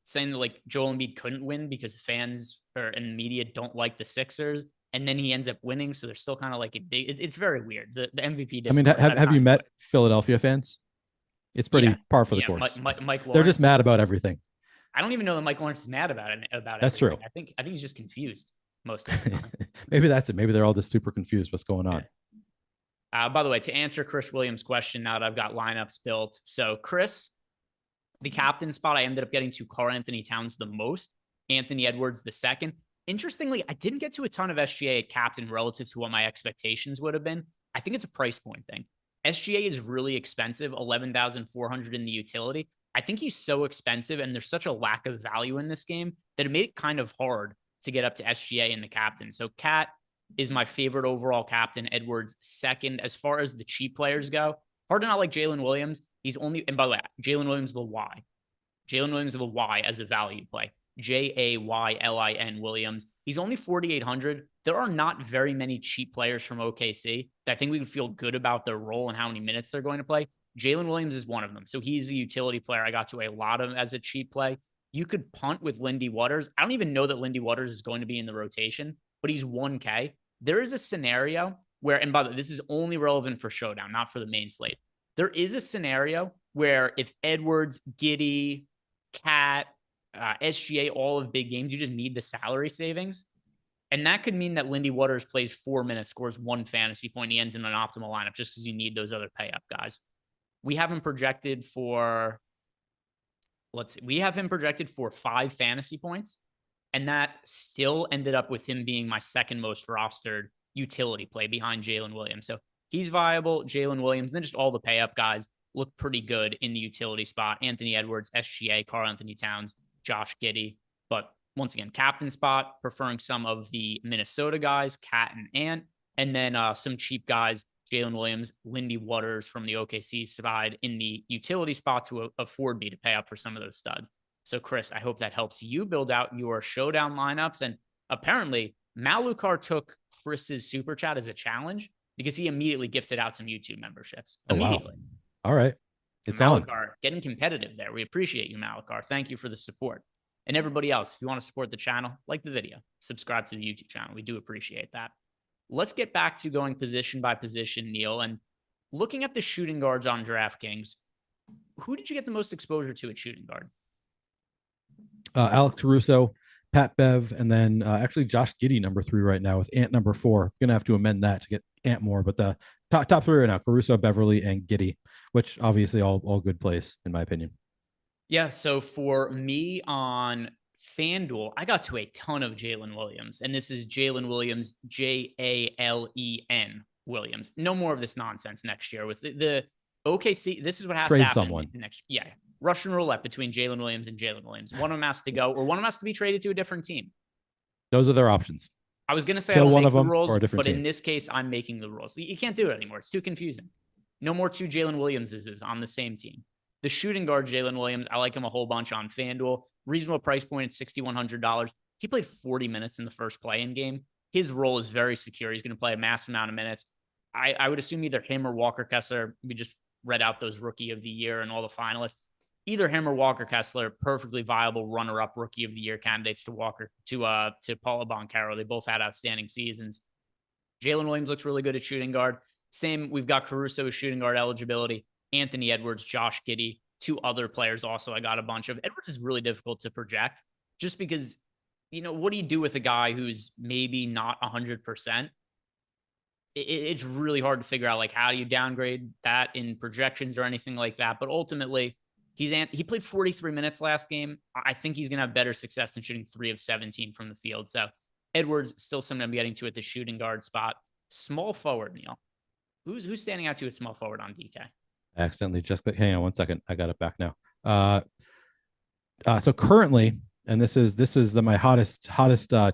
saying that like Joel Embiid couldn't win because fans and media don't like the Sixers, and then he ends up winning. So they're still kind of like it's very weird. The MVP. I mean, have you met Philadelphia fans? It's pretty par for the course. Mike Lawrence, they're just mad about everything. I don't even know that Mike Lawrence is mad about it. That's everything. true. I think he's just confused most of the time. Maybe that's it. Maybe they're all just super confused what's going on. By the way, to answer Chris Williams' question, now that I've got lineups built. So Chris, the captain spot, I ended up getting to Karl-Anthony Towns the most, Anthony Edwards the second. Interestingly, I didn't get to a ton of SGA at captain relative to what my expectations would have been. I think it's a price point thing. SGA is really expensive, $11,400 in the utility. I think he's so expensive, and there's such a lack of value in this game that it made it kind of hard to get up to SGA in the captain. So Cat is my favorite overall captain. Edwards second. As far as the cheap players go, hard to not like Jalen Williams. He's only, and by the way, Jalen Williams with a Y. Jalen Williams with a Y as a value play. Jaylin Williams. He's only 4,800. There are not very many cheap players from OKC that I think we would feel good about their role and how many minutes they're going to play. Jalen Williams is one of them. So he's a utility player. I got to a lot of as a cheap play. You could punt with Lindy Waters. I don't even know that Lindy Waters is going to be in the rotation, but he's 1K. There is a scenario where, and by the way, this is only relevant for Showdown, not for the main slate. There is a scenario where if Edwards, Giddey, Cat, SGA, all of big games, you just need the salary savings. And that could mean that Lindy Waters plays 4 minutes, scores 1 fantasy point, he ends in an optimal lineup just because you need those other pay up guys. We have him projected for, we have him projected for 5 fantasy points. And that still ended up with him being my second most rostered utility play behind Jalen Williams. So he's viable. Jalen Williams, and then just all the pay up guys look pretty good in the utility spot. Anthony Edwards, SGA, Karl-Anthony Towns, Josh Giddey. But once again, captain spot, preferring some of the Minnesota guys, Cat and Ant, and then some cheap guys, Jalen Williams, Lindy Waters from the OKC side in the utility spot to afford me to pay up for some of those studs. So Chris, I hope that helps you build out your Showdown lineups. And apparently Malukar took Chris's super chat as a challenge because he immediately gifted out some YouTube memberships. Immediately. Oh, wow. All right. It's Malukar, on. getting competitive there. We appreciate you, Malukar. Thank you for the support. And everybody else, if you want to support the channel, like the video, subscribe to the YouTube channel. We do appreciate that. Let's get back to going position by position, Neil, and looking at the shooting guards on DraftKings. Who did you get the most exposure to at shooting guard? Alex Caruso, Pat Bev, and then actually Josh Giddey, number 3 right now with Ant number 4. Gonna have to amend that to get Ant more, but the top 3 right now: Caruso, Beverly, and Giddey, which obviously all good plays in my opinion. Yeah. So for me on FanDuel, I got to a ton of Jalen Williams, and this is Jalen Williams, Jalen Williams. No more of this nonsense next year with the OKC. This is what has Trade to happen someone next. Yeah. Russian roulette between Jalen Williams and Jalen Williams. One of them has to go, or one of them has to be traded to a different team. Those are their options. I was going to say Kill I don't one make of the them rules, or a different but in team. this case, I'm making the rules. You can't do it anymore. It's too confusing. No more 2 Jalen Williamses on the same team. The shooting guard, Jalen Williams, I like him a whole bunch on FanDuel. Reasonable price point at $6,100. He played 40 minutes in the first play-in game. His role is very secure. He's going to play a massive amount of minutes. I would assume either him or Walker Kessler. We just read out those rookie of the year and all the finalists. Either him or Walker Kessler, perfectly viable runner-up rookie of the year candidates to Paolo Banchero. They both had outstanding seasons. Jalen Williams looks really good at shooting guard. Same, we've got Caruso with shooting guard eligibility. Anthony Edwards, Josh Giddey, 2 other players also I got a bunch of. Edwards is really difficult to project just because, what do you do with a guy who's maybe not 100%? It's really hard to figure out, like, how do you downgrade that in projections or anything like that. But ultimately, he played 43 minutes last game. I think he's going to have better success than shooting 3 of 17 from the field. So Edwards still something I'm getting to at the shooting guard spot. Small forward, Neil. Who's standing out to you at small forward on DK? I accidentally just clicked. Hang on 1 second. I got it back now. So currently, and this is my hottest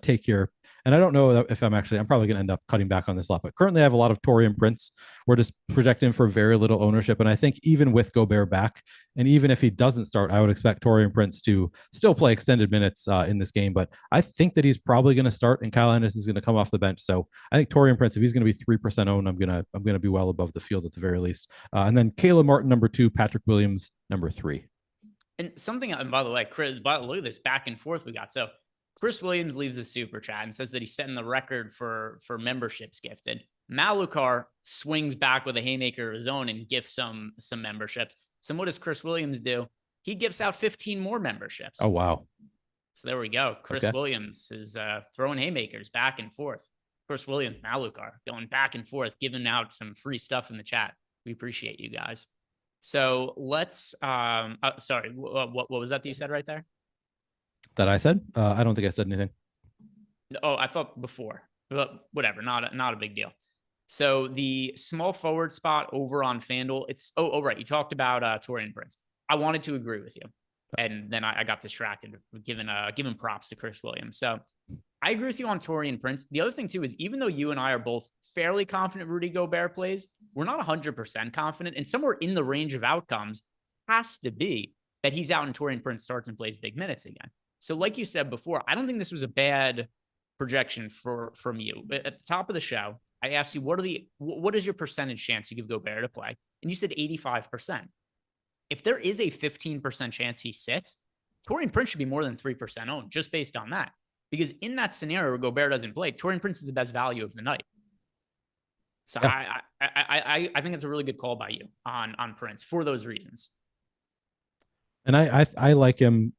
take here. And I don't know if I'm probably going to end up cutting back on this a lot, but currently I have a lot of Taurean Prince. We're just projecting for very little ownership. And I think even with Gobert back, and even if he doesn't start, I would expect Taurean Prince to still play extended minutes in this game. But I think that he's probably going to start, and Kyle Anderson is going to come off the bench. So I think Taurean Prince, if he's going to be 3% owned, I'm gonna be well above the field at the very least. And then Caleb Martin number 2, Patrick Williams number 3. And something, and by the way, Chris, look at this back and forth we got. So Chris Williams leaves the super chat and says that he's setting the record for memberships gifted. Malukar swings back with a haymaker of his own and gifts some memberships. So what does Chris Williams do? He gives out 15 more memberships. Oh, wow. So there we go. Chris Williams is throwing haymakers back and forth. Chris Williams, Malukar going back and forth, giving out some free stuff in the chat. We appreciate you guys. So let's, sorry, what was that you said right there? That I said? I don't think I said anything. Oh, I thought before, but whatever, not a big deal. So the small forward spot over on FanDuel, it's, right. You talked about Taurean Prince. I wanted to agree with you. And then I got distracted giving props to Chris Williams. So I agree with you on Taurean Prince. The other thing too is even though you and I are both fairly confident Rudy Gobert plays, we're not 100% confident. And somewhere in the range of outcomes has to be that he's out and Taurean Prince starts and plays big minutes again. So like you said before, I don't think this was a bad projection from you. At the top of the show, I asked you, what is your percentage chance you give Gobert to play? And you said 85%. If there is a 15% chance he sits, Taurean Prince should be more than 3% owned just based on that. Because in that scenario where Gobert doesn't play, Taurean Prince is the best value of the night. So yeah. I think it's a really good call by you on Prince for those reasons. And I like him,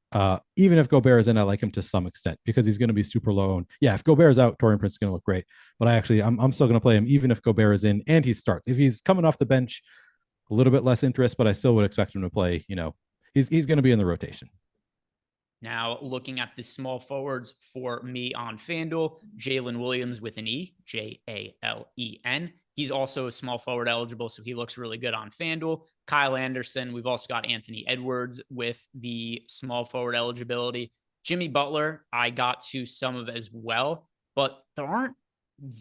even if Gobert is in, I like him to some extent because he's going to be super low owned. Yeah, if Gobert is out, Taurean Prince is going to look great. But I'm still going to play him even if Gobert is in and he starts. If he's coming off the bench, a little bit less interest, but I still would expect him to play. He's going to be in the rotation. Now, looking at the small forwards for me on FanDuel, Jalen Williams with an E, Jalen. He's also a small forward eligible, so he looks really good on FanDuel. Kyle Anderson. We've also got Anthony Edwards with the small forward eligibility. Jimmy Butler, I got to some of as well, but there aren't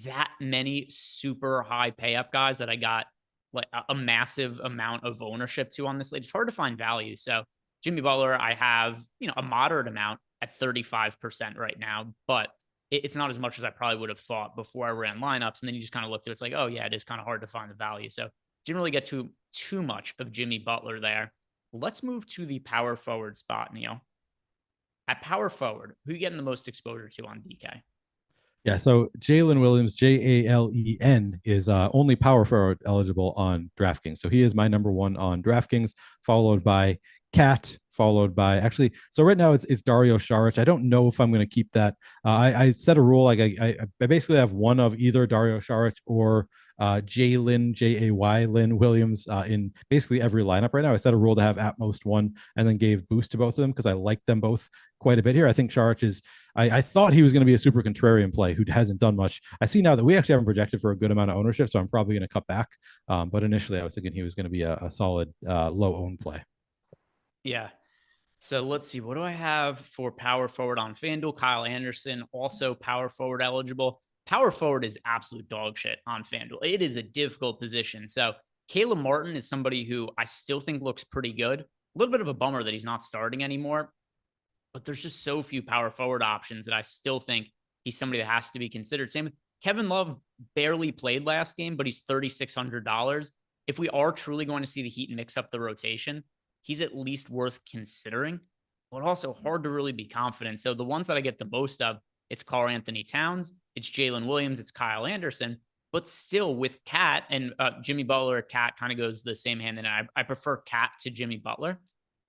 that many super high pay up guys that I got like a massive amount of ownership to on this slate. It's hard to find value. So Jimmy Butler, I have, a moderate amount at 35% right now, but it's not as much as I probably would have thought before I ran lineups. And then you just kind of look through, it's like, oh yeah, it is kind of hard to find the value. So didn't really get to too much of Jimmy Butler there. Let's move to the power forward spot, Neil. At power forward, who are you getting the most exposure to on DK? Yeah, so Jalen Williams, Jalen, is only power forward eligible on DraftKings. So he is my number 1 on DraftKings, followed by Cat, followed by so right now it's Dario Saric. I don't know if I'm going to keep that. I set a rule like I basically have one of either Dario Saric or Jalen, Jay Lynn Williams in basically every lineup right now. I set a rule to have at most one and then gave boost to both of them because I like them both quite a bit here. I think Saric is, I thought he was going to be a super contrarian play who hasn't done much. I see now that we actually haven't projected for a good amount of ownership, so I'm probably going to cut back. But initially I was thinking he was going to be a solid low owned play. Yeah. So let's see. What do I have for power forward on FanDuel? Kyle Anderson, also power forward eligible. Power forward is absolute dog shit on FanDuel. It is a difficult position. So Caleb Martin is somebody who I still think looks pretty good. A little bit of a bummer that he's not starting anymore, but there's just so few power forward options that I still think he's somebody that has to be considered. Same with Kevin Love, barely played last game, but he's $3,600. If we are truly going to see the Heat mix up the rotation, he's at least worth considering, but also hard to really be confident. So the ones that I get the most of, it's Karl Anthony Towns, it's Jalen Williams, it's Kyle Anderson, but still with Cat and Jimmy Butler, Cat kind of goes the same hand. And I prefer Cat to Jimmy Butler,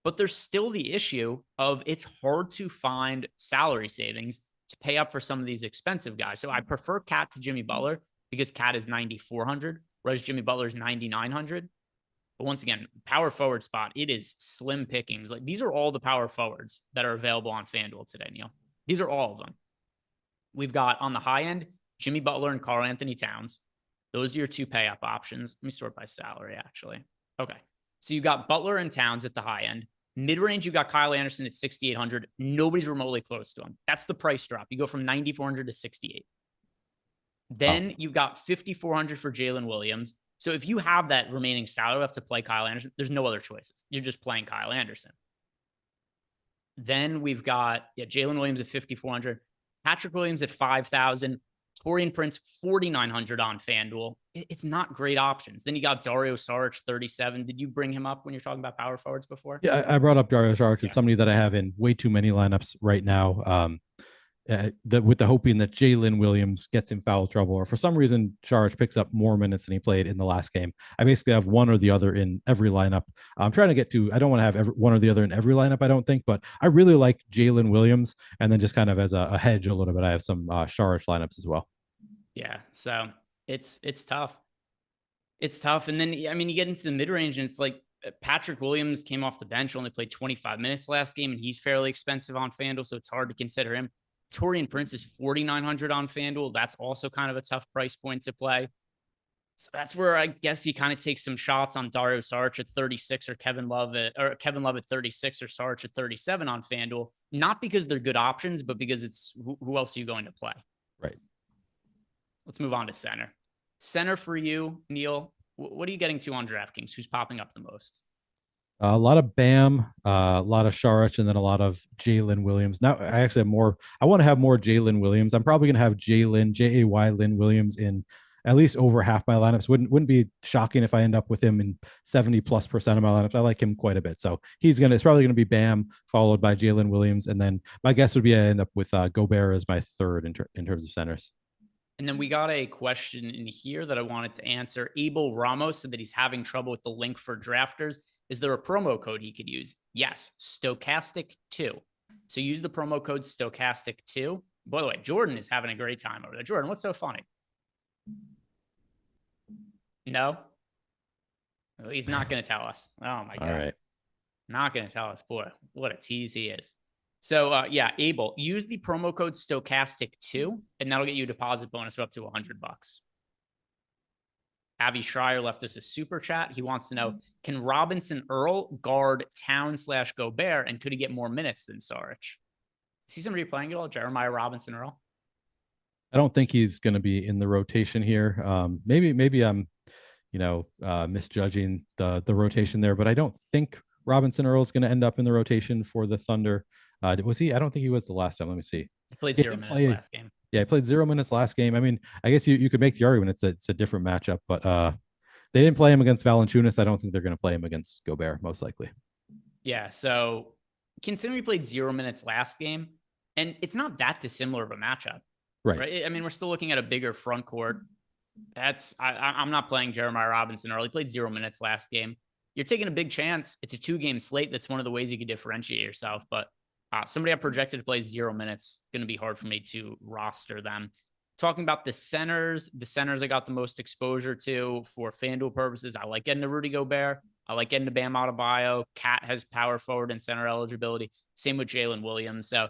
but there's still the issue of it's hard to find salary savings to pay up for some of these expensive guys. So I prefer Cat to Jimmy Butler because Cat is 9,400, whereas Jimmy Butler is 9,900. But once again, power forward spot, it is slim pickings. Like these are all the power forwards that are available on FanDuel today, Neil. These are all of them. We've got on the high end, Jimmy Butler and Karl Anthony Towns. Those are your 2 pay up options. Let me sort by salary, actually. Okay. So you got Butler and Towns at the high end. Mid-range, you got Kyle Anderson at 6,800. Nobody's remotely close to him. That's the price drop. You go from 9,400 to 68. Then you've got 5,400 for Jalen Williams. So if you have that remaining salary left to play Kyle Anderson, there's no other choices. You're just playing Kyle Anderson. Then we've got Jalen Williams at 5,400, Patrick Williams at 5,000, Torian Prince 4,900 on FanDuel. It's not great options. Then you got Dario Saric 37. Did you bring him up when you're talking about power forwards before? Yeah, I brought up Dario Saric. It's somebody that I have in way too many lineups right now. With the hoping that Jalen Williams gets in foul trouble, or for some reason Saric picks up more minutes than he played in the last game. I basically have one or the other in every lineup. I'm trying to get to, I don't want to have one or the other in every lineup, I don't think, but I really like Jalen Williams. And then just kind of as a hedge a little bit, I have some Saric lineups as well. Yeah, so it's tough. It's tough. And then, I mean, you get into the mid-range and it's like Patrick Williams came off the bench, only played 25 minutes last game, and he's fairly expensive on FanDuel, so it's hard to consider him. Torian Prince is 4,900 on FanDuel. That's also kind of a tough price point to play. So that's where I guess you kind of take some shots on Dario Saric at 36 or Kevin Love at 36 or Saric at 37 on FanDuel. Not because they're good options, but because it's who else are you going to play? Right. Let's move on to center. Center for you, Neil. What are you getting to on DraftKings? Who's popping up the most? A lot of Bam, a lot of Saric, and then a lot of Jalen Williams. Now, I actually have more. I want to have more Jalen Williams. I'm probably going to have Jalen, J-A-Y, Lynn Williams in at least over half my lineups. Wouldn't be shocking if I end up with him in 70+% of my lineups. I like him quite a bit. So it's probably going to be Bam, followed by Jalen Williams. And then my guess would be I end up with Gobert as my third in terms of centers. And then we got a question in here that I wanted to answer. Abel Ramos said that he's having trouble with the link for drafters. Is there a promo code he could use? Yes, Stochastic2. So use the promo code Stochastic2. By the way, Jordan is having a great time over there. Jordan, what's so funny? No? Well, he's not going to tell us. Oh, my God. All right. Not going to tell us. Boy, what a tease he is. So, Abel, use the promo code Stochastic2, and that'll get you a deposit bonus of up to $100. Avi Schreier left us a super chat. He wants to know, can Robinson Earl guard Town/Gobert, and could he get more minutes than Saric? Is he somebody playing at all? Jeremiah Robinson Earl? I don't think he's going to be in the rotation here. Maybe I'm, misjudging the rotation there, but I don't think Robinson Earl is going to end up in the rotation for the Thunder. Was he? I don't think he was the last time. Let me see. He played 0 minutes last game. Yeah, he played 0 minutes last game. I mean, I guess you could make the argument it's a different matchup, but they didn't play him against Valanciunas. I don't think they're going to play him against Gobert, most likely. Yeah, so considering he played 0 minutes last game, and it's not that dissimilar of a matchup. Right? I mean, we're still looking at a bigger front court. I'm not playing Jeremiah Robinson Earl. He played 0 minutes last game. You're taking a big chance. It's a 2-game slate. That's one of the ways you can differentiate yourself, but somebody I projected to play 0 minutes, going to be hard for me to roster them. Talking about the centers I got the most exposure to for FanDuel purposes. I like getting to Rudy Gobert. I like getting to Bam Adebayo. Cat has power forward and center eligibility. Same with Jalen Williams. So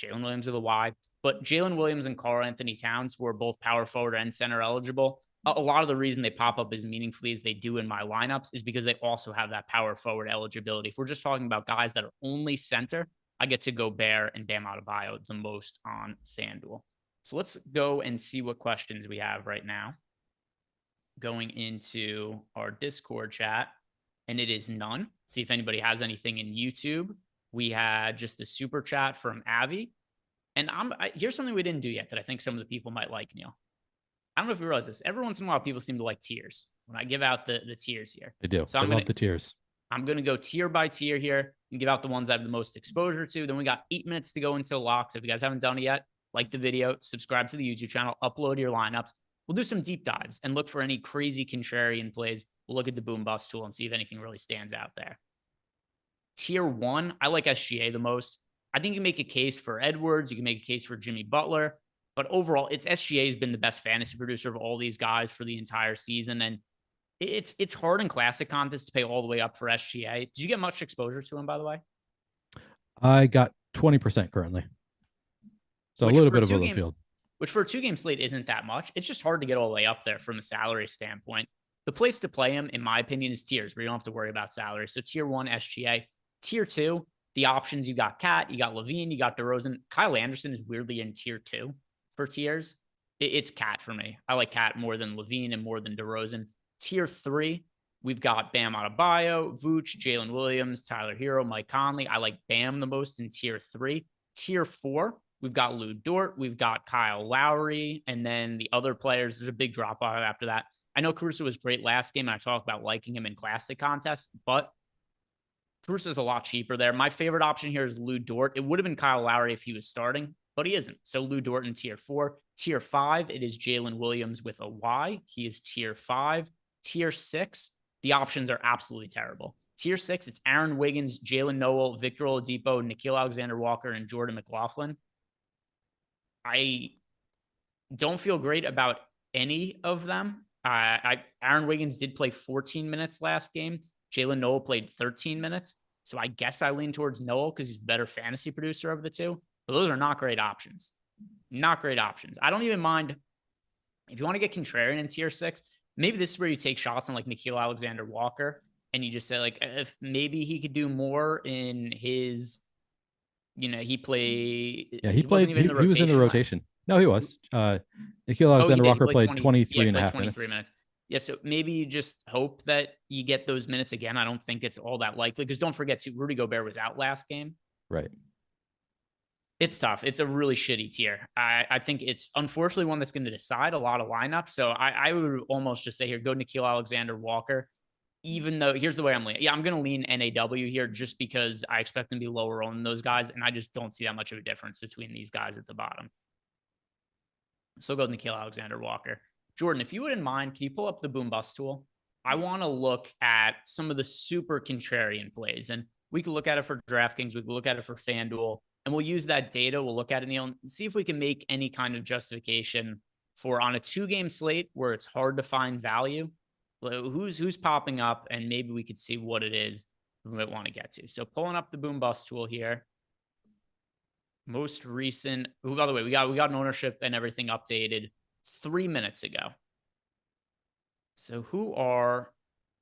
Jalen Williams are the Y. But Jalen Williams and Karl Anthony Towns were both power forward and center eligible. A lot of the reason they pop up as meaningfully as they do in my lineups is because they also have that power forward eligibility. If we're just talking about guys that are only center, I get to Gobert and Bam Adebayo the most on FanDuel. So let's go and see what questions we have right now. Going into our Discord chat, and it is none. See if anybody has anything in YouTube. We had just the super chat from Avi. And here's something we didn't do yet that I think some of the people might like, Neil. I don't know if you realize this. Every once in a while, people seem to like tiers when I give out the tiers here. They do. So I love the tiers. I'm going to go tier by tier here and give out the ones I have the most exposure to. Then we got 8 minutes to go until lock. So if you guys haven't done it yet, like the video, subscribe to the YouTube channel, upload your lineups. We'll do some deep dives and look for any crazy contrarian plays. We'll look at the boom bust tool and see if anything really stands out there. Tier 1, I like SGA the most. I think you can make a case for Edwards. You can make a case for Jimmy Butler. But overall, SGA has been the best fantasy producer of all these guys for the entire season. And it's hard in classic contests to pay all the way up for SGA. Did you get much exposure to him, by the way? I got 20% currently. So a little bit of a field. Which for a 2-game slate isn't that much. It's just hard to get all the way up there from a salary standpoint. The place to play him, in my opinion, is tiers where you don't have to worry about salary. So tier 1, SGA. Tier 2, the options, you got Cat, you got Levine, you got DeRozan. Kyle Anderson is weirdly in tier 2 for tiers. It's Cat for me. I like Cat more than Levine and more than DeRozan. Tier 3, we've got Bam Adebayo, Vooch, Jalen Williams, Tyler Hero, Mike Conley. I like Bam the most in tier 3. Tier 4, we've got Lou Dort, we've got Kyle Lowry, and then the other players, there's a big drop off after that. I know Caruso was great last game, and I talked about liking him in classic contests, but Caruso's a lot cheaper there. My favorite option here is Lou Dort. It would have been Kyle Lowry if he was starting, but he isn't. So Lou Dort in tier 4. Tier 5, it is Jalen Williams with a Y. He is tier 5. Tier 6, the options are absolutely terrible. Tier 6, it's Aaron Wiggins, Jalen Noel, Victor Oladipo, Nickeil Alexander-Walker, and Jordan McLaughlin. I don't feel great about any of them. Aaron Wiggins did play 14 minutes last game. Jalen Noel played 13 minutes. So I guess I lean towards Noel because he's the better fantasy producer of the two. But those are not great options. Not great options. I don't even mind if you want to get contrarian in tier 6. Maybe this is where you take shots on like Nickeil Alexander-Walker and you just say like, if maybe he could do more in his, he played. Yeah, he played. He was in the rotation. No, he was. Nickeil Alexander-Walker played 23 and a half minutes. Yeah, so maybe you just hope that you get those minutes again. I don't think it's all that likely because don't forget, too, Rudy Gobert was out last game. Right. It's tough. It's a really shitty tier. I think it's unfortunately one that's going to decide a lot of lineups. So I would almost just say here, go Nickeil Alexander-Walker, even though here's the way I'm leaning. Yeah, I'm going to lean NAW here just because I expect them to be lower on those guys, and I just don't see that much of a difference between these guys at the bottom. So go Nickeil Alexander-Walker. Jordan, if you wouldn't mind, can you pull up the boom bust tool? I want to look at some of the super contrarian plays, and we can look at it for DraftKings. We can look at it for FanDuel, and we'll use that data. We'll look at it, Neil, and see if we can make any kind of justification for on a 2-game slate where it's hard to find value. Who's popping up, and maybe we could see what it is we might want to get to. So pulling up the boom bust tool here. Most recent. Oh, by the way, we got an ownership and everything updated 3 minutes ago. So who are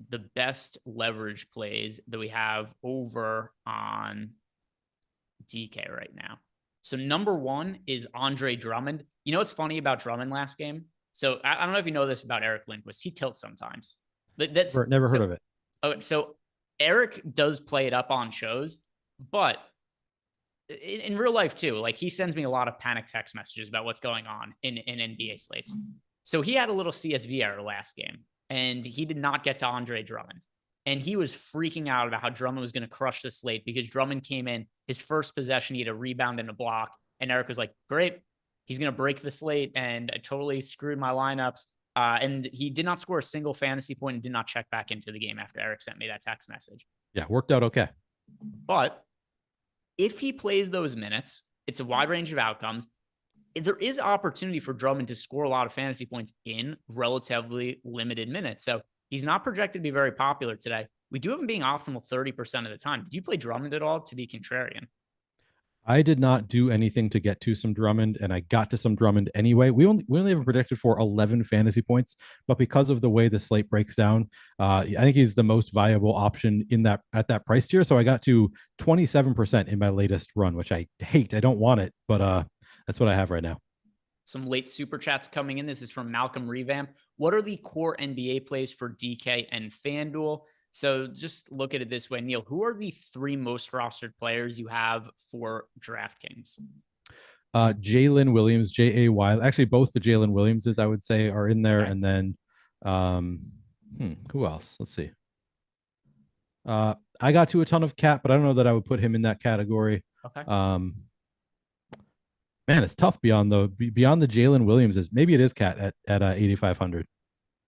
the best leverage plays that we have over on DK right now? So number 1 is Andre Drummond. You know what's funny about Drummond last game? So I don't know if you know this about Eric Lindquist. He tilts sometimes. That's never heard of it. Oh, so Eric does play it up on shows, but in real life too, like he sends me a lot of panic text messages about what's going on in NBA slates. So he had a little CSV error last game and he did not get to Andre Drummond. And he was freaking out about how Drummond was going to crush the slate because Drummond came in his first possession. He had a rebound and a block. And Eric was like, great, he's going to break the slate and totally screwed my lineups. And he did not score a single fantasy point and did not check back into the game after Eric sent me that text message. Yeah, worked out okay. But if he plays those minutes, it's a wide range of outcomes. There is opportunity for Drummond to score a lot of fantasy points in relatively limited minutes. So he's not projected to be very popular today. We do have him being optimal 30% of the time. Did you play Drummond at all to be contrarian? I did not do anything to get to some Drummond, and I got to some Drummond anyway. We only have him predicted for 11 fantasy points, but because of the way the slate breaks down, I think he's the most viable option at that price tier. So I got to 27% in my latest run, which I hate. I don't want it, but that's what I have right now. Some late super chats coming in. This is from Malcolm Revamp. What are the core NBA plays for DK and FanDuel? So just look at it this way, Neil. Who are the 3 most rostered players you have for DraftKings? Jalen Williams, Jay. Actually, both the Jalen Williamses, I would say, are in there. Okay. And then who else? Let's see. I got to a ton of Cat, but I don't know that I would put him in that category. Okay. Man, it's tough beyond the Jalen Williamses. Maybe it is Cat at 8,500.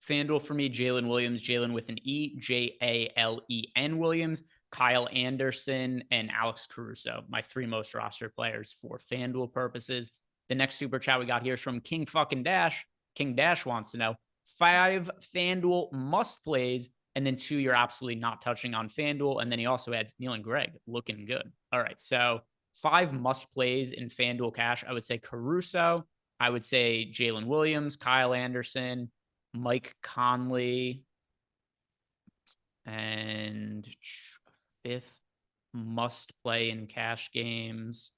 FanDuel for me, Jalen Williams, Jalen with an E, Jalen Williams, Kyle Anderson, and Alex Caruso, my 3 most rostered players for FanDuel purposes. The next super chat we got here is from King fucking Dash. King Dash wants to know 5 FanDuel must plays, and then 2 you're absolutely not touching on FanDuel. And then he also adds Neil and Greg looking good. All right, so 5 must plays in FanDuel cash. I would say Caruso. I would say Jalen Williams, Kyle Anderson, Mike Conley, and 5th. must play in cash games.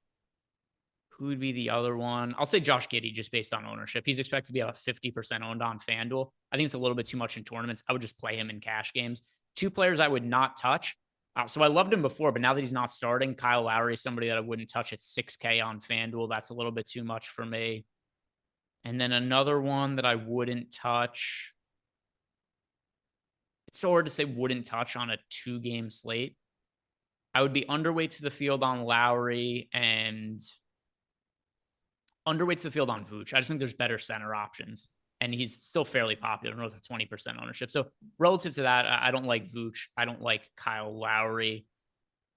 Who would be the other one? I'll say Josh Giddey just based on ownership. He's expected to be about 50% owned on FanDuel. I think it's a little bit too much in tournaments. I would just play him in cash games. Two players I would not touch. So I loved him before, but now that he's not starting, Kyle Lowry is somebody that I wouldn't touch at 6K on FanDuel. That's a little bit too much for me. And then another one that I wouldn't touch. It's so hard to say wouldn't touch on a 2-game slate. I would be underweight to the field on Lowry and underweight to the field on Vooch. I just think there's better center options, and he's still fairly popular, north of 20% ownership. So relative to that, I don't like Vooch. I don't like Kyle Lowry.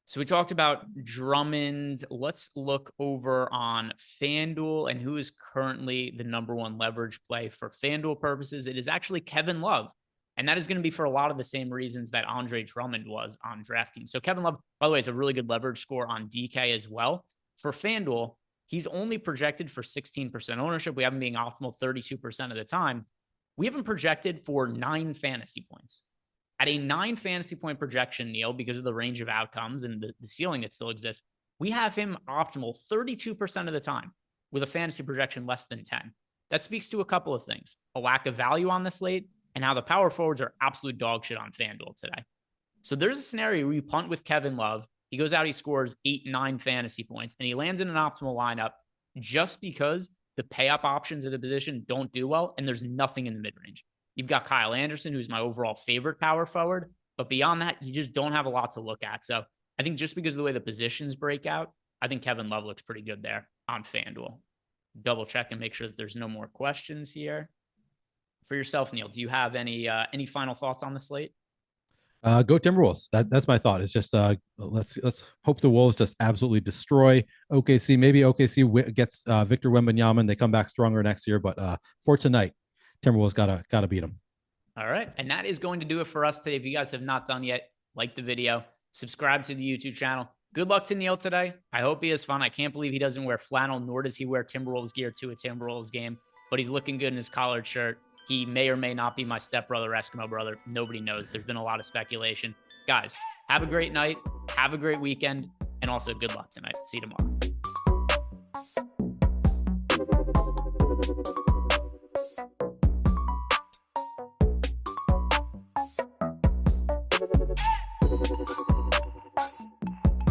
So we talked about Drummond. Let's look over on FanDuel and who is currently the number one leverage play for FanDuel purposes. It is actually Kevin Love. And that is going to be for a lot of the same reasons that Andre Drummond was on DraftKings. So Kevin Love, by the way, is a really good leverage score on DK as well. For FanDuel, he's only projected for 16% ownership. We have him being optimal 32% of the time. We have him projected for 9 fantasy points. At a 9 fantasy point projection, Neil, because of the range of outcomes and the ceiling that still exists, we have him optimal 32% of the time with a fantasy projection less than 10. That speaks to a couple of things: a lack of value on the slate and how the power forwards are absolute dog shit on FanDuel today. So there's a scenario where you punt with Kevin Love. He goes out, he scores 8-9 fantasy points, and he lands in an optimal lineup just because the pay-up options at the position don't do well, and there's nothing in the mid-range. You've got Kyle Anderson, who's my overall favorite power forward, but beyond that, you just don't have a lot to look at. So I think just because of the way the positions break out, I think Kevin Love looks pretty good there on FanDuel. Double check and make sure that there's no more questions here. For yourself, Neil, do you have any final thoughts on the slate? Go Timberwolves. That's my thought. It's just let's hope the Wolves just absolutely destroy OKC. Maybe OKC gets Victor Wembanyama and they come back stronger next year. But for tonight, Timberwolves gotta beat them. All right, and that is going to do it for us today. If you guys have not done yet, like the video, subscribe to the YouTube channel. Good luck to Neil today. I hope he has fun. I can't believe he doesn't wear flannel, nor does he wear Timberwolves gear to a Timberwolves game. But he's looking good in his collared shirt. He may or may not be my stepbrother, Eskimo brother. Nobody knows. There's been a lot of speculation. Guys, have a great night. Have a great weekend. And also good luck tonight. See you tomorrow.